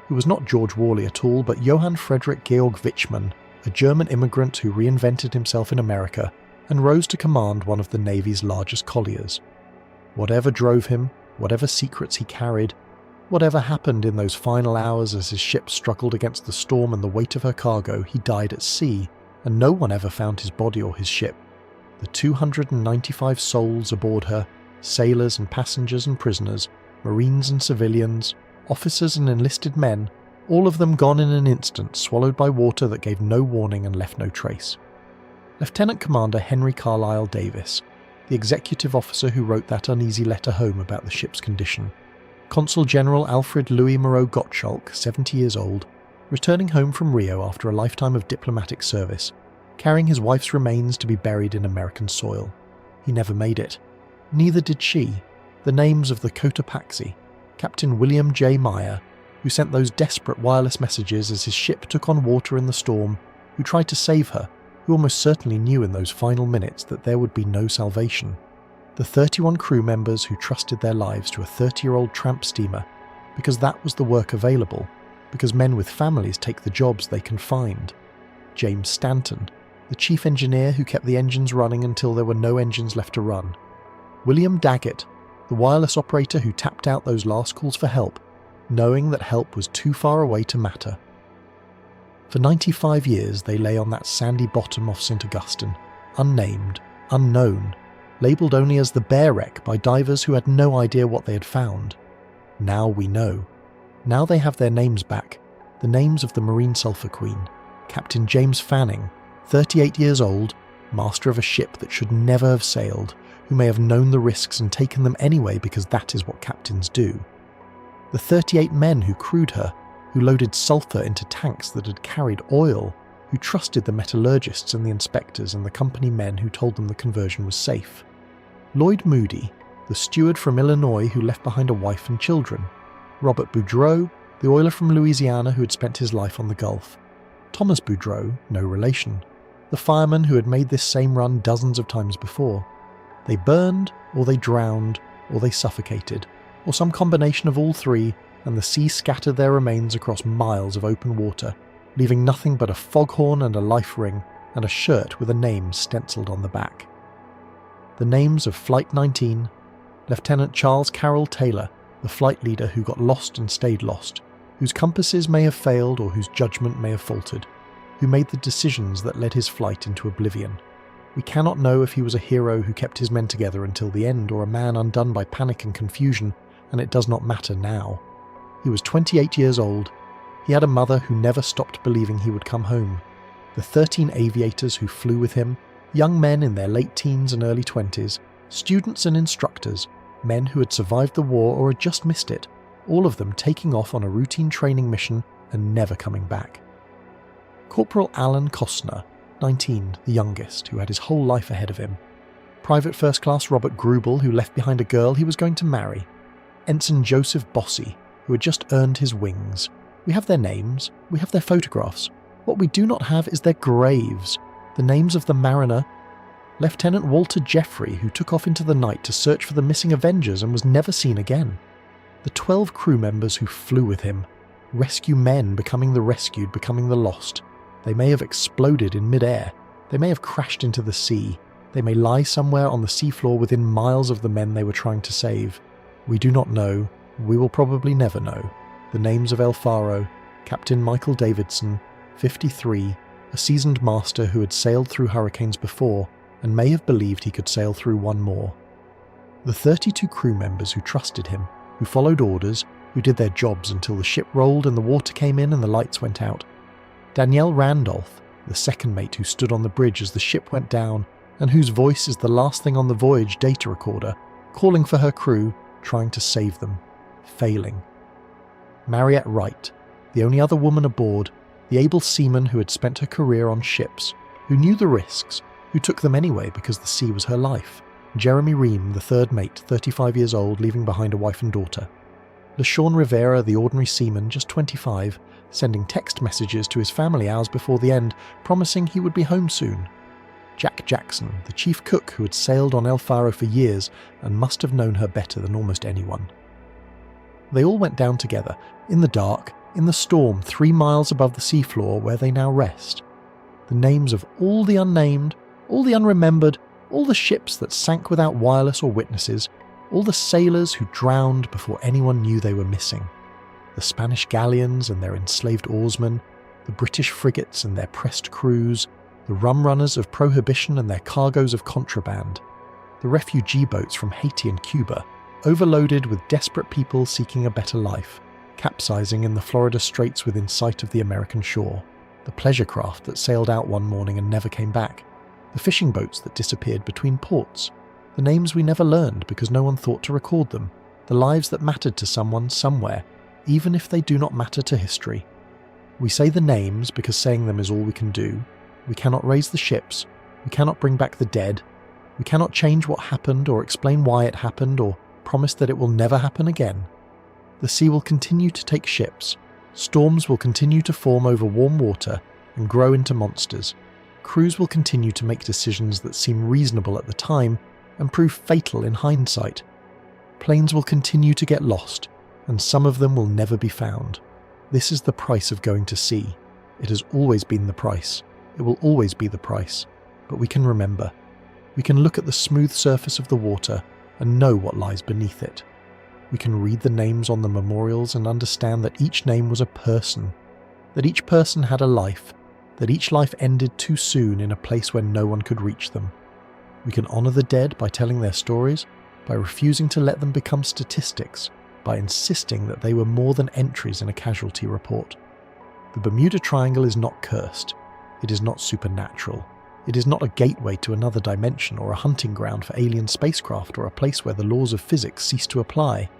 who was not George Worley at all, but Johann Friedrich Georg Wichmann, a German immigrant who reinvented himself in America and rose to command one of the Navy's largest colliers. Whatever drove him, whatever secrets he carried, whatever happened in those final hours as his ship struggled against the storm and the weight of her cargo, he died at sea, and no one ever found his body or his ship. The 295 souls aboard her, sailors and passengers and prisoners, marines and civilians, officers and enlisted men, all of them gone in an instant, swallowed by water that gave no warning and left no trace. Lieutenant Commander Henry Carlisle Davis, the executive officer who wrote that uneasy letter home about the ship's condition, Consul General Alfred Louis Moreau Gottschalk, 70 years old, returning home from Rio after a lifetime of diplomatic service, carrying his wife's remains to be buried in American soil. He never made it. Neither did she. The names of the Cotopaxi, Captain William J. Meyer, who sent those desperate wireless messages as his ship took on water in the storm, who tried to save her, who almost certainly knew in those final minutes that there would be no salvation. The 31 crew members who trusted their lives to a 30-year-old tramp steamer, because that was the work available, because men with families take the jobs they can find. James Stanton, the chief engineer who kept the engines running until there were no engines left to run. William Daggett, the wireless operator who tapped out those last calls for help, knowing that help was too far away to matter. For 95 years they lay on that sandy bottom off St. Augustine, unnamed, unknown, labelled only as the Bear Wreck by divers who had no idea what they had found. Now we know. Now they have their names back, the names of the Marine Sulphur Queen, Captain James Fanning, 38 years old, master of a ship that should never have sailed, who may have known the risks and taken them anyway because that is what captains do. The 38 men who crewed her, who loaded sulphur into tanks that had carried oil, who trusted the metallurgists and the inspectors and the company men who told them the conversion was safe. Lloyd Moody, the steward from Illinois who left behind a wife and children, Robert Boudreau, the oiler from Louisiana who had spent his life on the Gulf, Thomas Boudreau, no relation, the fireman who had made this same run dozens of times before. They burned, or they drowned, or they suffocated, or some combination of all three, and the sea scattered their remains across miles of open water, leaving nothing but a foghorn and a life ring, and a shirt with a name stenciled on the back. The names of Flight 19, Lieutenant Charles Carroll Taylor, the flight leader who got lost and stayed lost, whose compasses may have failed or whose judgment may have faltered, who made the decisions that led his flight into oblivion. We cannot know if he was a hero who kept his men together until the end or a man undone by panic and confusion, and it does not matter now. He was 28 years old. He had a mother who never stopped believing he would come home. The 13 aviators who flew with him, young men in their late teens and early 20s, students and instructors, men who had survived the war or had just missed it, all of them taking off on a routine training mission and never coming back. Corporal Alan Costner, 19, the youngest, who had his whole life ahead of him. Private First Class Robert Grubel, who left behind a girl he was going to marry. Ensign Joseph Bossy, who had just earned his wings. We have their names, we have their photographs. What we do not have is their graves, the names of the mariner. Lieutenant Walter Jeffrey, who took off into the night to search for the missing Avengers and was never seen again. The 12 crew members who flew with him. Rescue men becoming the rescued, becoming the lost. They may have exploded in mid-air. They may have crashed into the sea. They may lie somewhere on the seafloor within miles of the men they were trying to save. We do not know. We will probably never know. The names of El Faro, Captain Michael Davidson, 53, a seasoned master who had sailed through hurricanes before and may have believed he could sail through one more. The 32 crew members who trusted him, who followed orders, who did their jobs until the ship rolled and the water came in and the lights went out. Danielle Randolph, the second mate who stood on the bridge as the ship went down and whose voice is the last thing on the voyage data recorder, calling for her crew, trying to save them, failing. Mariette Wright, the only other woman aboard, the able seaman who had spent her career on ships, who knew the risks, who took them anyway because the sea was her life. Jeremy Ream, the third mate, 35 years old, leaving behind a wife and daughter. LeSean Rivera, the ordinary seaman, just 25, sending text messages to his family hours before the end, promising he would be home soon. Jack Jackson, the chief cook who had sailed on El Faro for years and must have known her better than almost anyone. They all went down together, in the dark, in the storm 3 miles above the seafloor where they now rest. The names of all the unnamed, all the unremembered, all the ships that sank without wireless or witnesses, all the sailors who drowned before anyone knew they were missing. The Spanish galleons and their enslaved oarsmen, the British frigates and their pressed crews, the rum runners of prohibition and their cargoes of contraband, the refugee boats from Haiti and Cuba, overloaded with desperate people seeking a better life, capsizing in the Florida Straits within sight of the American shore, the pleasure craft that sailed out one morning and never came back, the fishing boats that disappeared between ports, the names we never learned because no one thought to record them, the lives that mattered to someone somewhere, even if they do not matter to history. We say the names because saying them is all we can do. We cannot raise the ships, we cannot bring back the dead, we cannot change what happened or explain why it happened or promise that it will never happen again. The sea will continue to take ships, storms will continue to form over warm water and grow into monsters. Crews will continue to make decisions that seem reasonable at the time and prove fatal in hindsight. Planes will continue to get lost, and some of them will never be found. This is the price of going to sea. It has always been the price. It will always be the price. But we can remember. We can look at the smooth surface of the water and know what lies beneath it. We can read the names on the memorials and understand that each name was a person, that each person had a life, that each life ended too soon in a place where no one could reach them. We can honour the dead by telling their stories, by refusing to let them become statistics, by insisting that they were more than entries in a casualty report. The Bermuda Triangle is not cursed. It is not supernatural. It is not a gateway to another dimension or a hunting ground for alien spacecraft or a place where the laws of physics cease to apply.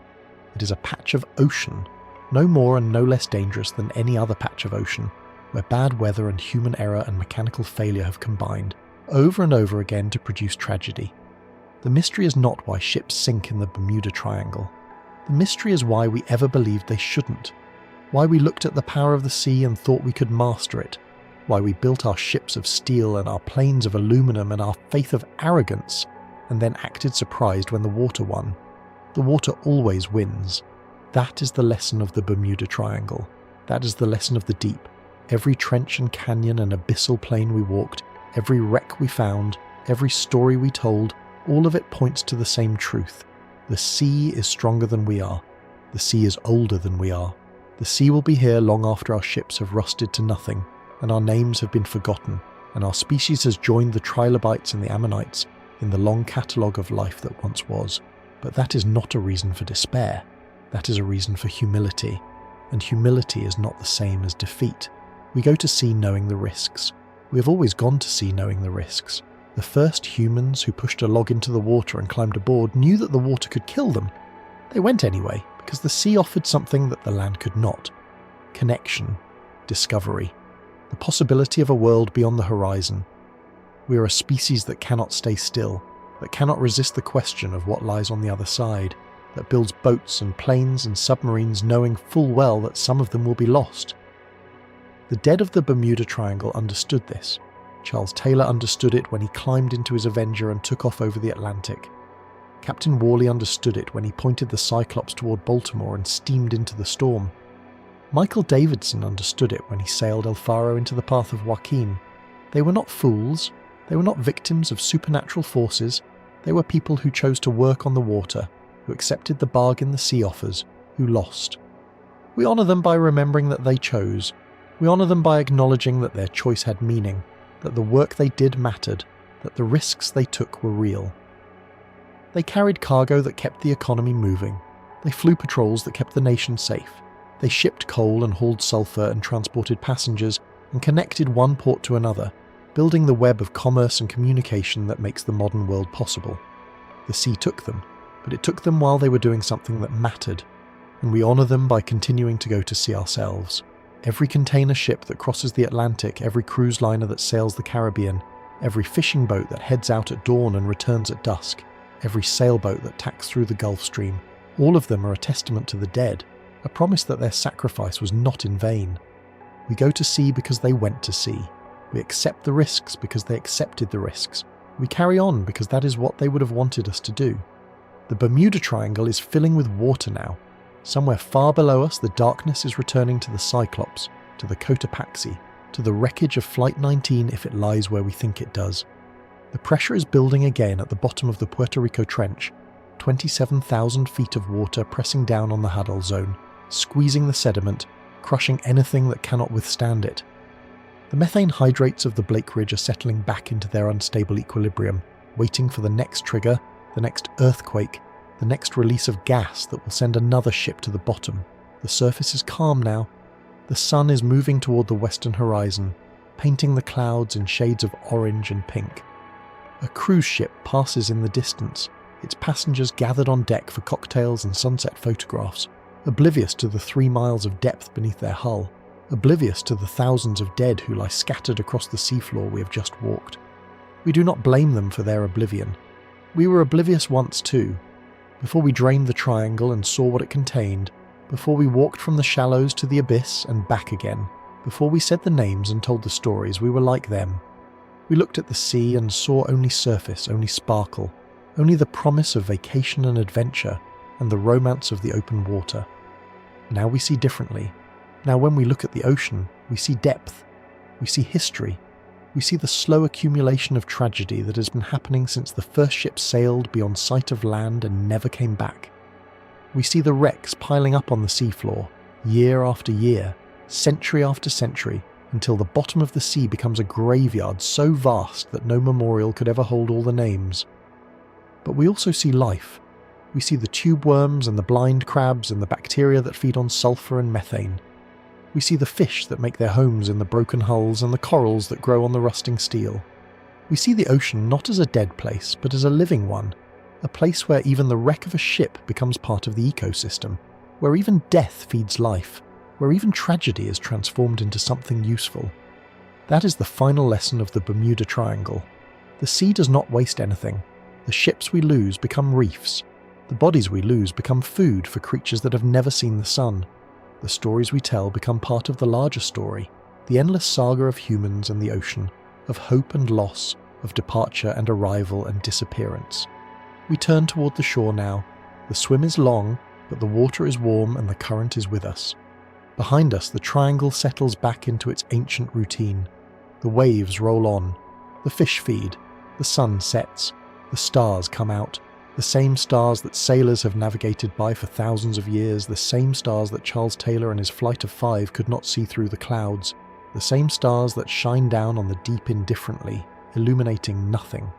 It is a patch of ocean, no more and no less dangerous than any other patch of ocean, where bad weather and human error and mechanical failure have combined, over and over again to produce tragedy. The mystery is not why ships sink in the Bermuda Triangle. The mystery is why we ever believed they shouldn't. Why we looked at the power of the sea and thought we could master it. Why we built our ships of steel and our planes of aluminum and our faith of arrogance, and then acted surprised when the water won. The water always wins. That is the lesson of the Bermuda Triangle. That is the lesson of the deep. Every trench and canyon and abyssal plain we walked, every wreck we found, every story we told, all of it points to the same truth. The sea is stronger than we are. The sea is older than we are. The sea will be here long after our ships have rusted to nothing, and our names have been forgotten, and our species has joined the trilobites and the ammonites in the long catalogue of life that once was. But that is not a reason for despair. That is a reason for humility. And humility is not the same as defeat. We go to sea knowing the risks. We have always gone to sea knowing the risks. The first humans who pushed a log into the water and climbed aboard knew that the water could kill them. They went anyway, because the sea offered something that the land could not. Connection. Discovery. The possibility of a world beyond the horizon. We are a species that cannot stay still, that cannot resist the question of what lies on the other side, that builds boats and planes and submarines knowing full well that some of them will be lost. The dead of the Bermuda Triangle understood this. Charles Taylor understood it when he climbed into his Avenger and took off over the Atlantic. Captain Worley understood it when he pointed the Cyclops toward Baltimore and steamed into the storm. Michael Davidson understood it when he sailed El Faro into the path of Joaquin. They were not fools. They were not victims of supernatural forces. They were people who chose to work on the water, who accepted the bargain the sea offers, who lost. We honour them by remembering that they chose. We honour them by acknowledging that their choice had meaning, that the work they did mattered, that the risks they took were real. They carried cargo that kept the economy moving. They flew patrols that kept the nation safe. They shipped coal and hauled sulphur and transported passengers and connected one port to another, building the web of commerce and communication that makes the modern world possible. The sea took them, but it took them while they were doing something that mattered, and we honour them by continuing to go to sea ourselves. Every container ship that crosses the Atlantic, every cruise liner that sails the Caribbean, every fishing boat that heads out at dawn and returns at dusk, every sailboat that tacks through the Gulf Stream, all of them are a testament to the dead, a promise that their sacrifice was not in vain. We go to sea because they went to sea. We accept the risks because they accepted the risks. We carry on because that is what they would have wanted us to do. The Bermuda Triangle is filling with water now. Somewhere far below us, the darkness is returning to the Cyclops, to the Cotopaxi, to the wreckage of Flight 19 if it lies where we think it does. The pressure is building again at the bottom of the Puerto Rico Trench, 27,000 feet of water pressing down on the Hadal zone, squeezing the sediment, crushing anything that cannot withstand it. The methane hydrates of the Blake Ridge are settling back into their unstable equilibrium, waiting for the next trigger, the next earthquake, the next release of gas that will send another ship to the bottom. The surface is calm now. The sun is moving toward the western horizon, painting the clouds in shades of orange and pink. A cruise ship passes in the distance, its passengers gathered on deck for cocktails and sunset photographs, oblivious to the 3 miles of depth beneath their hull, oblivious to the thousands of dead who lie scattered across the seafloor we have just walked. We do not blame them for their oblivion. We were oblivious once too, before we drained the triangle and saw what it contained, before we walked from the shallows to the abyss and back again, before we said the names and told the stories, we were like them. We looked at the sea and saw only surface, only sparkle, only the promise of vacation and adventure, and the romance of the open water. Now we see differently. Now when we look at the ocean, we see depth, we see history, we see the slow accumulation of tragedy that has been happening since the first ship sailed beyond sight of land and never came back. We see the wrecks piling up on the seafloor, year after year, century after century, until the bottom of the sea becomes a graveyard so vast that no memorial could ever hold all the names. But we also see life. We see the tube worms and the blind crabs and the bacteria that feed on sulphur and methane. We see the fish that make their homes in the broken hulls and the corals that grow on the rusting steel. We see the ocean not as a dead place, but as a living one, a place where even the wreck of a ship becomes part of the ecosystem, where even death feeds life, where even tragedy is transformed into something useful. That is the final lesson of the Bermuda Triangle. The sea does not waste anything. The ships we lose become reefs. The bodies we lose become food for creatures that have never seen the sun. The stories we tell become part of the larger story, the endless saga of humans and the ocean, of hope and loss, of departure and arrival and disappearance. We turn toward the shore now. The swim is long, but the water is warm and the current is with us. Behind us, the triangle settles back into its ancient routine. The waves roll on. The fish feed. The sun sets. The stars come out. The same stars that sailors have navigated by for thousands of years, the same stars that Charles Taylor and his Flight of 5 could not see through the clouds, the same stars that shine down on the deep indifferently, illuminating nothing.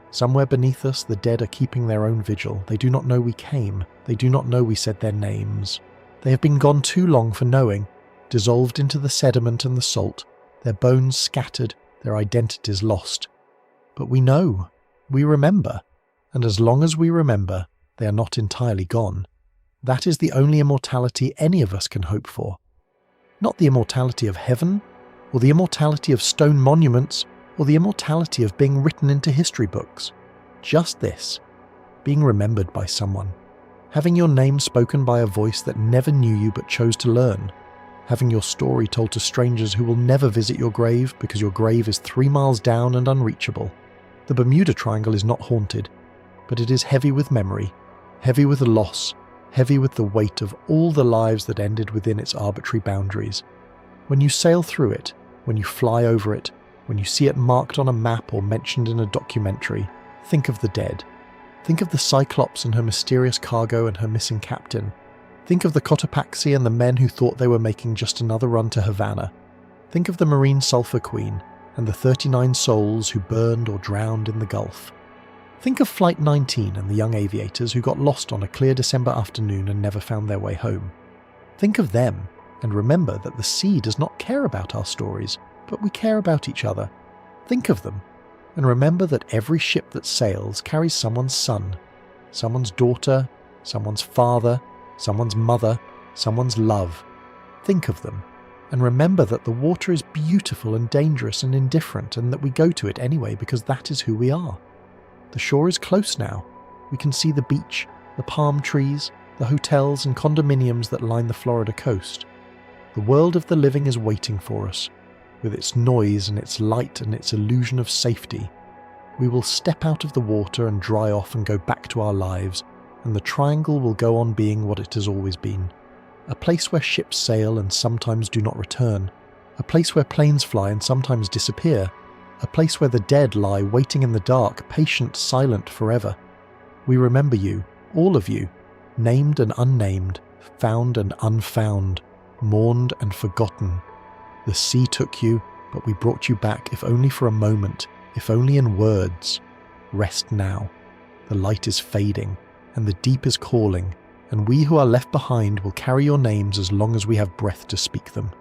Somewhere beneath us, the dead are keeping their own vigil. They do not know we came. They do not know we said their names. They have been gone too long for knowing, dissolved into the sediment and the salt, their bones scattered, their identities lost. But we know. We remember. And as long as we remember, they are not entirely gone. That is the only immortality any of us can hope for. Not the immortality of heaven, or the immortality of stone monuments, or the immortality of being written into history books. Just this, being remembered by someone. Having your name spoken by a voice that never knew you but chose to learn. Having your story told to strangers who will never visit your grave because your grave is 3 miles down and unreachable. The Bermuda Triangle is not haunted, but it is heavy with memory, heavy with loss, heavy with the weight of all the lives that ended within its arbitrary boundaries. When you sail through it, when you fly over it, when you see it marked on a map or mentioned in a documentary, think of the dead. Think of the Cyclops and her mysterious cargo and her missing captain. Think of the Cotopaxi and the men who thought they were making just another run to Havana. Think of the Marine Sulphur Queen and the 39 souls who burned or drowned in the Gulf. Think of Flight 19 and the young aviators who got lost on a clear December afternoon and never found their way home. Think of them, and remember that the sea does not care about our stories, but we care about each other. Think of them, and remember that every ship that sails carries someone's son, someone's daughter, someone's father, someone's mother, someone's love. Think of them, and remember that the water is beautiful and dangerous and indifferent, and that we go to it anyway because that is who we are. The shore is close now. We can see the beach, the palm trees, the hotels and condominiums that line the Florida coast. The world of the living is waiting for us, with its noise and its light and its illusion of safety. We will step out of the water and dry off and go back to our lives, and the triangle will go on being what it has always been. A place where ships sail and sometimes do not return. A place where planes fly and sometimes disappear. A place where the dead lie waiting in the dark, patient, silent forever. We remember you, all of you, named and unnamed, found and unfound, mourned and forgotten. The sea took you, but we brought you back, if only for a moment, if only in words. Rest now. The light is fading, and the deep is calling, and we who are left behind will carry your names as long as we have breath to speak them.